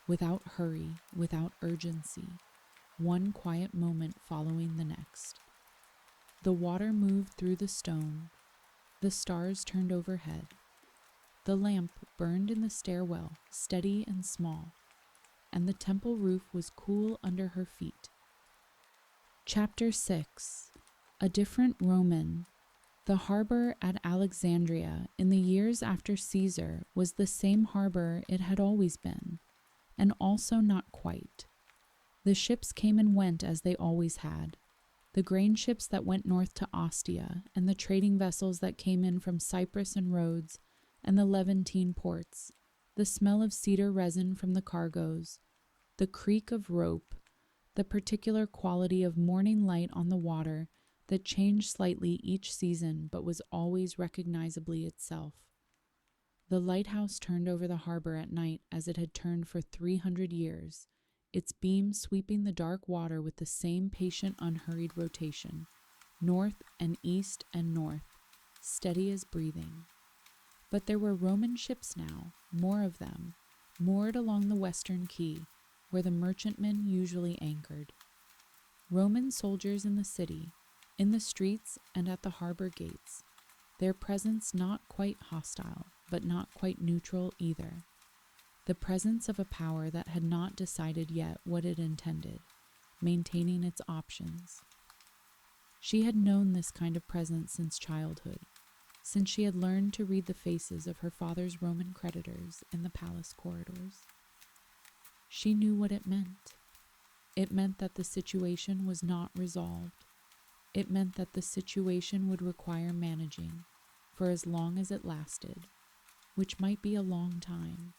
without hurry, without urgency, one quiet moment following the next. The water moved through the stone. The stars turned overhead. The lamp burned in the stairwell, steady and small, and the temple roof was cool under her feet. Chapter 6. A different Roman. The harbour at Alexandria in the years after Caesar was the same harbour it had always been, and also not quite. The ships came and went as they always had. The grain ships that went north to Ostia, and the trading vessels that came in from Cyprus and Rhodes, and the Levantine ports, the smell of cedar resin from the cargoes, the creak of rope, the particular quality of morning light on the water that changed slightly each season but was always recognizably itself. The lighthouse turned over the harbor at night as it had turned for 300 years, its beam sweeping the dark water with the same patient, unhurried rotation, north and east and north, steady as breathing. But there were Roman ships now, more of them, moored along the western quay, where the merchantmen usually anchored. Roman soldiers in the city, in the streets and at the harbor gates, their presence not quite hostile, but not quite neutral either. The presence of a power that had not decided yet what it intended, maintaining its options. She had known this kind of presence since childhood, since she had learned to read the faces of her father's Roman creditors in the palace corridors. She knew what it meant. It meant that the situation was not resolved. It meant that the situation would require managing for as long as it lasted, which might be a long time.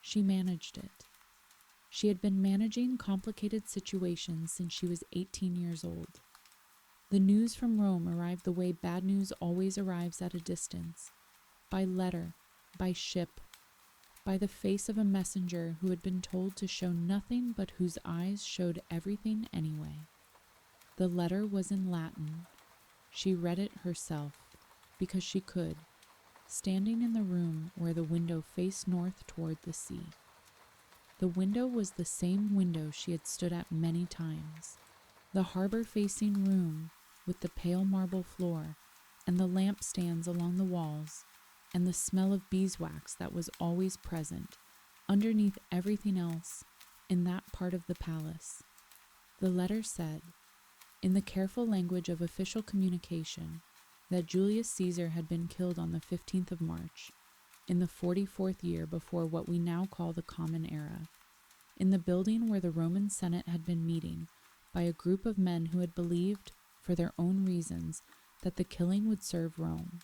She managed it. She had been managing complicated situations since she was 18 years old. The news from Rome arrived the way bad news always arrives at a distance, by letter, by ship, by the face of a messenger who had been told to show nothing but whose eyes showed everything anyway. The letter was in Latin. She read it herself, because she could, standing in the room where the window faced north toward the sea. The window was the same window she had stood at many times, the harbor-facing room with the pale marble floor and the lampstands along the walls, and the smell of beeswax that was always present, underneath everything else, in that part of the palace. The letter said, in the careful language of official communication, that Julius Caesar had been killed on the 15th of March, in the 44th year before what we now call the Common Era, in the building where the Roman Senate had been meeting, by a group of men who had believed, for their own reasons, that the killing would serve Rome.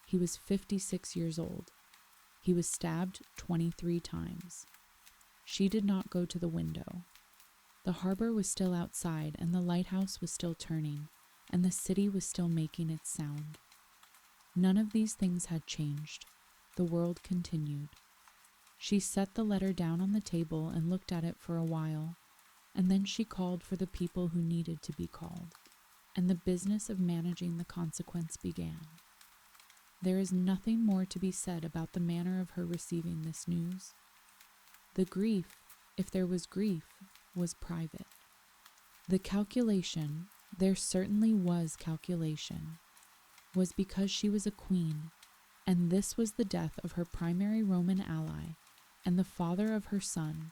He was 56 years old. He was stabbed 23 times. She did not go to the window. The harbor was still outside, and the lighthouse was still turning, and the city was still making its sound. None of these things had changed. The world continued. She set the letter down on the table and looked at it for a while, and then she called for the people who needed to be called, and the business of managing the consequence began. There is nothing more to be said about the manner of her receiving this news. The grief, if there was grief, was private. The calculation, there certainly was calculation, was because she was a queen, and this was the death of her primary Roman ally and the father of her son,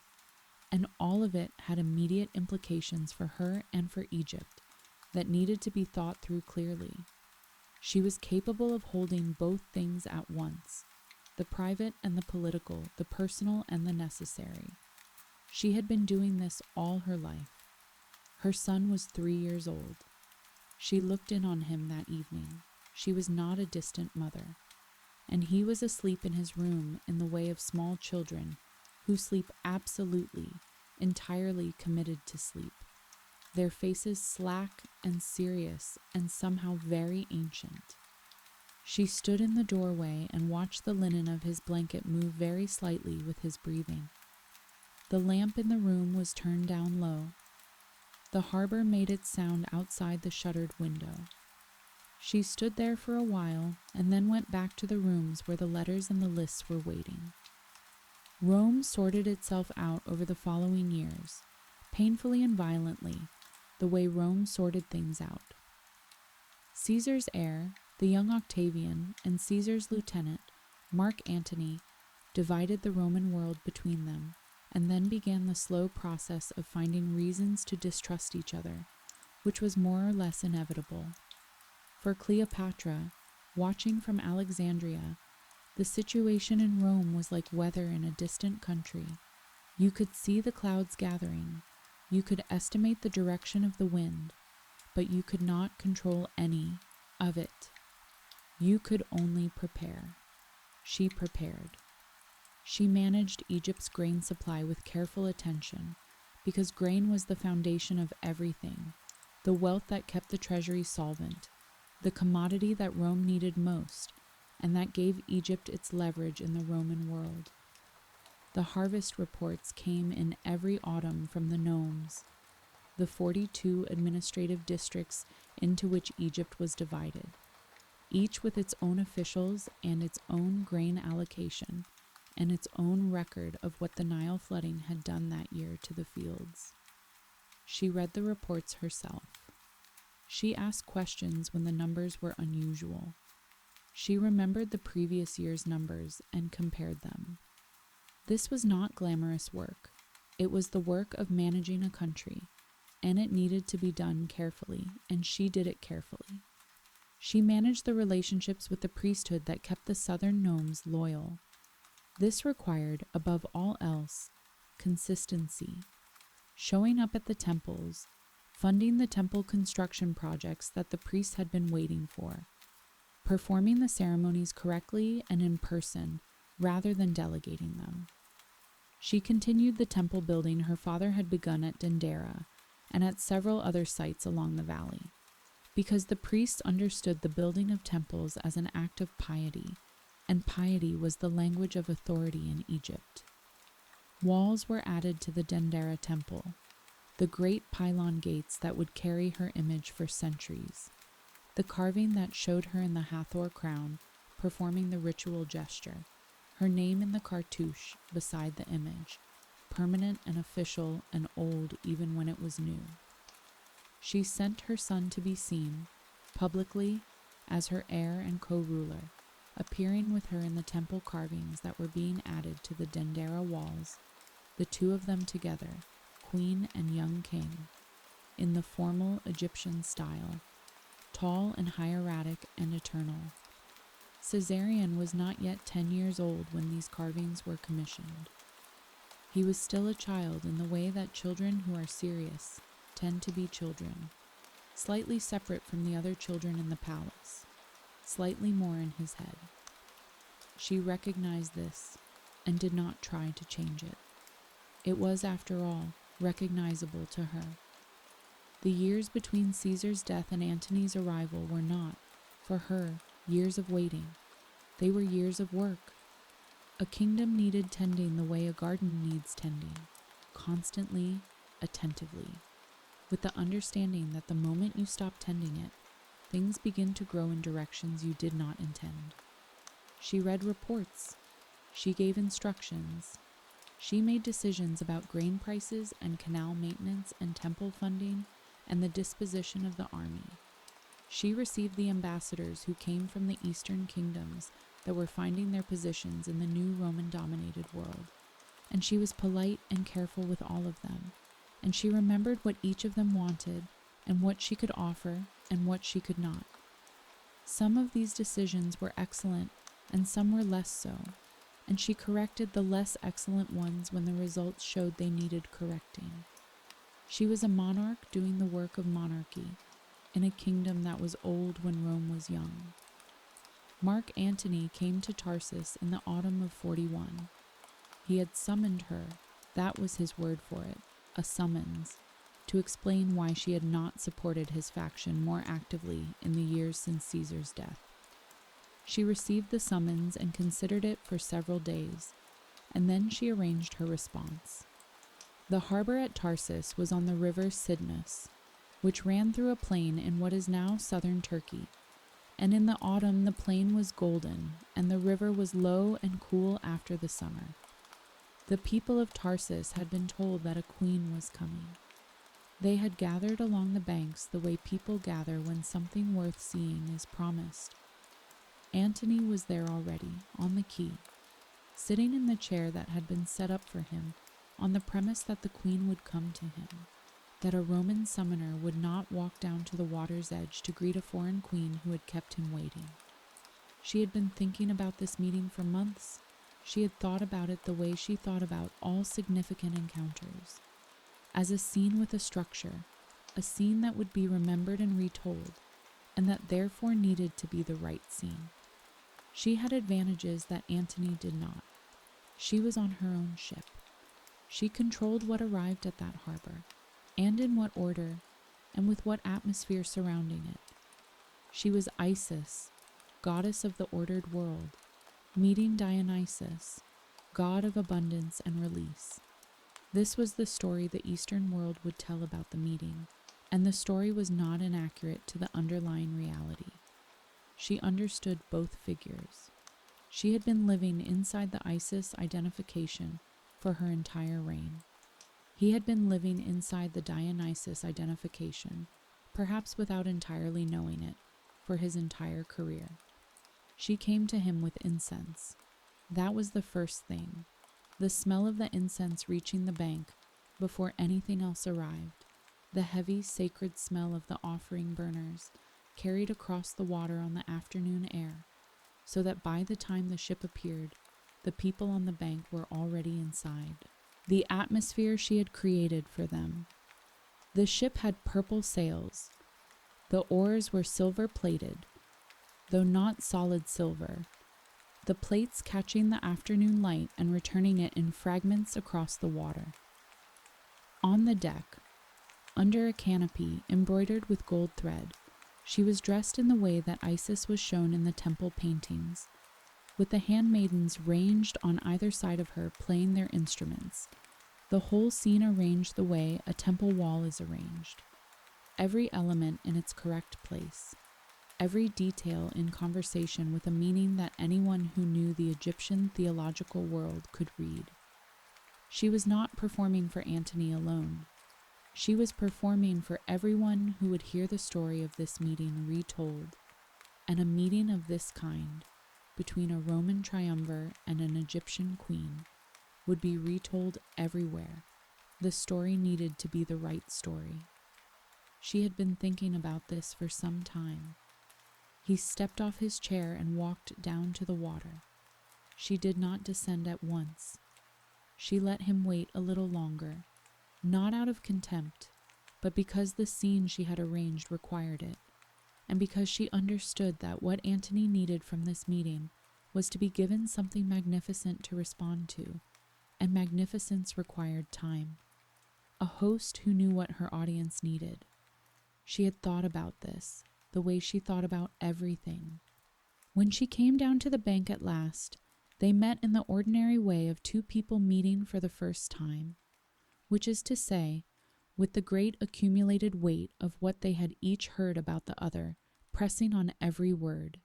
and all of it had immediate implications for her and for Egypt that needed to be thought through clearly. She was capable of holding both things at once, the private and the political, the personal and the necessary. She had been doing this all her life. Her son was 3 years old. She looked in on him that evening. She was not a distant mother, and he was asleep in his room in the way of small children who sleep absolutely, entirely committed to sleep, their faces slack and serious and somehow very ancient. She stood in the doorway and watched the linen of his blanket move very slightly with his breathing. The lamp in the room was turned down low. The harbor made its sound outside the shuttered window. She stood there for a while and then went back to the rooms where the letters and the lists were waiting. Rome sorted itself out over the following years, painfully and violently, the way Rome sorted things out. Caesar's heir, the young Octavian, and Caesar's lieutenant, Mark Antony, divided the Roman world between them, and then began the slow process of finding reasons to distrust each other, which was more or less inevitable. For Cleopatra, watching from Alexandria, the situation in Rome was like weather in a distant country. You could see the clouds gathering, you could estimate the direction of the wind, but you could not control any of it. You could only prepare. She prepared. She managed Egypt's grain supply with careful attention, because grain was the foundation of everything, the wealth that kept the treasury solvent, the commodity that Rome needed most, and that gave Egypt its leverage in the Roman world. The harvest reports came in every autumn from the nomes, the 42 administrative districts into which Egypt was divided, each with its own officials and its own grain allocation, and its own record of what the Nile flooding had done that year to the fields. She read the reports herself. She asked questions when the numbers were unusual. She remembered the previous year's numbers and compared them. This was not glamorous work. It was the work of managing a country, and it needed to be done carefully, and she did it carefully. She managed the relationships with the priesthood that kept the southern nomes loyal. This required, above all else, consistency. Showing up at the temples, funding the temple construction projects that the priests had been waiting for, performing the ceremonies correctly and in person rather than delegating them. She continued the temple building her father had begun at Dendera and at several other sites along the valley, because the priests understood the building of temples as an act of piety, and piety was the language of authority in Egypt. Walls were added to the Dendera temple, the great pylon gates that would carry her image for centuries, the carving that showed her in the Hathor crown performing the ritual gesture, her name in the cartouche beside the image, permanent and official and old even when it was new. She sent her son to be seen, publicly, as her heir and co-ruler, appearing with her in the temple carvings that were being added to the Dendera walls, the two of them together, queen and young king, in the formal Egyptian style, tall and hieratic and eternal. Caesarion was not yet 10 years old when these carvings were commissioned. He was still a child in the way that children who are serious tend to be children, slightly separate from the other children in the palace, slightly more in his head. She recognized this and did not try to change it. It was, after all, recognizable to her. The years between Caesar's death and Antony's arrival were not, for her, years of waiting. They were years of work. A kingdom needed tending the way a garden needs tending, constantly, attentively, with the understanding that the moment you stop tending it, things begin to grow in directions you did not intend. She read reports. She gave instructions. She made decisions about grain prices and canal maintenance and temple funding and the disposition of the army. She received the ambassadors who came from the eastern kingdoms that were finding their positions in the new Roman-dominated world, and she was polite and careful with all of them, and she remembered what each of them wanted and what she could offer and what she could not. Some of these decisions were excellent and some were less so, and she corrected the less excellent ones when the results showed they needed correcting. She was a monarch doing the work of monarchy in a kingdom that was old when Rome was young. Mark Antony came to Tarsus in the autumn of 41. He had summoned her, that was his word for it, a summons, to explain why she had not supported his faction more actively in the years since Caesar's death. She received the summons and considered it for several days, and then she arranged her response. The harbor at Tarsus was on the river Cydnus, which ran through a plain in what is now southern Turkey, and in the autumn the plain was golden, and the river was low and cool after the summer. The people of Tarsus had been told that a queen was coming. They had gathered along the banks the way people gather when something worth seeing is promised. Antony was there already, on the quay, sitting in the chair that had been set up for him, on the premise that the queen would come to him, that a Roman summoner would not walk down to the water's edge to greet a foreign queen who had kept him waiting. She had been thinking about this meeting for months. She had thought about it the way she thought about all significant encounters, as a scene with a structure, a scene that would be remembered and retold, and that therefore needed to be the right scene. She had advantages that Antony did not. She was on her own ship. She controlled what arrived at that harbor, and in what order, and with what atmosphere surrounding it. She was Isis, goddess of the ordered world, meeting Dionysus, god of abundance and release. This was the story the Eastern world would tell about the meeting, and the story was not inaccurate to the underlying reality. She understood both figures. She had been living inside the Isis identification for her entire reign. He had been living inside the Dionysus identification, perhaps without entirely knowing it, for his entire career. She came to him with incense. That was the first thing, the smell of the incense reaching the bank before anything else arrived, the heavy, sacred smell of the offering burners carried across the water on the afternoon air, so that by the time the ship appeared, the people on the bank were already inside. The atmosphere she had created for them. The ship had purple sails. The oars were silver-plated, though not solid silver, the plates catching the afternoon light and returning it in fragments across the water. On the deck, under a canopy embroidered with gold thread, she was dressed in the way that Isis was shown in the temple paintings, with the handmaidens ranged on either side of her playing their instruments, the whole scene arranged the way a temple wall is arranged, every element in its correct place, every detail in conversation with a meaning that anyone who knew the Egyptian theological world could read. She was not performing for Antony alone. She was performing for everyone who would hear the story of this meeting retold, and a meeting of this kind, between a Roman triumvir and an Egyptian queen, would be retold everywhere. The story needed to be the right story. She had been thinking about this for some time. He stepped off his chair and walked down to the water. She did not descend at once. She let him wait a little longer, not out of contempt, but because the scene she had arranged required it, and because she understood that what Antony needed from this meeting was to be given something magnificent to respond to, and magnificence required time. A host who knew what her audience needed. She had thought about this, the way she thought about everything. When she came down to the bank at last, they met in the ordinary way of two people meeting for the first time, which is to say, with the great accumulated weight of what they had each heard about the other pressing on every word.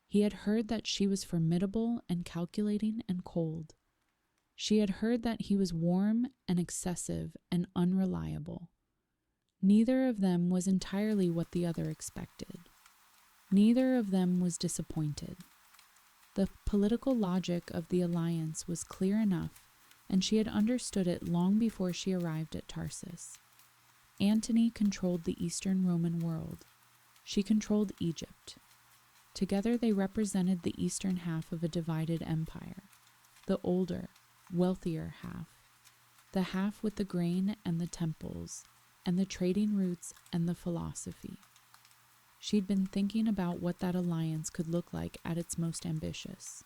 He had heard that she was formidable and calculating and cold. She had heard that he was warm and excessive and unreliable. Neither of them was entirely what the other expected. Neither of them was disappointed. The political logic of the alliance was clear enough, and she had understood it long before she arrived at Tarsus. Antony controlled the Eastern Roman world. She controlled Egypt. Together they represented the eastern half of a divided empire, the older, wealthier half, the half with the grain and the temples, and the trading routes and the philosophy. She'd been thinking about what that alliance could look like at its most ambitious.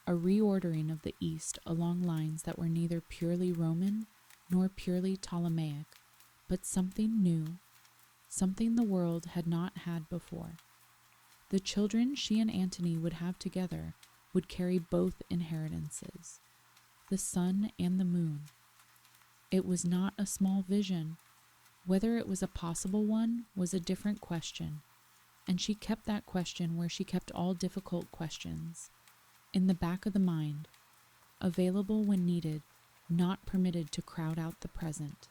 A reordering of the East along lines that were neither purely Roman nor purely Ptolemaic, but something new, something the world had not had before. The children she and Antony would have together would carry both inheritances, the sun and the moon. It was not a small vision. Whether it was a possible one was a different question, and she kept that question where she kept all difficult questions, in the back of the mind, available when needed, not permitted to crowd out the present.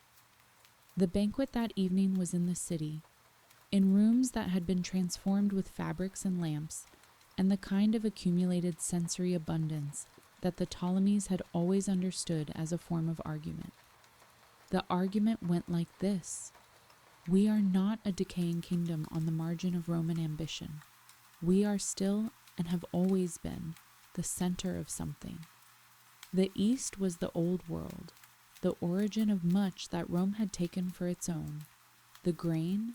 The banquet that evening was in the city, in rooms that had been transformed with fabrics and lamps, and the kind of accumulated sensory abundance that the Ptolemies had always understood as a form of argument. The argument went like this: we are not a decaying kingdom on the margin of Roman ambition. We are still, and have always been, the center of something. The East was the old world, the origin of much that Rome had taken for its own: the grain,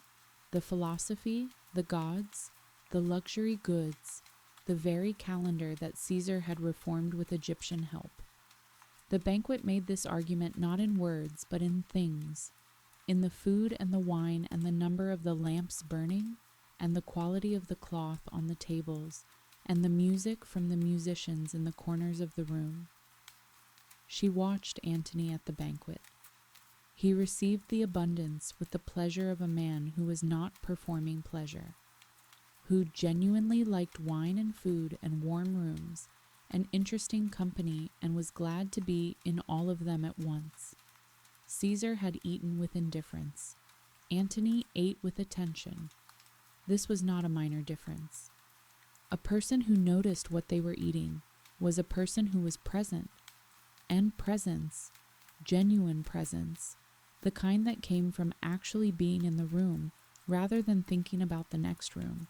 the philosophy, the gods, the luxury goods, the very calendar that Caesar had reformed with Egyptian help. The banquet made this argument not in words, but in things, in the food and the wine and the number of the lamps burning, and the quality of the cloth on the tables, and the music from the musicians in the corners of the room. She watched Antony at the banquet. He received the abundance with the pleasure of a man who was not performing pleasure, who genuinely liked wine and food and warm rooms and interesting company and was glad to be in all of them at once. Caesar had eaten with indifference. Antony ate with attention. This was not a minor difference. A person who noticed what they were eating was a person who was present, and presence, genuine presence, the kind that came from actually being in the room rather than thinking about the next room,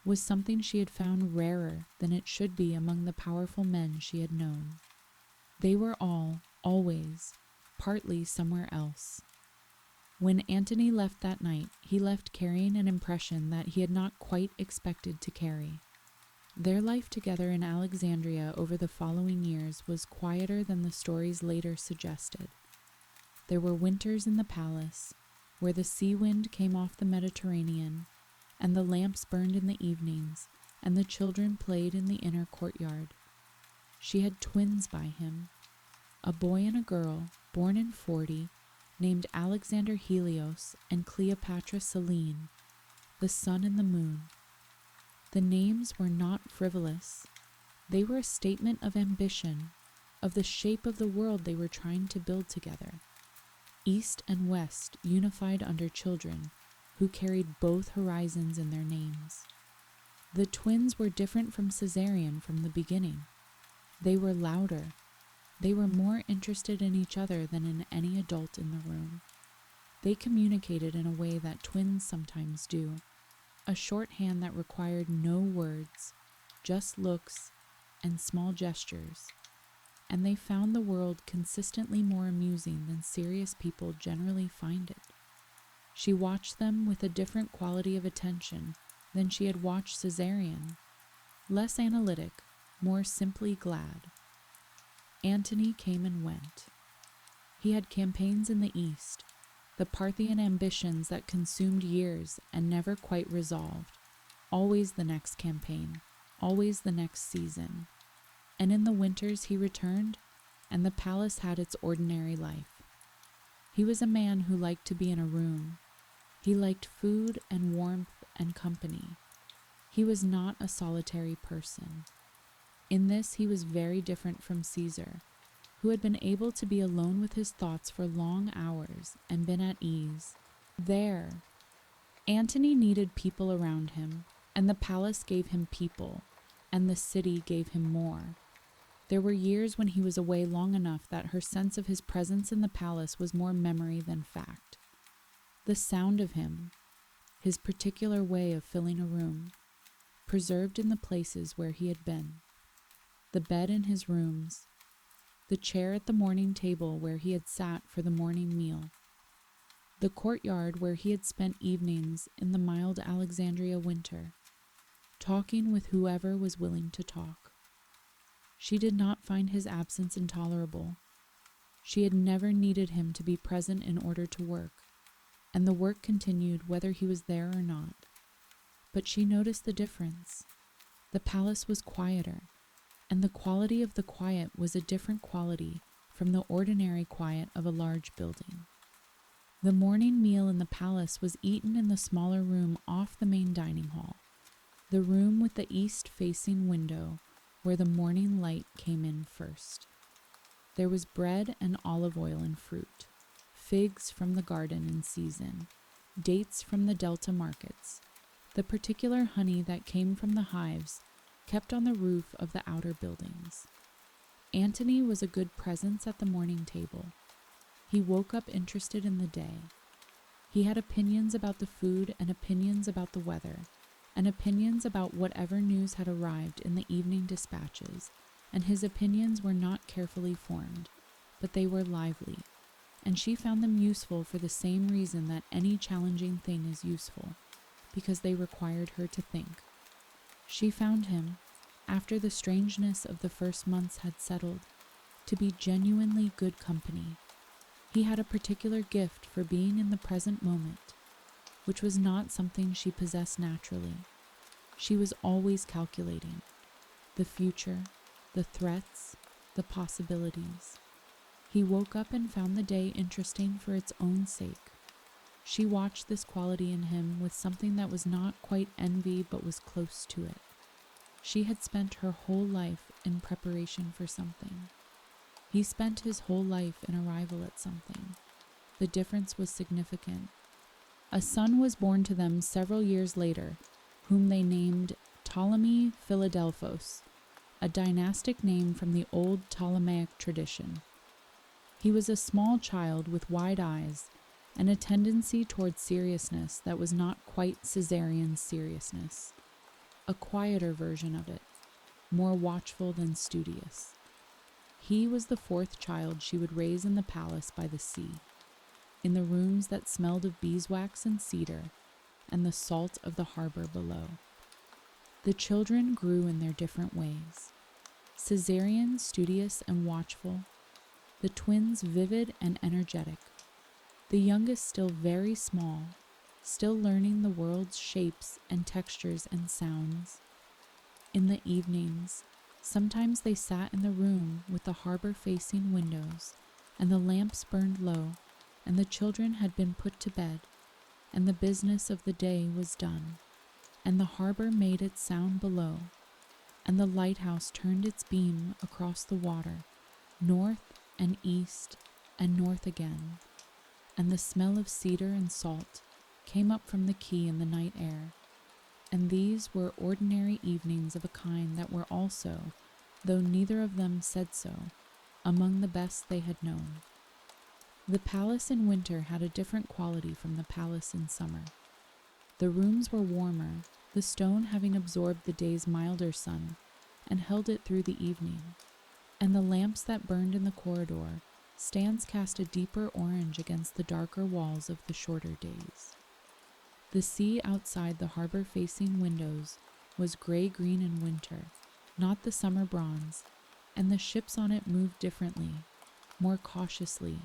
was something she had found rarer than it should be among the powerful men she had known. They were all, always, partly somewhere else. When Antony left that night, he left carrying an impression that he had not quite expected to carry. Their life together in Alexandria over the following years was quieter than the stories later suggested. There were winters in the palace, where the sea wind came off the Mediterranean, and the lamps burned in the evenings, and the children played in the inner courtyard. She had twins by him, a boy and a girl, born in 40, named Alexander Helios and Cleopatra Selene, the sun and the moon. The names were not frivolous. They were a statement of ambition, of the shape of the world they were trying to build together. East and West unified under children who carried both horizons in their names. The twins were different from Caesarion from the beginning. They were louder. They were more interested in each other than in any adult in the room. They communicated in a way that twins sometimes do. a shorthand that required no words, just looks and small gestures, and they found the world consistently more amusing than serious people generally find it. She watched them with a different quality of attention than she had watched Caesarion, less analytic, more simply glad. Antony came and went. He had campaigns in the east, the Parthian ambitions that consumed years and never quite resolved, always the next campaign, always the next season. And in the winters he returned, and the palace had its ordinary life. He was a man who liked to be in a room. He liked food and warmth and company. He was not a solitary person. In this he was very different from Caesar, who had been able to be alone with his thoughts for long hours and been at ease. There, Antony needed people around him, and the palace gave him people, and the city gave him more. There were years when he was away long enough that her sense of his presence in the palace was more memory than fact. The sound of him, his particular way of filling a room, preserved in the places where he had been. The bed in his rooms, the chair at the morning table where he had sat for the morning meal, the courtyard where he had spent evenings in the mild Alexandria winter, talking with whoever was willing to talk. She did not find his absence intolerable. She had never needed him to be present in order to work, and the work continued whether he was there or not. But she noticed the difference. The palace was quieter, and the quality of the quiet was a different quality from the ordinary quiet of a large building. The morning meal in the palace was eaten in the smaller room off the main dining hall, the room with the east-facing window where the morning light came in first. There was bread and olive oil and fruit, figs from the garden in season, dates from the Delta markets, the particular honey that came from the hives kept on the roof of the outer buildings. Antony was a good presence at the morning table. He woke up interested in the day. He had opinions about the food and opinions about the weather, and opinions about whatever news had arrived in the evening dispatches, and his opinions were not carefully formed, but they were lively, and she found them useful for the same reason that any challenging thing is useful, because they required her to think. She found him, after the strangeness of the first months had settled, to be genuinely good company. He had a particular gift for being in the present moment, which was not something she possessed naturally. She was always calculating the future, the threats, the possibilities. He woke up and found the day interesting for its own sake. She watched this quality in him with something that was not quite envy but was close to it. She had spent her whole life in preparation for something. He spent his whole life in arrival at something. The difference was significant. A son was born to them several years later, whom they named Ptolemy Philadelphos, a dynastic name from the old Ptolemaic tradition. He was a small child with wide eyes and a tendency toward seriousness that was not quite Caesarian seriousness, a quieter version of it, more watchful than studious. He was the fourth child she would raise in the palace by the sea, in the rooms that smelled of beeswax and cedar, and the salt of the harbor below. The children grew in their different ways. Caesarian, studious and watchful, the twins vivid and energetic, the youngest still very small, still learning the world's shapes and textures and sounds. In the evenings, sometimes they sat in the room with the harbor-facing windows, and the lamps burned low, and the children had been put to bed, and the business of the day was done, and the harbor made its sound below, and the lighthouse turned its beam across the water, north and east and north again, and the smell of cedar and salt came up from the quay in the night air. And these were ordinary evenings of a kind that were also, though neither of them said so, among the best they had known. The palace in winter had a different quality from the palace in summer. The rooms were warmer, the stone having absorbed the day's milder sun and held it through the evening, and the lamps that burned in the corridor stands cast a deeper orange against the darker walls of the shorter days. The sea outside the harbor-facing windows was gray-green in winter, not the summer bronze, and the ships on it moved differently, more cautiously,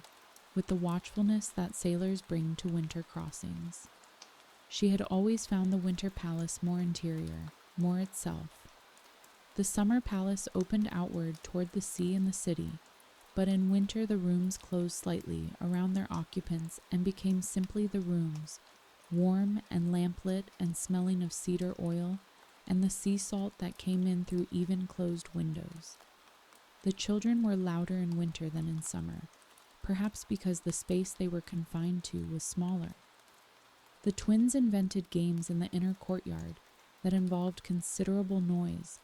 with the watchfulness that sailors bring to winter crossings. She had always found the winter palace more interior, more itself. The summer palace opened outward toward the sea and the city, but in winter the rooms closed slightly around their occupants and became simply the rooms, warm and lamplit and smelling of cedar oil and the sea salt that came in through even closed windows. The children were louder in winter than in summer, perhaps because the space they were confined to was smaller. The twins invented games in the inner courtyard that involved considerable noise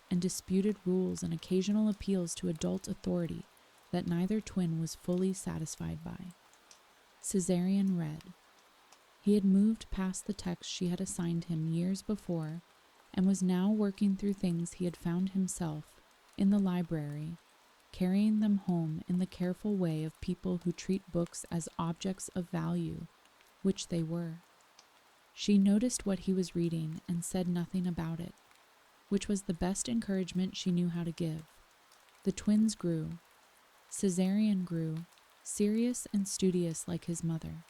and disputed rules and occasional appeals to adult authority that neither twin was fully satisfied by. Caesarion read. He had moved past the text she had assigned him years before and was now working through things he had found himself in the library, carrying them home in the careful way of people who treat books as objects of value, which they were. She noticed what he was reading and said nothing about it, which was the best encouragement she knew how to give. The twins grew. Caesarion grew, serious and studious like his mother.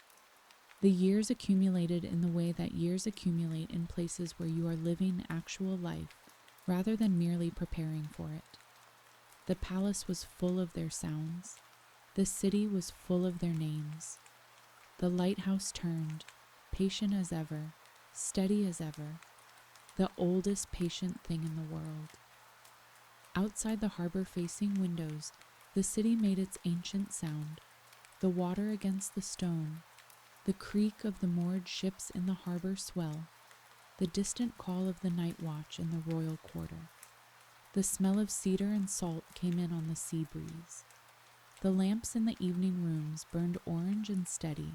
The years accumulated in the way that years accumulate in places where you are living actual life rather than merely preparing for it. The palace was full of their sounds. The city was full of their names. The lighthouse turned, patient as ever, steady as ever, the oldest patient thing in the world. Outside the harbor-facing windows, the city made its ancient sound, the water against the stone, the creak of the moored ships in the harbor swell, the distant call of the night watch in the royal quarter. The smell of cedar and salt came in on the sea breeze. The lamps in the evening rooms burned orange and steady,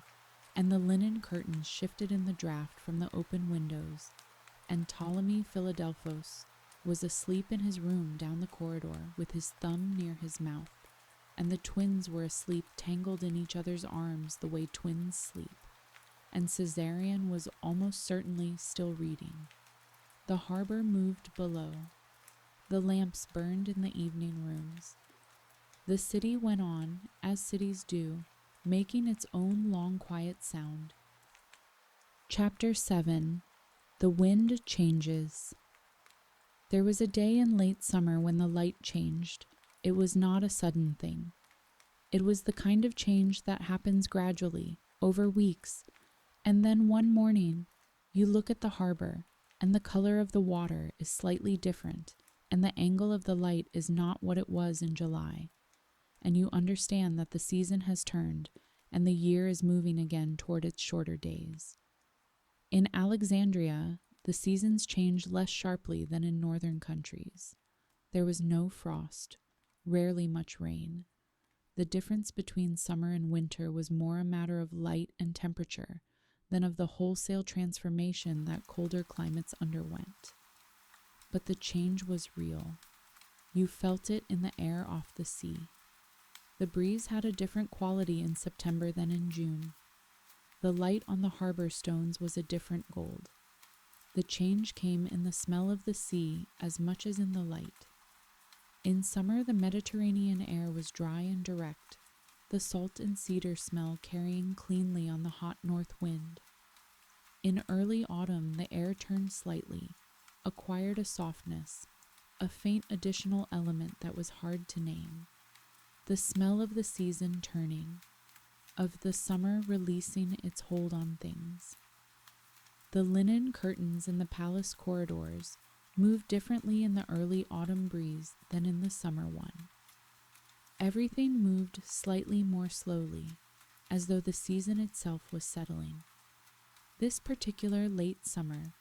and the linen curtains shifted in the draught from the open windows, and Ptolemy Philadelphos was asleep in his room down the corridor with his thumb near his mouth, and the twins were asleep tangled in each other's arms the way twins sleep, and Caesarion was almost certainly still reading. The harbor moved below. The lamps burned in the evening rooms. The city went on, as cities do, making its own long quiet sound. Chapter 7. The Wind Changes. There was a day in late summer when the light changed. It was not a sudden thing. It was the kind of change that happens gradually, over weeks, and then one morning you look at the harbor, and the color of the water is slightly different, and the angle of the light is not what it was in July, and you understand that the season has turned and the year is moving again toward its shorter days. In Alexandria, the seasons changed less sharply than in northern countries. There was no frost, rarely much rain. The difference between summer and winter was more a matter of light and temperature than of the wholesale transformation that colder climates underwent. But the change was real. You felt it in the air off the sea. The breeze had a different quality in September than in June. The light on the harbor stones was a different gold. The change came in the smell of the sea as much as in the light. In summer, the Mediterranean air was dry and direct, the salt and cedar smell carrying cleanly on the hot north wind. In early autumn, the air turned slightly, acquired a softness, a faint additional element that was hard to name. The smell of the season turning, of the summer releasing its hold on things. The linen curtains in the palace corridors moved differently in the early autumn breeze than in the summer one. Everything moved slightly more slowly, as though the season itself was settling. This particular late summer,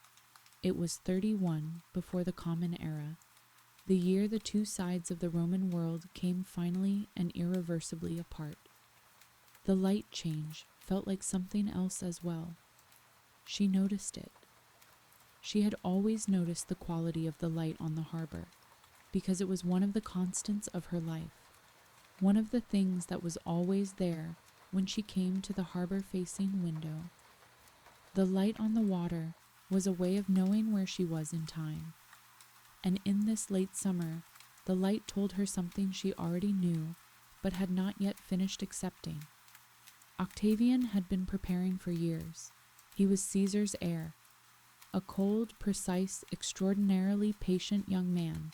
it was 31 before the Common Era, the year the two sides of the Roman world came finally and irreversibly apart. The light change felt like something else as well. She noticed it. She had always noticed the quality of the light on the harbor, because it was one of the constants of her life, one of the things that was always there when she came to the harbor-facing window. The light on the water was a way of knowing where she was in time, and in this late summer, the light told her something she already knew but had not yet finished accepting. Octavian had been preparing for years. He was Caesar's heir, a cold, precise, extraordinarily patient young man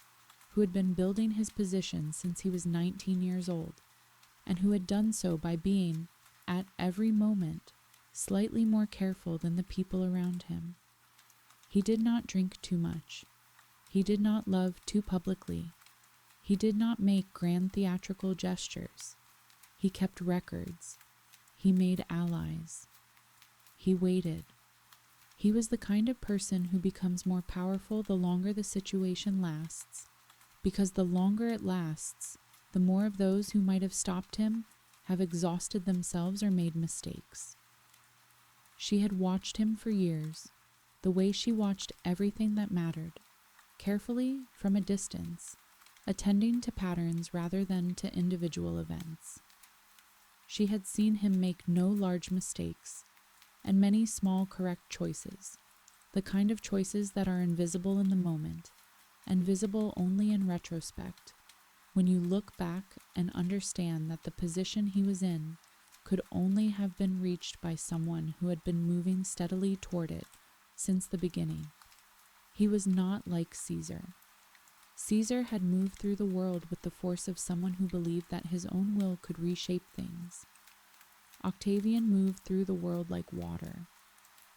who had been building his position since he was 19 years old, and who had done so by being, at every moment, slightly more careful than the people around him. He did not drink too much. He did not love too publicly. He did not make grand theatrical gestures. He kept records. He made allies. He waited. He was the kind of person who becomes more powerful the longer the situation lasts, because the longer it lasts, the more of those who might have stopped him have exhausted themselves or made mistakes. She had watched him for years, the way she watched everything that mattered, carefully from a distance, attending to patterns rather than to individual events. She had seen him make no large mistakes, and many small correct choices, the kind of choices that are invisible in the moment, and visible only in retrospect, when you look back and understand that the position he was in could only have been reached by someone who had been moving steadily toward it since the beginning. He was not like Caesar. Caesar had moved through the world with the force of someone who believed that his own will could reshape things. Octavian moved through the world like water,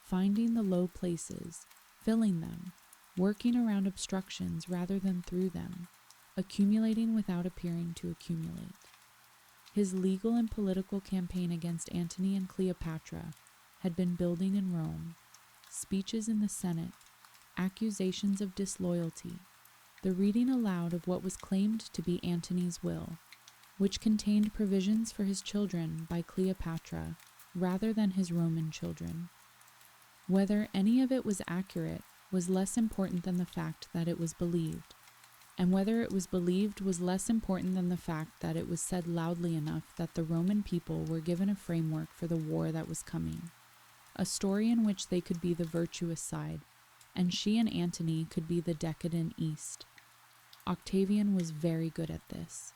finding the low places, filling them, working around obstructions rather than through them, accumulating without appearing to accumulate. His legal and political campaign against Antony and Cleopatra had been building in Rome, speeches in the Senate, accusations of disloyalty, the reading aloud of what was claimed to be Antony's will, which contained provisions for his children by Cleopatra rather than his Roman children. Whether any of it was accurate was less important than the fact that it was believed, and whether it was believed was less important than the fact that it was said loudly enough that the Roman people were given a framework for the war that was coming, a story in which they could be the virtuous side, and she and Antony could be the decadent East. Octavian was very good at this.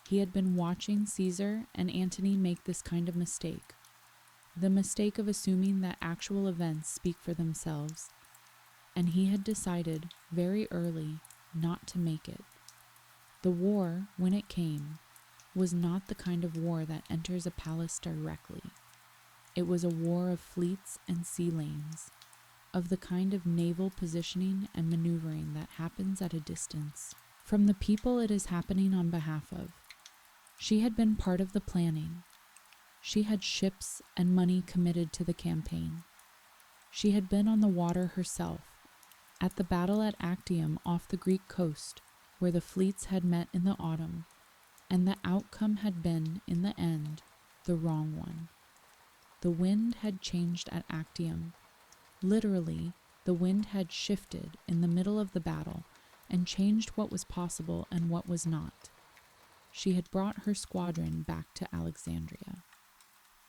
He had been watching Caesar and Antony make this kind of mistake, the mistake of assuming that actual events speak for themselves, and he had decided very early not to make it. The war, when it came, was not the kind of war that enters a palace directly. It was a war of fleets and sea lanes, of the kind of naval positioning and maneuvering that happens at a distance from the people it is happening on behalf of. She had been part of the planning. She had ships and money committed to the campaign. She had been on the water herself, at the battle at Actium off the Greek coast, where the fleets had met in the autumn, and the outcome had been, in the end, the wrong one. The wind had changed at Actium. Literally, the wind had shifted in the middle of the battle and changed what was possible and what was not. She had brought her squadron back to Alexandria.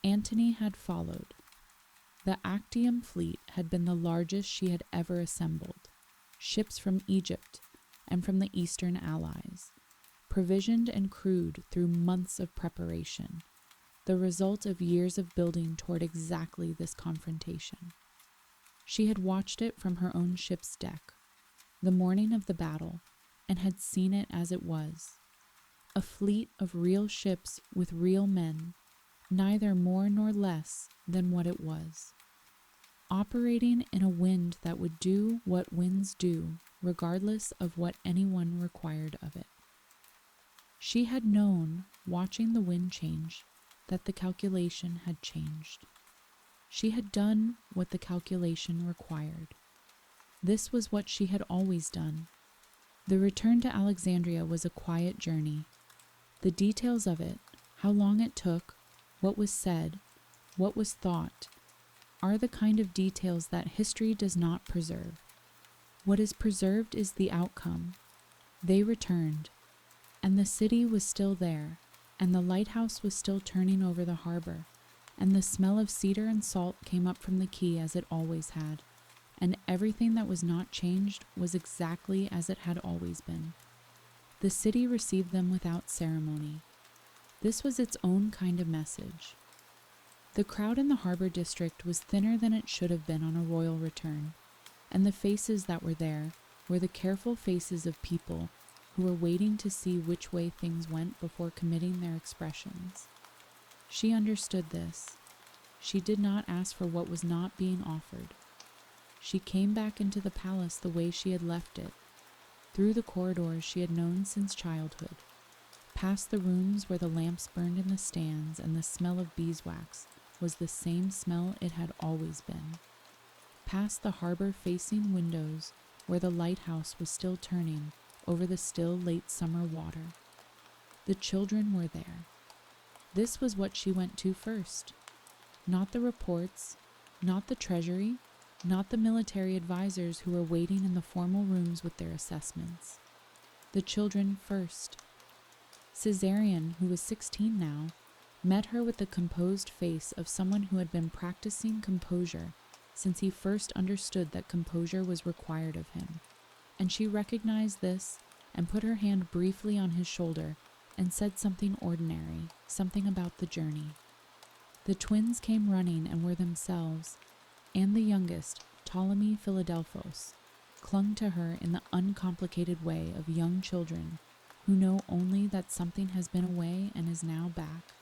Antony had followed. The Actium fleet had been the largest she had ever assembled, ships from Egypt and from the Eastern allies, provisioned and crewed through months of preparation, the result of years of building toward exactly this confrontation. She had watched it from her own ship's deck, the morning of the battle, and had seen it as it was. A fleet of real ships with real men, neither more nor less than what it was, operating in a wind that would do what winds do, regardless of what anyone required of it. She had known, watching the wind change, that the calculation had changed. She had done what the calculation required. This was what she had always done. The return to Alexandria was a quiet journey. The details of it, how long it took, what was said, what was thought, are the kind of details that history does not preserve, What is preserved is the outcome. They returned, and the city was still there, and the lighthouse was still turning over the harbor, and the smell of cedar and salt came up from the quay as it always had, and everything that was not changed was exactly as it had always been. The city received them without ceremony. This was its own kind of message. The crowd in the harbor district was thinner than it should have been on a royal return, and the faces that were there were the careful faces of people who were waiting to see which way things went before committing their expressions. She understood this. She did not ask for what was not being offered. She came back into the palace the way she had left it, through the corridors she had known since childhood, past the rooms where the lamps burned in the stands and the smell of beeswax was the same smell it had always been, past the harbor-facing windows where the lighthouse was still turning over the still late summer water. The children were there. This was what she went to first. Not the reports, not the treasury, not the military advisors who were waiting in the formal rooms with their assessments. The children first. Caesarion, who was 16 now, met her with the composed face of someone who had been practicing composure since he first understood that composure was required of him, and she recognized this and put her hand briefly on his shoulder and said something ordinary, something about the journey. The twins came running and were themselves, and the youngest, Ptolemy Philadelphos, clung to her in the uncomplicated way of young children who know only that something has been away and is now back.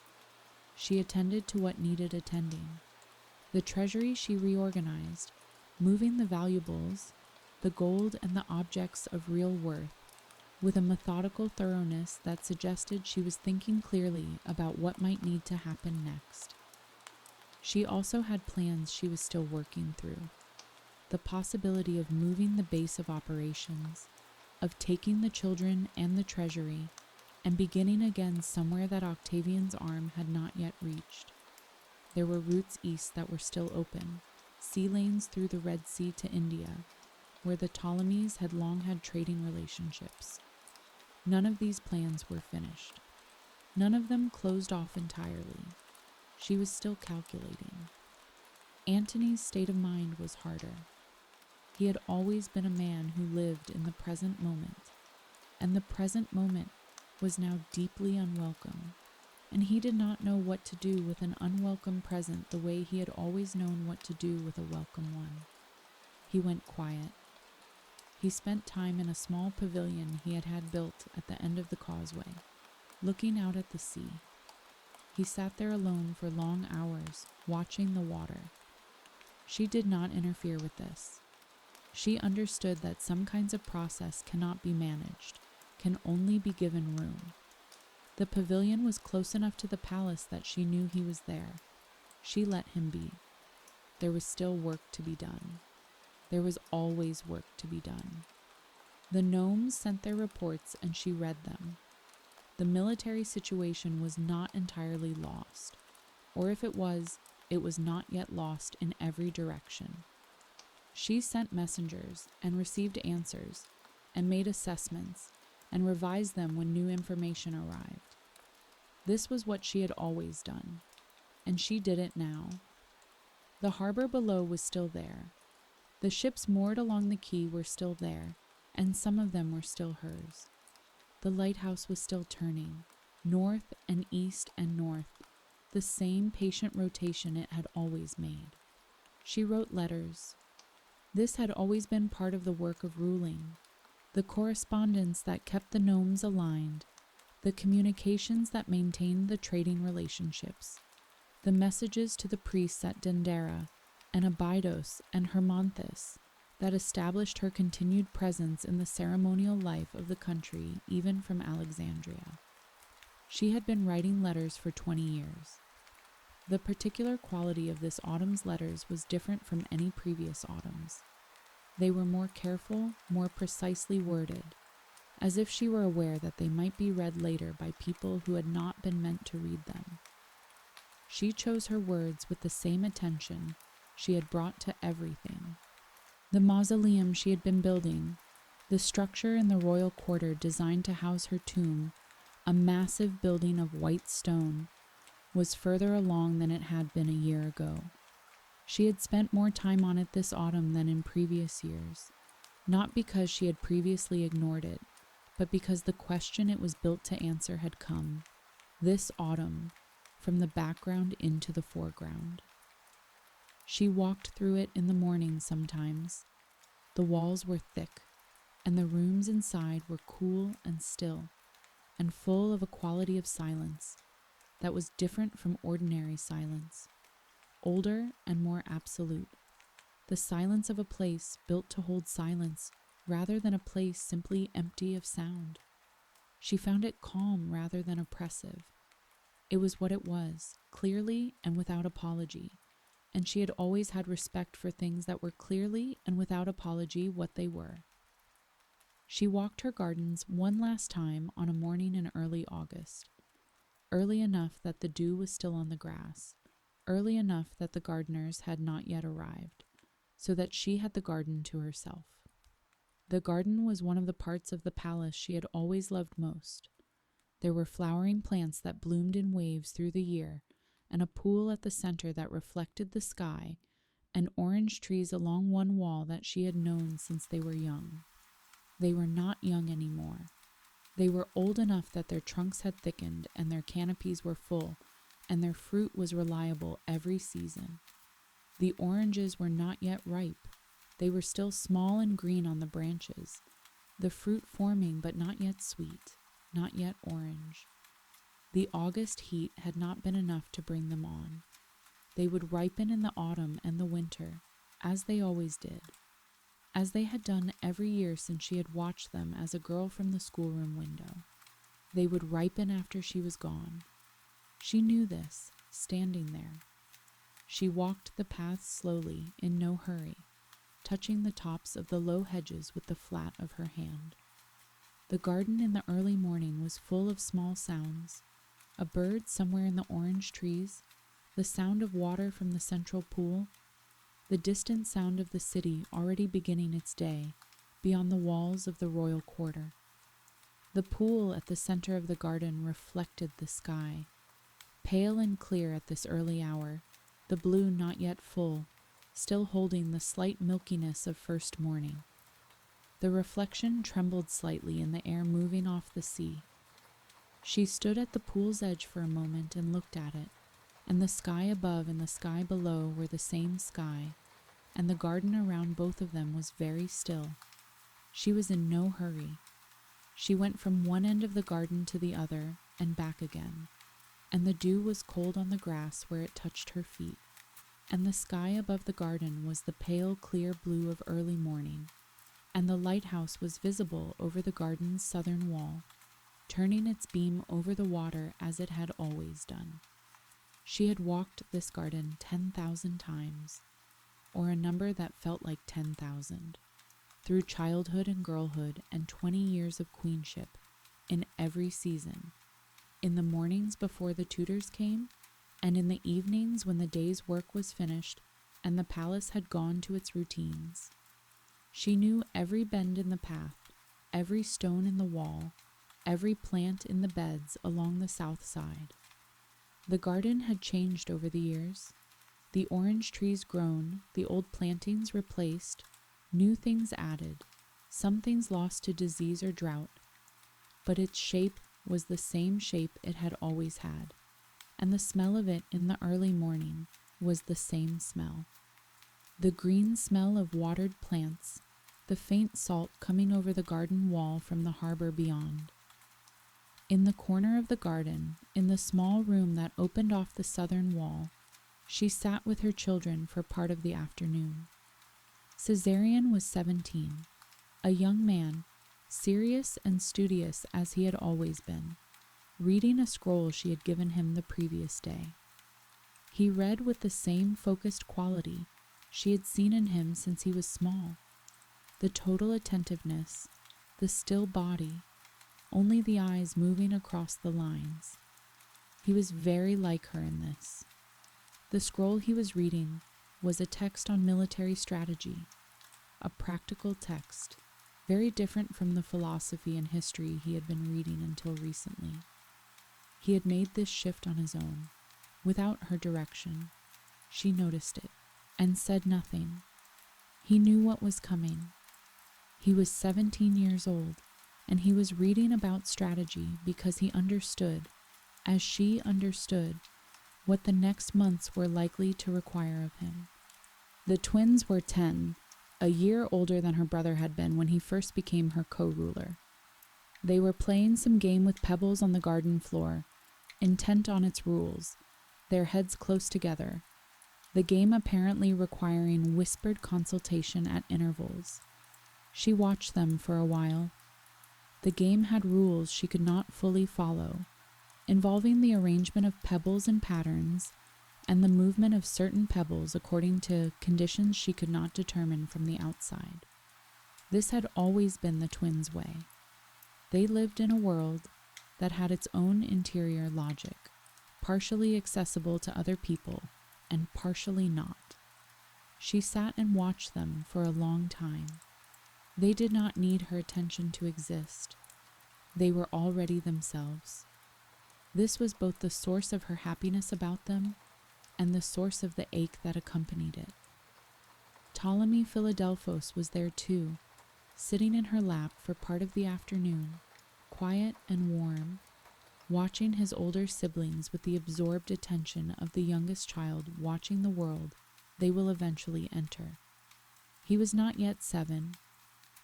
She attended to what needed attending. The treasury she reorganized, moving the valuables, the gold and the objects of real worth, with a methodical thoroughness that suggested she was thinking clearly about what might need to happen next. She also had plans she was still working through. The possibility of moving the base of operations, of taking the children and the treasury, and beginning again somewhere that Octavian's arm had not yet reached. There were routes east that were still open, sea lanes through the Red Sea to India, where the Ptolemies had long had trading relationships. None of these plans were finished. None of them closed off entirely. She was still calculating. Antony's state of mind was harder. He had always been a man who lived in the present moment, and the present moment was now deeply unwelcome, and he did not know what to do with an unwelcome present the way he had always known what to do with a welcome one. He went quiet. He spent time in a small pavilion he had had built at the end of the causeway, looking out at the sea. He sat there alone for long hours, watching the water. She did not interfere with this. She understood that some kinds of process cannot be managed, can only be given room. The pavilion was close enough to the palace that she knew he was there. She let him be. There was still work to be done. There was always work to be done. The gnomes sent their reports and she read them. The military situation was not entirely lost, or if it was not yet lost in every direction. She sent messengers and received answers and made assessments and revised them when new information arrived. This was what she had always done, and she did it now. The harbor below was still there. The ships moored along the quay were still there, and some of them were still hers. The lighthouse was still turning, north and east and north, the same patient rotation it had always made. She wrote letters. This had always been part of the work of ruling, the correspondence that kept the gnomes aligned, the communications that maintained the trading relationships, the messages to the priests at Dendera and Abydos and Hermonthis that established her continued presence in the ceremonial life of the country even from Alexandria. She had been writing letters for 20 years. The particular quality of this autumn's letters was different from any previous autumns. They were more careful, more precisely worded, as if she were aware that they might be read later by people who had not been meant to read them. She chose her words with the same attention she had brought to everything. The mausoleum she had been building, the structure in the royal quarter designed to house her tomb, a massive building of white stone, was further along than it had been a year ago. She had spent more time on it this autumn than in previous years, not because she had previously ignored it, but because the question it was built to answer had come, this autumn, from the background into the foreground. She walked through it in the morning sometimes. The walls were thick, and the rooms inside were cool and still, and full of a quality of silence that was different from ordinary silence, older and more absolute, the silence of a place built to hold silence rather than a place simply empty of sound. She found it calm rather than oppressive. It was what it was, clearly and without apology, and she had always had respect for things that were clearly and without apology what they were. She walked her gardens one last time on a morning in early August, early enough that the dew was still on the grass, early enough that the gardeners had not yet arrived, so that she had the garden to herself. The garden was one of the parts of the palace she had always loved most. There were flowering plants that bloomed in waves through the year, and a pool at the center that reflected the sky, and orange trees along one wall that she had known since they were young. They were not young anymore. They were old enough that their trunks had thickened, and their canopies were full, and their fruit was reliable every season. The oranges were not yet ripe. They were still small and green on the branches, the fruit forming but not yet sweet, not yet orange. The August heat had not been enough to bring them on. They would ripen in the autumn and the winter, as they always did, as they had done every year since she had watched them as a girl from the schoolroom window. They would ripen after she was gone. She knew this, standing there. She walked the path slowly, in no hurry, touching the tops of the low hedges with the flat of her hand. The garden in the early morning was full of small sounds, a bird somewhere in the orange trees, the sound of water from the central pool, the distant sound of the city already beginning its day beyond the walls of the royal quarter. The pool at the center of the garden reflected the sky, pale and clear at this early hour, the blue not yet full, still holding the slight milkiness of first morning. The reflection trembled slightly in the air moving off the sea. She stood at the pool's edge for a moment and looked at it, and the sky above and the sky below were the same sky, and the garden around both of them was very still. She was in no hurry. She went from one end of the garden to the other and back again, and the dew was cold on the grass where it touched her feet, and the sky above the garden was the pale, clear blue of early morning, and the lighthouse was visible over the garden's southern wall, turning its beam over the water as it had always done. She had walked this garden 10,000 times, or a number that felt like 10,000, through childhood and girlhood and 20 years of queenship, in every season, in the mornings before the tutors came, and in the evenings when the day's work was finished and the palace had gone to its routines. She knew every bend in the path, every stone in the wall, every plant in the beds along the south side. The garden had changed over the years. The orange trees grown, the old plantings replaced, new things added, some things lost to disease or drought, but its shape was the same shape it had always had, and the smell of it in the early morning was the same smell. The green smell of watered plants, the faint salt coming over the garden wall from the harbour beyond. In the corner of the garden, in the small room that opened off the southern wall, she sat with her children for part of the afternoon. Caesarion was 17, a young man, serious and studious as he had always been, reading a scroll she had given him the previous day. He read with the same focused quality she had seen in him since he was small, the total attentiveness, the still body, only the eyes moving across the lines. He was very like her in this. The scroll he was reading was a text on military strategy. a practical text, very different from the philosophy and history he had been reading until recently. He had made this shift on his own, without her direction. She noticed it, and said nothing. He knew what was coming. He was 17 years old, and he was reading about strategy because he understood, as she understood, what the next months were likely to require of him. The twins were 10, a year older than her brother had been when he first became her co-ruler. They were playing some game with pebbles on the garden floor, intent on its rules, their heads close together, the game apparently requiring whispered consultation at intervals. She watched them for a while. The game had rules she could not fully follow, involving the arrangement of pebbles and patterns, and the movement of certain pebbles according to conditions she could not determine from the outside. This had always been the twins' way. They lived in a world that had its own interior logic, partially accessible to other people and partially not. She sat and watched them for a long time. They did not need her attention to exist. They were already themselves. This was both the source of her happiness about them and the source of the ache that accompanied it. Ptolemy Philadelphos was there too, sitting in her lap for part of the afternoon, quiet and warm, watching his older siblings with the absorbed attention of the youngest child watching the world they will eventually enter. He was not yet 7.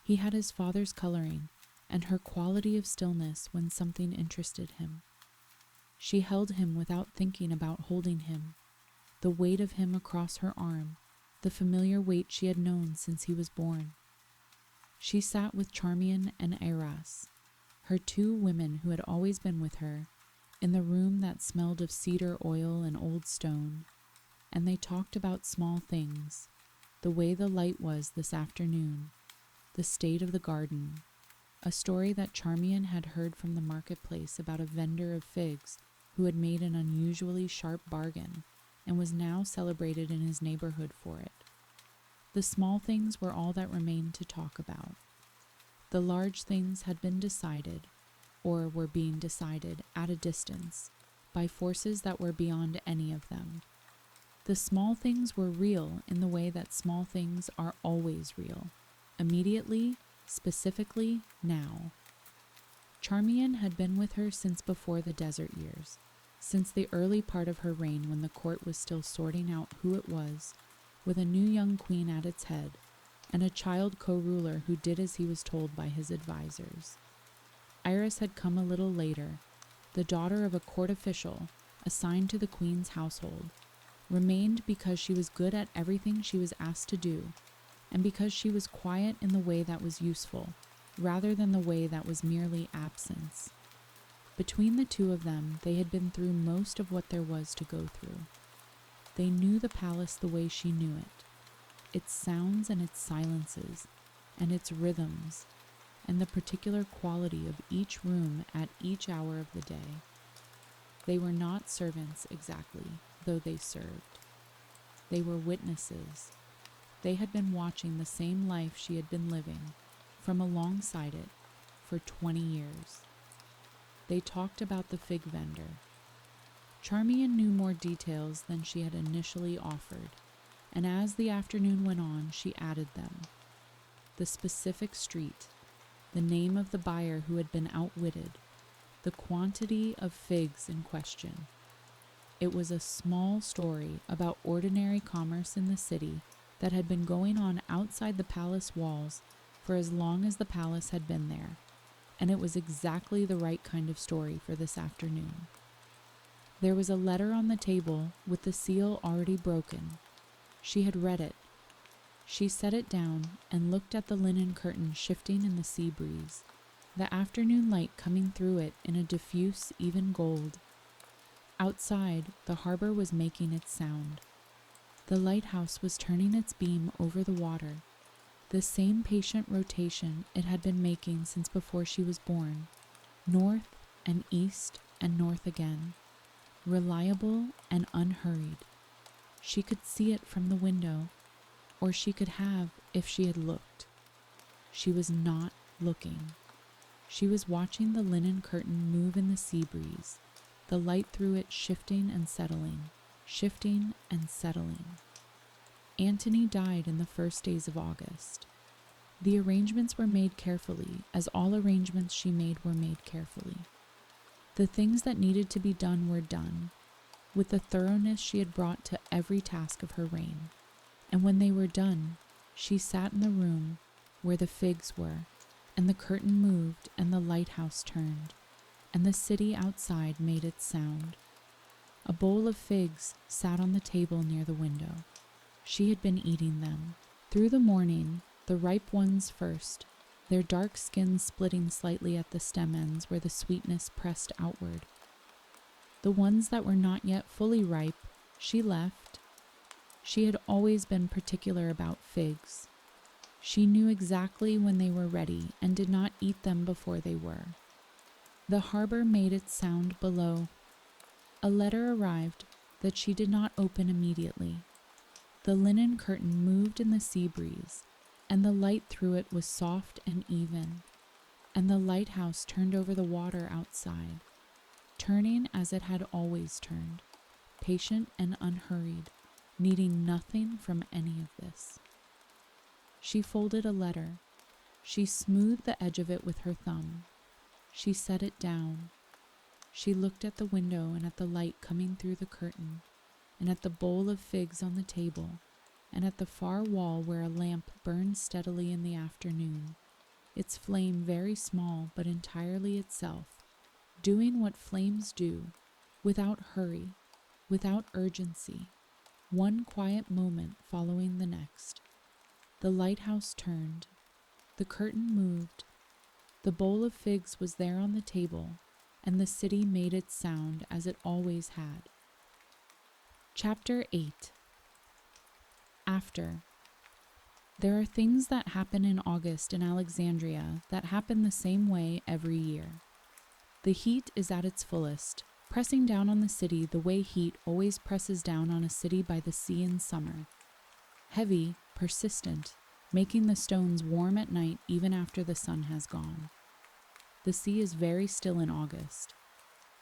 He had his father's coloring and her quality of stillness when something interested him. She held him without thinking about holding him, the weight of him across her arm, the familiar weight she had known since he was born. She sat with Charmian and Eras, her 2 women who had always been with her, in the room that smelled of cedar oil and old stone, and they talked about small things, the way the light was this afternoon, the state of the garden, a story that Charmian had heard from the marketplace about a vendor of figs who had made an unusually sharp bargain and was now celebrated in his neighborhood for it. The small things were all that remained to talk about. The large things had been decided, or were being decided at a distance, by forces that were beyond any of them. The small things were real in the way that small things are always real, immediately, specifically, now. Charmian had been with her since before the desert years, since the early part of her reign when the court was still sorting out who it was, with a new young queen at its head, and a child co-ruler who did as he was told by his advisors. Iris had come a little later, the daughter of a court official assigned to the queen's household, remained because she was good at everything she was asked to do, and because she was quiet in the way that was useful, rather than the way that was merely absence. Between the 2 of them, they had been through most of what there was to go through. They knew the palace the way she knew it, its sounds and its silences, and its rhythms, and the particular quality of each room at each hour of the day. They were not servants exactly, though they served. They were witnesses. They had been watching the same life she had been living, from alongside it, for 20 years. They talked about the fig vendor. Charmian knew more details than she had initially offered, and as the afternoon went on, she added them. The specific street, the name of the buyer who had been outwitted, the quantity of figs in question. It was a small story about ordinary commerce in the city that had been going on outside the palace walls for as long as the palace had been there, and it was exactly the right kind of story for this afternoon. There was a letter on the table with the seal already broken. She had read it. She set it down and looked at the linen curtain shifting in the sea breeze, the afternoon light coming through it in a diffuse, even gold. Outside, the harbour was making its sound. The lighthouse was turning its beam over the water, the same patient rotation it had been making since before she was born, north and east and north again, reliable and unhurried. She could see it from the window, or she could have if she had looked. She was not looking. She was watching the linen curtain move in the sea breeze, the light through it shifting and settling, shifting and settling. Antony died in the first days of August. The arrangements were made carefully, as all arrangements she made were made carefully. The things that needed to be done were done, with the thoroughness she had brought to every task of her reign. And when they were done, she sat in the room where the figs were, and the curtain moved, and the lighthouse turned, and the city outside made its sound. A bowl of figs sat on the table near the window. She had been eating them. Through the morning, the ripe ones first, their dark skins splitting slightly at the stem ends where the sweetness pressed outward. The ones that were not yet fully ripe, she left. She had always been particular about figs. She knew exactly when they were ready and did not eat them before they were. The harbour made its sound below. A letter arrived that she did not open immediately. The linen curtain moved in the sea breeze, and the light through it was soft and even, and the lighthouse turned over the water outside, turning as it had always turned, patient and unhurried, needing nothing from any of this. She folded a letter. She smoothed the edge of it with her thumb. She set it down. She looked at the window and at the light coming through the curtain, and at the bowl of figs on the table, and at the far wall where a lamp burned steadily in the afternoon, its flame very small but entirely itself, doing what flames do, without hurry, without urgency, one quiet moment following the next. The lighthouse turned. The curtain moved. The bowl of figs was there on the table, and the city made its sound as it always had. Chapter 8. After. There are things that happen in August in Alexandria that happen the same way every year. The heat is at its fullest, pressing down on the city the way heat always presses down on a city by the sea in summer. Heavy, persistent, making the stones warm at night even after the sun has gone. The sea is very still in August.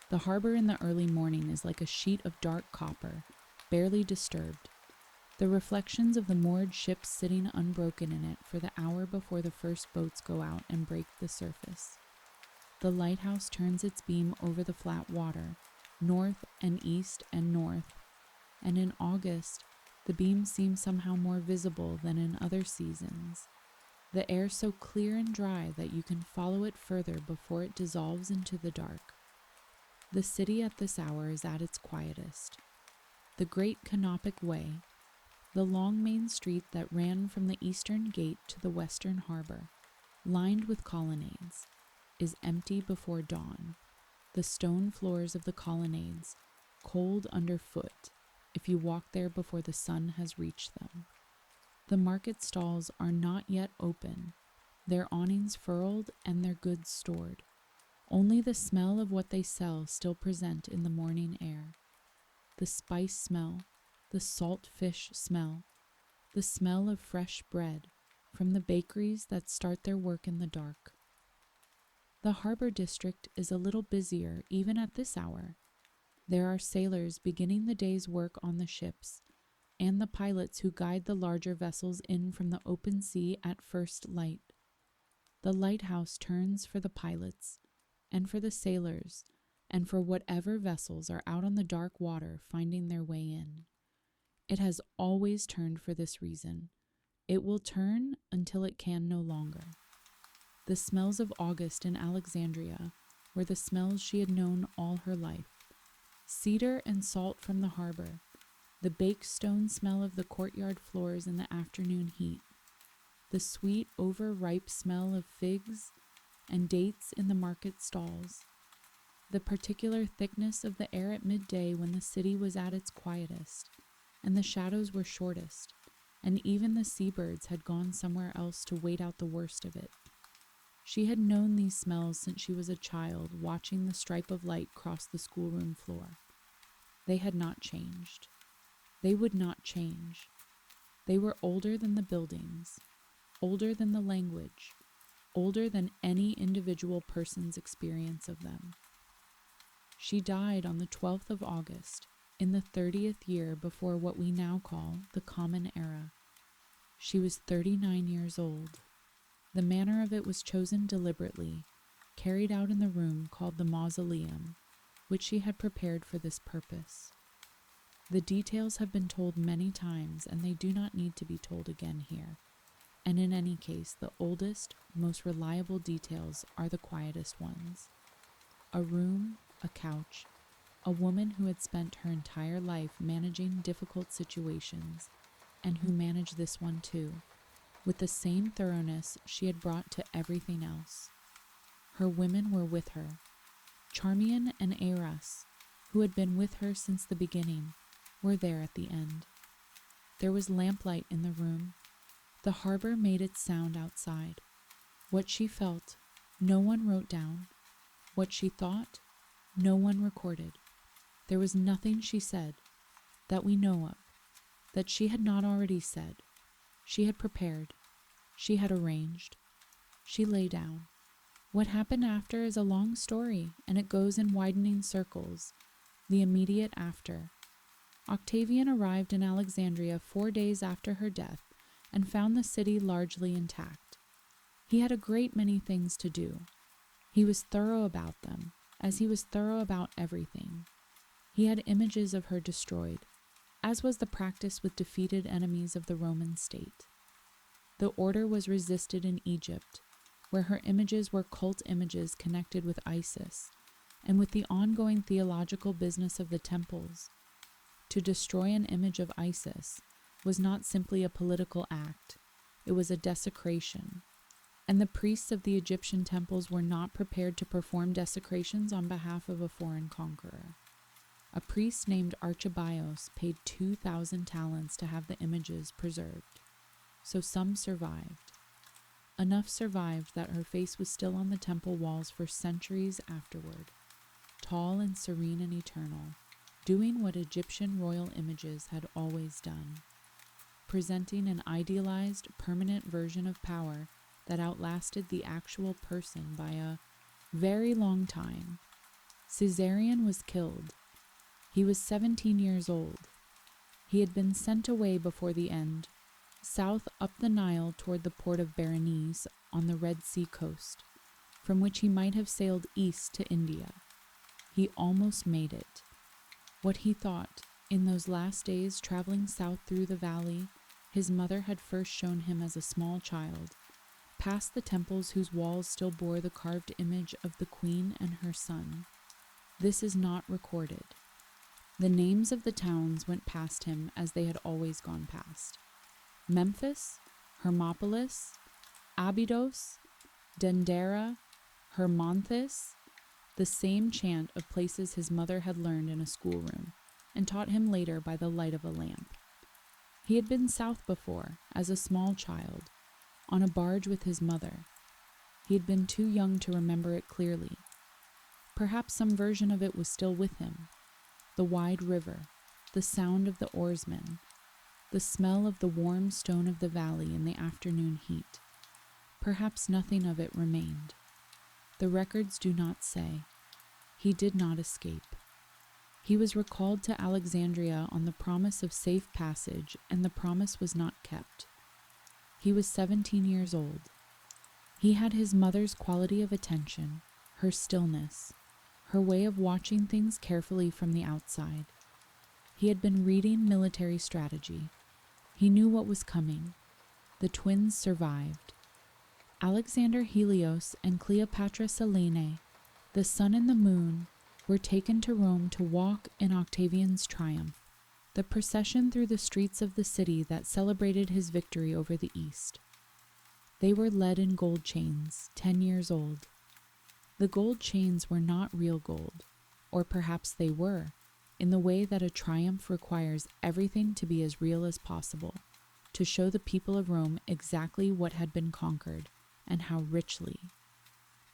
The harbour in the early morning is like a sheet of dark copper, barely disturbed. The reflections of the moored ships sitting unbroken in it for the hour before the first boats go out and break the surface. The lighthouse turns its beam over the flat water, north and east and north, and in August, the beam seems somehow more visible than in other seasons. The air so clear and dry that you can follow it further before it dissolves into the dark. The city at this hour is at its quietest. The great Canopic Way, the long main street that ran from the eastern gate to the western harbor, lined with colonnades, is empty before dawn. The stone floors of the colonnades, cold underfoot, if you walk there before the sun has reached them. The market stalls are not yet open, their awnings furled and their goods stored. Only the smell of what they sell still present in the morning air. The spice smell, the salt fish smell, the smell of fresh bread from the bakeries that start their work in the dark. The harbor district is a little busier even at this hour. There are sailors beginning the day's work on the ships, and the pilots who guide the larger vessels in from the open sea at first light. The lighthouse turns for the pilots, and for the sailors, and for whatever vessels are out on the dark water finding their way in. It has always turned for this reason. It will turn until it can no longer. The smells of August in Alexandria were the smells she had known all her life. Cedar and salt from the harbor, the baked stone smell of the courtyard floors in the afternoon heat, the sweet over-ripe smell of figs and dates in the market stalls, the particular thickness of the air at midday when the city was at its quietest, and the shadows were shortest, and even the seabirds had gone somewhere else to wait out the worst of it. She had known these smells since she was a child, watching the stripe of light cross the schoolroom floor. They had not changed. They would not change. They were older than the buildings, older than the language, older than any individual person's experience of them. She died on the 12th of August, in the 30th year before what we now call the Common Era. She was 39 years old. The manner of it was chosen deliberately, carried out in the room called the mausoleum, which she had prepared for this purpose. The details have been told many times, and they do not need to be told again here. And in any case, the oldest, most reliable details are the quietest ones. A room, a couch, a woman who had spent her entire life managing difficult situations, and who managed this one too, with the same thoroughness she had brought to everything else. Her women were with her. Charmian and Eras, who had been with her since the beginning, were there at the end. There was lamplight in the room. The harbour made its sound outside. What she felt, no one wrote down. What she thought, no one recorded. There was nothing she said, that we know of, that she had not already said. She had prepared. She had arranged. She lay down. What happened after is a long story, and it goes in widening circles. The immediate after. Octavian arrived in Alexandria 4 days after her death and found the city largely intact. He had a great many things to do. He was thorough about them, as he was thorough about everything. He had images of her destroyed, as was the practice with defeated enemies of the Roman state. The order was resisted in Egypt, where her images were cult images connected with Isis, and with the ongoing theological business of the temples. To destroy an image of Isis was not simply a political act, it was a desecration, and the priests of the Egyptian temples were not prepared to perform desecrations on behalf of a foreign conqueror. A priest named Archibios paid 2,000 talents to have the images preserved, so some survived. Enough survived that her face was still on the temple walls for centuries afterward, tall and serene and eternal, doing what Egyptian royal images had always done, presenting an idealized, permanent version of power that outlasted the actual person by a very long time. Caesarion was killed. He was 17 years old. He had been sent away before the end, south up the Nile toward the port of Berenice on the Red Sea coast, from which he might have sailed east to India. He almost made it. What he thought, in those last days traveling south through the valley, his mother had first shown him as a small child, past the temples whose walls still bore the carved image of the queen and her son. This is not recorded. The names of the towns went past him as they had always gone past. Memphis, Hermopolis, Abydos, Dendera, Hermonthis, the same chant of places his mother had learned in a schoolroom, and taught him later by the light of a lamp. He had been south before, as a small child, on a barge with his mother. He had been too young to remember it clearly. Perhaps some version of it was still with him. The wide river, the sound of the oarsmen, the smell of the warm stone of the valley in the afternoon heat. Perhaps nothing of it remained. The records do not say. He did not escape. He was recalled to Alexandria on the promise of safe passage, and the promise was not kept. He was 17 years old. He had his mother's quality of attention, her stillness, her way of watching things carefully from the outside. He had been reading military strategy. He knew what was coming. The twins survived. Alexander Helios and Cleopatra Selene, the sun and the moon, were taken to Rome to walk in Octavian's triumph, the procession through the streets of the city that celebrated his victory over the East. They were led in gold chains, 10 years old. The gold chains were not real gold, or perhaps they were, in the way that a triumph requires everything to be as real as possible, to show the people of Rome exactly what had been conquered, and how richly.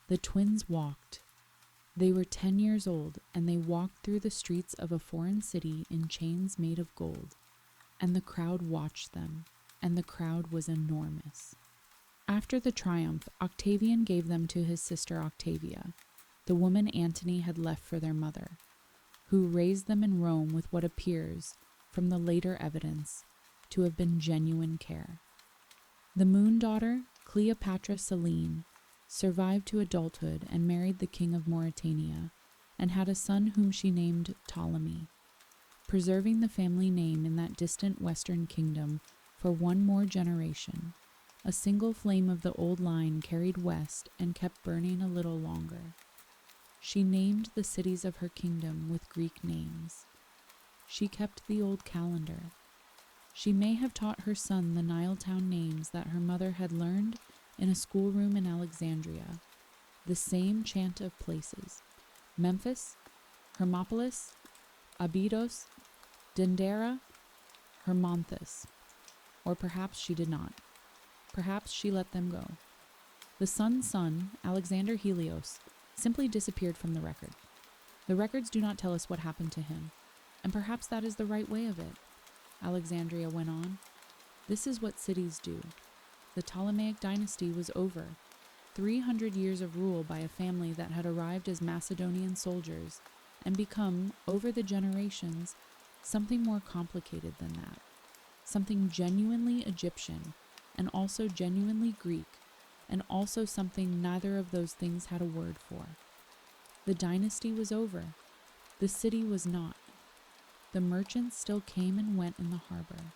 The twins walked. They were 10 years old, and they walked through the streets of a foreign city in chains made of gold, and the crowd watched them. and the crowd was enormous. After the triumph, Octavian gave them to his sister Octavia, the woman Antony had left for their mother, who raised them in Rome with what appears, from the later evidence, to have been genuine care. The moon daughter, Cleopatra VII, survived to adulthood and married the king of Mauritania, and had a son whom she named Ptolemy, preserving the family name in that distant western kingdom for one more generation. A single flame of the old line carried west and kept burning a little longer. She named the cities of her kingdom with Greek names. She kept the old calendar. She may have taught her son the Nile town names that her mother had learned in a schoolroom in Alexandria, the same chant of places: Memphis, Hermopolis, Abydos, Dendera, Hermonthis. Or perhaps she did not. Perhaps she let them go. The son's son, Alexander Helios, simply disappeared from the record. The records do not tell us what happened to him, and perhaps that is the right way of it. Alexandria went on. This is what cities do. The Ptolemaic dynasty was over. 300 years of rule by a family that had arrived as Macedonian soldiers and become, over the generations, something more complicated than that. Something genuinely Egyptian, and also genuinely Greek, and also something neither of those things had a word for. The dynasty was over. The city was not. The merchants still came and went in the harbor.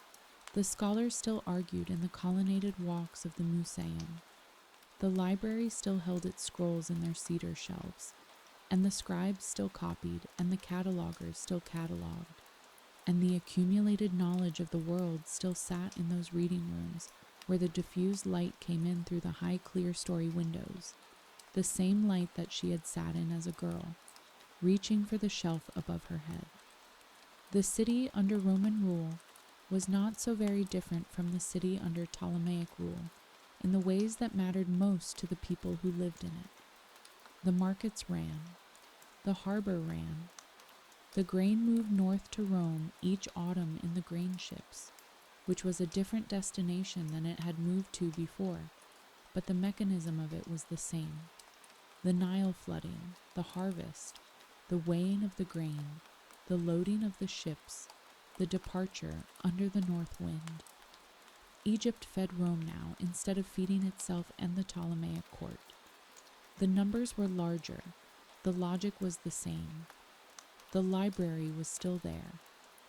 The scholars still argued in the colonnaded walks of the Museum. The library still held its scrolls in their cedar shelves, and the scribes still copied, and the catalogers still catalogued, and the accumulated knowledge of the world still sat in those reading rooms where the diffused light came in through the high clear-story windows, the same light that she had sat in as a girl, reaching for the shelf above her head. The city under Roman rule was not so very different from the city under Ptolemaic rule in the ways that mattered most to the people who lived in it. The markets ran. The harbor ran. The grain moved north to Rome each autumn in the grain ships, which was a different destination than it had moved to before, but the mechanism of it was the same. The Nile flooding, the harvest, the weighing of the grain, the loading of the ships, the departure under the north wind. Egypt fed Rome now instead of feeding itself and the Ptolemaic court. The numbers were larger. The logic was the same. The library was still there.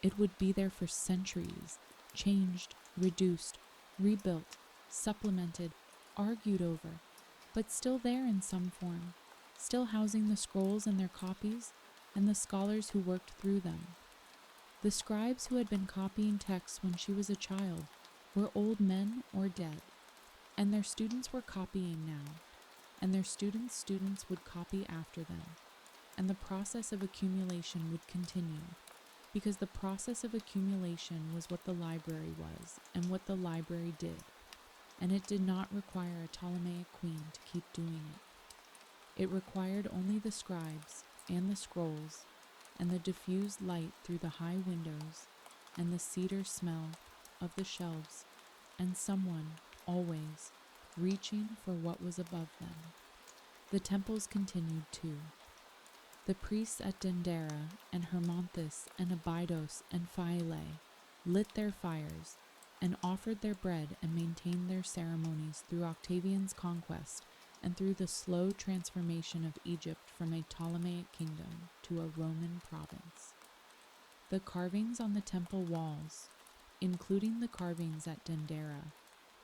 It would be there for centuries, changed, reduced, rebuilt, supplemented, argued over, but still there in some form, still housing the scrolls and their copies, and the scholars who worked through them. The scribes who had been copying texts when she was a child were old men or dead, and their students were copying now, and their students' students would copy after them, and the process of accumulation would continue, because the process of accumulation was what the library was, and what the library did, and it did not require a Ptolemaic queen to keep doing it. It required only the scribes, and the scrolls, and the diffused light through the high windows, and the cedar smell of the shelves, and someone, always, reaching for what was above them. The temples continued too. The priests at Dendera, and Hermonthis, and Abydos, and Philae lit their fires, and offered their bread and maintained their ceremonies through Octavian's conquest and through the slow transformation of Egypt from a Ptolemaic kingdom to a Roman province. The carvings on the temple walls, including the carvings at Dendera,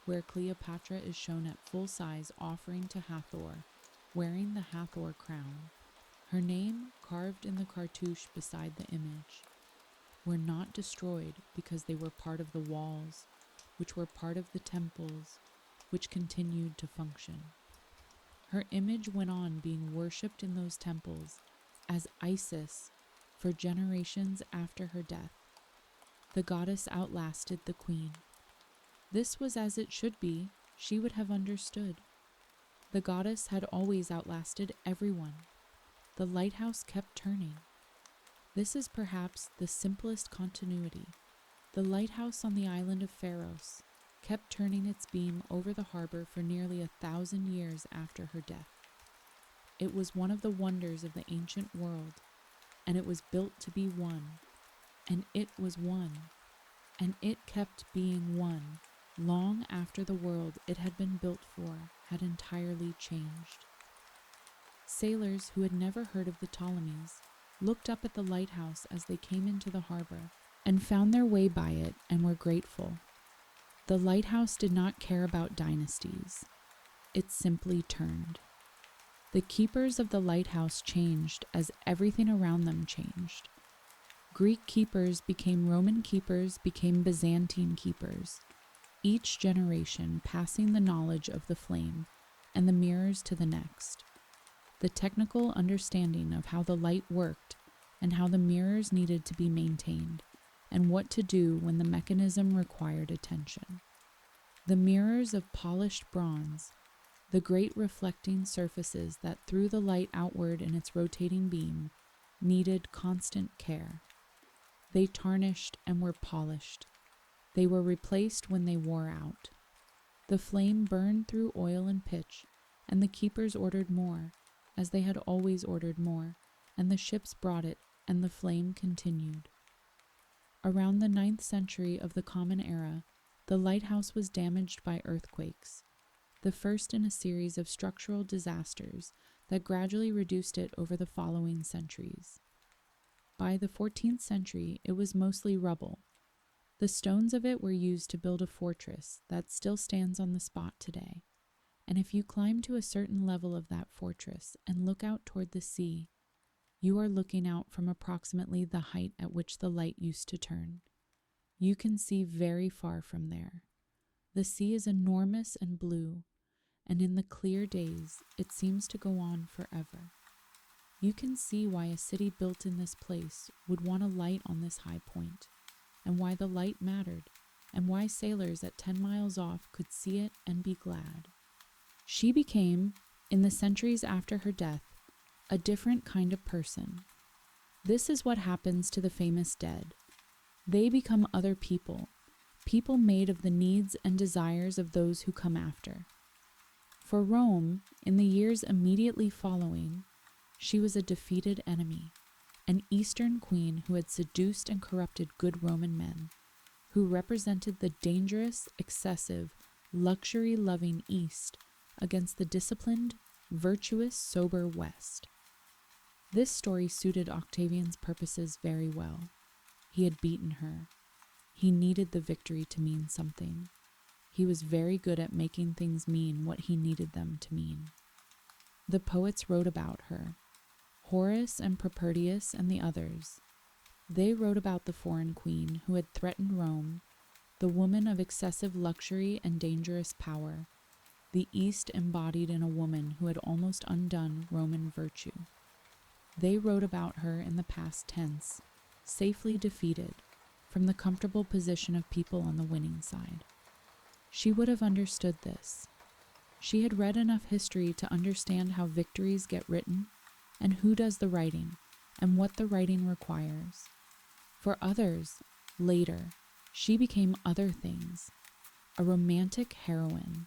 where Cleopatra is shown at full size offering to Hathor, wearing the Hathor crown, her name carved in the cartouche beside the image, were not destroyed because they were part of the walls, which were part of the temples, which continued to function. Her image went on being worshipped in those temples as Isis for generations after her death. The goddess outlasted the queen. This was as it should be. She would have understood. The goddess had always outlasted everyone. The lighthouse kept turning. This is perhaps the simplest continuity. The lighthouse on the island of Pharos, kept turning its beam over the harbor for nearly 1,000 years after her death. It was one of the wonders of the ancient world, and it was built to be one, and it was one, and it kept being one long after the world it had been built for had entirely changed. Sailors who had never heard of the Ptolemies looked up at the lighthouse as they came into the harbor and found their way by it and were grateful. The lighthouse did not care about dynasties. It simply turned. The keepers of the lighthouse changed as everything around them changed. Greek keepers became Roman keepers, became Byzantine keepers, each generation passing the knowledge of the flame and the mirrors to the next. The technical understanding of how the light worked and how the mirrors needed to be maintained, and what to do when the mechanism required attention. The mirrors of polished bronze, the great reflecting surfaces that threw the light outward in its rotating beam, needed constant care. They tarnished and were polished. They were replaced when they wore out. The flame burned through oil and pitch, and the keepers ordered more, as they had always ordered more, and the ships brought it, and the flame continued. Around the 9th century of the Common Era, the lighthouse was damaged by earthquakes, the first in a series of structural disasters that gradually reduced it over the following centuries. By the 14th century, it was mostly rubble. The stones of it were used to build a fortress that still stands on the spot today. And if you climb to a certain level of that fortress and look out toward the sea, you are looking out from approximately the height at which the light used to turn. You can see very far from there. The sea is enormous and blue, and in the clear days, it seems to go on forever. You can see why a city built in this place would want a light on this high point, and why the light mattered, and why sailors at 10 miles off could see it and be glad. She became, in the centuries after her death, a different kind of person. This is what happens to the famous dead. They become other people, people made of the needs and desires of those who come after. For Rome, in the years immediately following, she was a defeated enemy, an Eastern queen who had seduced and corrupted good Roman men, who represented the dangerous, excessive, luxury-loving East against the disciplined, virtuous, sober West. This story suited Octavian's purposes very well. He had beaten her. He needed the victory to mean something. He was very good at making things mean what he needed them to mean. The poets wrote about her, Horace and Propertius and the others. They wrote about the foreign queen who had threatened Rome, the woman of excessive luxury and dangerous power, the East embodied in a woman who had almost undone Roman virtue. They wrote about her in the past tense, safely defeated, from the comfortable position of people on the winning side. She would have understood this. She had read enough history to understand how victories get written, and who does the writing, and what the writing requires. For others, later, she became other things, a romantic heroine,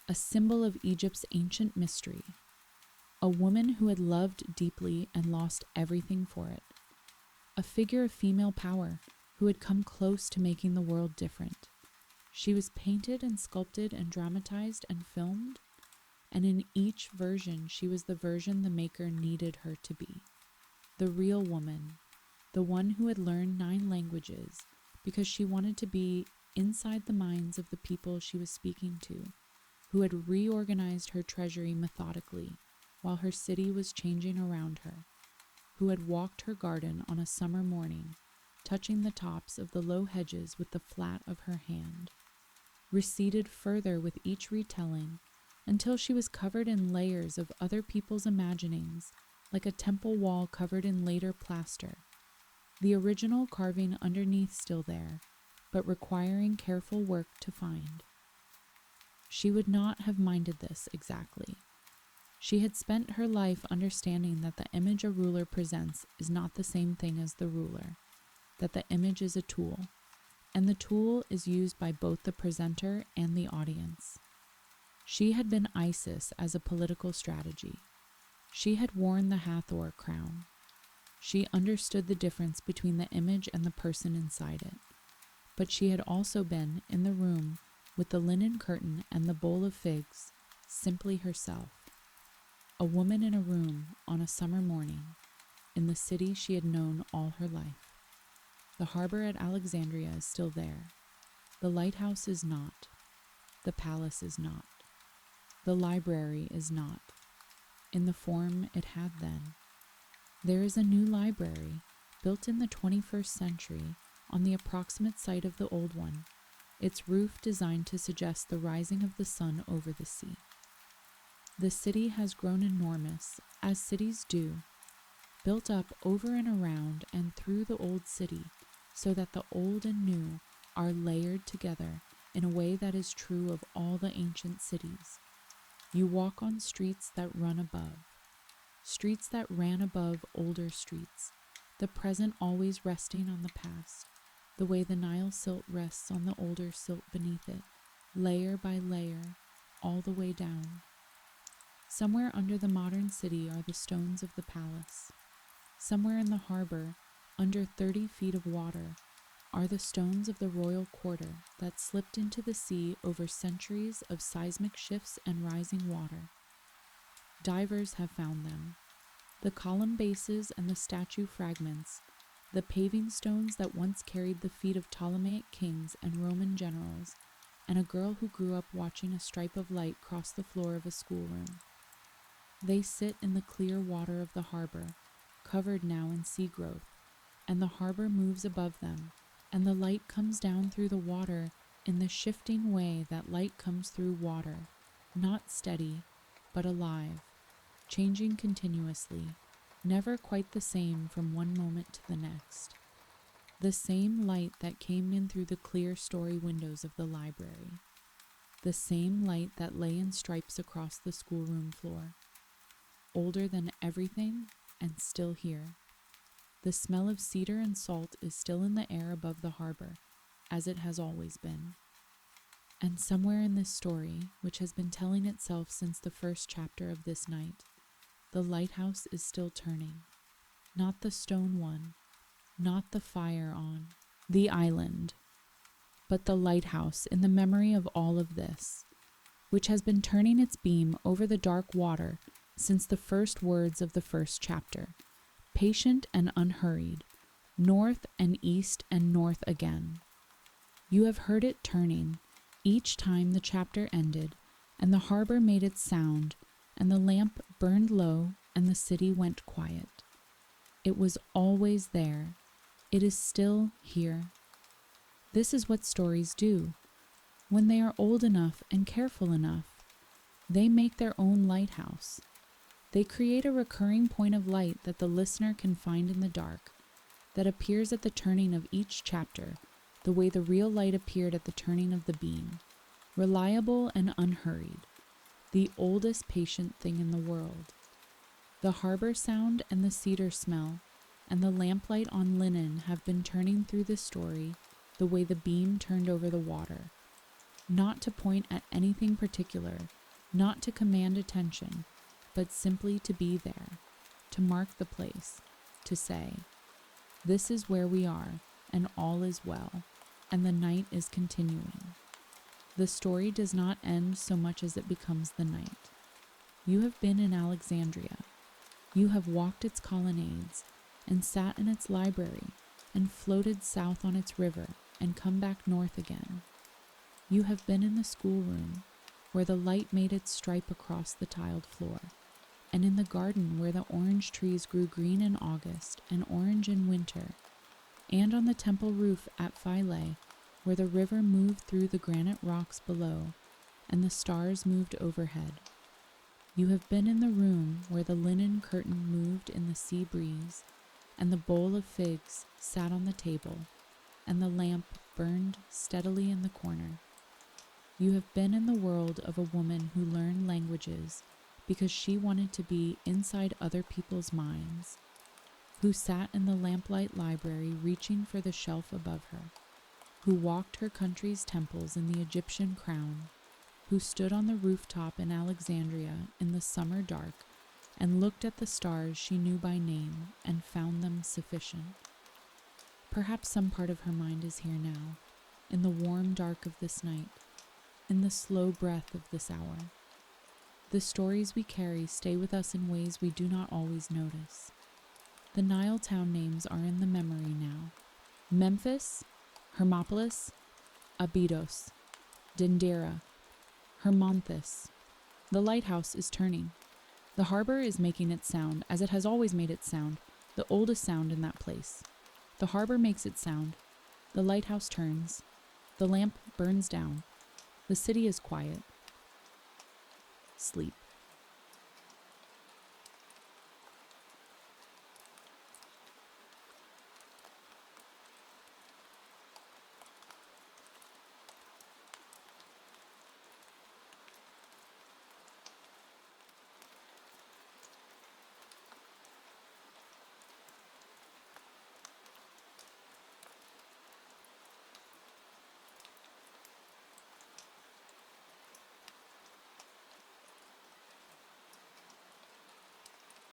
a symbol of Egypt's ancient mystery, a woman who had loved deeply and lost everything for it, a figure of female power who had come close to making the world different. She was painted and sculpted and dramatized and filmed, and in each version she was the version the maker needed her to be. The real woman, the one who had learned 9 languages because she wanted to be inside the minds of the people she was speaking to, who had reorganized her treasury methodically while her city was changing around her, who had walked her garden on a summer morning, touching the tops of the low hedges with the flat of her hand, receded further with each retelling until she was covered in layers of other people's imaginings, like a temple wall covered in later plaster, the original carving underneath still there, but requiring careful work to find. She would not have minded this exactly. She had spent her life understanding that the image a ruler presents is not the same thing as the ruler, that the image is a tool, and the tool is used by both the presenter and the audience. She had been Isis as a political strategy. She had worn the Hathor crown. She understood the difference between the image and the person inside it. But she had also been in the room with the linen curtain and the bowl of figs, simply herself. A woman in a room on a summer morning in the city she had known all her life. The harbour at Alexandria is still there. The lighthouse is not. The palace is not. The library is not, in the form it had then. There is a new library, built in the 21st century, on the approximate site of the old one, its roof designed to suggest the rising of the sun over the sea. The city has grown enormous, as cities do, built up over and around and through the old city, so that the old and new are layered together in a way that is true of all the ancient cities. You walk on streets that run above, streets that ran above older streets, the present always resting on the past, the way the Nile silt rests on the older silt beneath it, layer by layer, all the way down. Somewhere under the modern city are the stones of the palace. Somewhere in the harbour, under 30 feet of water, are the stones of the royal quarter that slipped into the sea over centuries of seismic shifts and rising water. Divers have found them. The column bases and the statue fragments, the paving stones that once carried the feet of Ptolemaic kings and Roman generals, and a girl who grew up watching a stripe of light cross the floor of a schoolroom. They sit in the clear water of the harbour, covered now in sea growth, and the harbour moves above them, and the light comes down through the water in the shifting way that light comes through water, not steady, but alive, changing continuously, never quite the same from one moment to the next. The same light that came in through the clear story windows of the library. The same light that lay in stripes across the schoolroom floor. Older than everything and still here. The smell of cedar and salt is still in the air above the harbour, as it has always been. And somewhere in this story, which has been telling itself since the first chapter of this night, the lighthouse is still turning. Not the stone one, not the fire on, the island, but the lighthouse in the memory of all of this, which has been turning its beam over the dark water since the first words of the first chapter. Patient and unhurried, north and east and north again. You have heard it turning, each time the chapter ended, and the harbour made its sound, and the lamp burned low, and the city went quiet. It was always there. It is still here. This is what stories do. When they are old enough and careful enough, they make their own lighthouse. They create a recurring point of light that the listener can find in the dark, that appears at the turning of each chapter, the way the real light appeared at the turning of the beam, reliable and unhurried, the oldest patient thing in the world. The harbour sound and the cedar smell and the lamplight on linen have been turning through the story the way the beam turned over the water, not to point at anything particular, not to command attention, but simply to be there, to mark the place, to say, this is where we are, and all is well, and the night is continuing. The story does not end so much as it becomes the night. You have been in Alexandria. You have walked its colonnades, and sat in its library, and floated south on its river, and come back north again. You have been in the schoolroom, where the light made its stripe across the tiled floor, and in the garden where the orange trees grew green in August and orange in winter, and on the temple roof at Philae, where the river moved through the granite rocks below, and the stars moved overhead. You have been in the room where the linen curtain moved in the sea breeze, and the bowl of figs sat on the table, and the lamp burned steadily in the corner. You have been in the world of a woman who learned languages because she wanted to be inside other people's minds, who sat in the lamplight library reaching for the shelf above her, who walked her country's temples in the Egyptian crown, who stood on the rooftop in Alexandria in the summer dark and looked at the stars she knew by name and found them sufficient. Perhaps some part of her mind is here now, in the warm dark of this night, in the slow breath of this hour. The stories we carry stay with us in ways we do not always notice. The Nile town names are in the memory now. Memphis, Hermopolis, Abydos, Dendera, Hermonthis. The lighthouse is turning. The harbor is making its sound, as it has always made its sound, the oldest sound in that place. The harbor makes its sound. The lighthouse turns. The lamp burns down. The city is quiet. Sleep.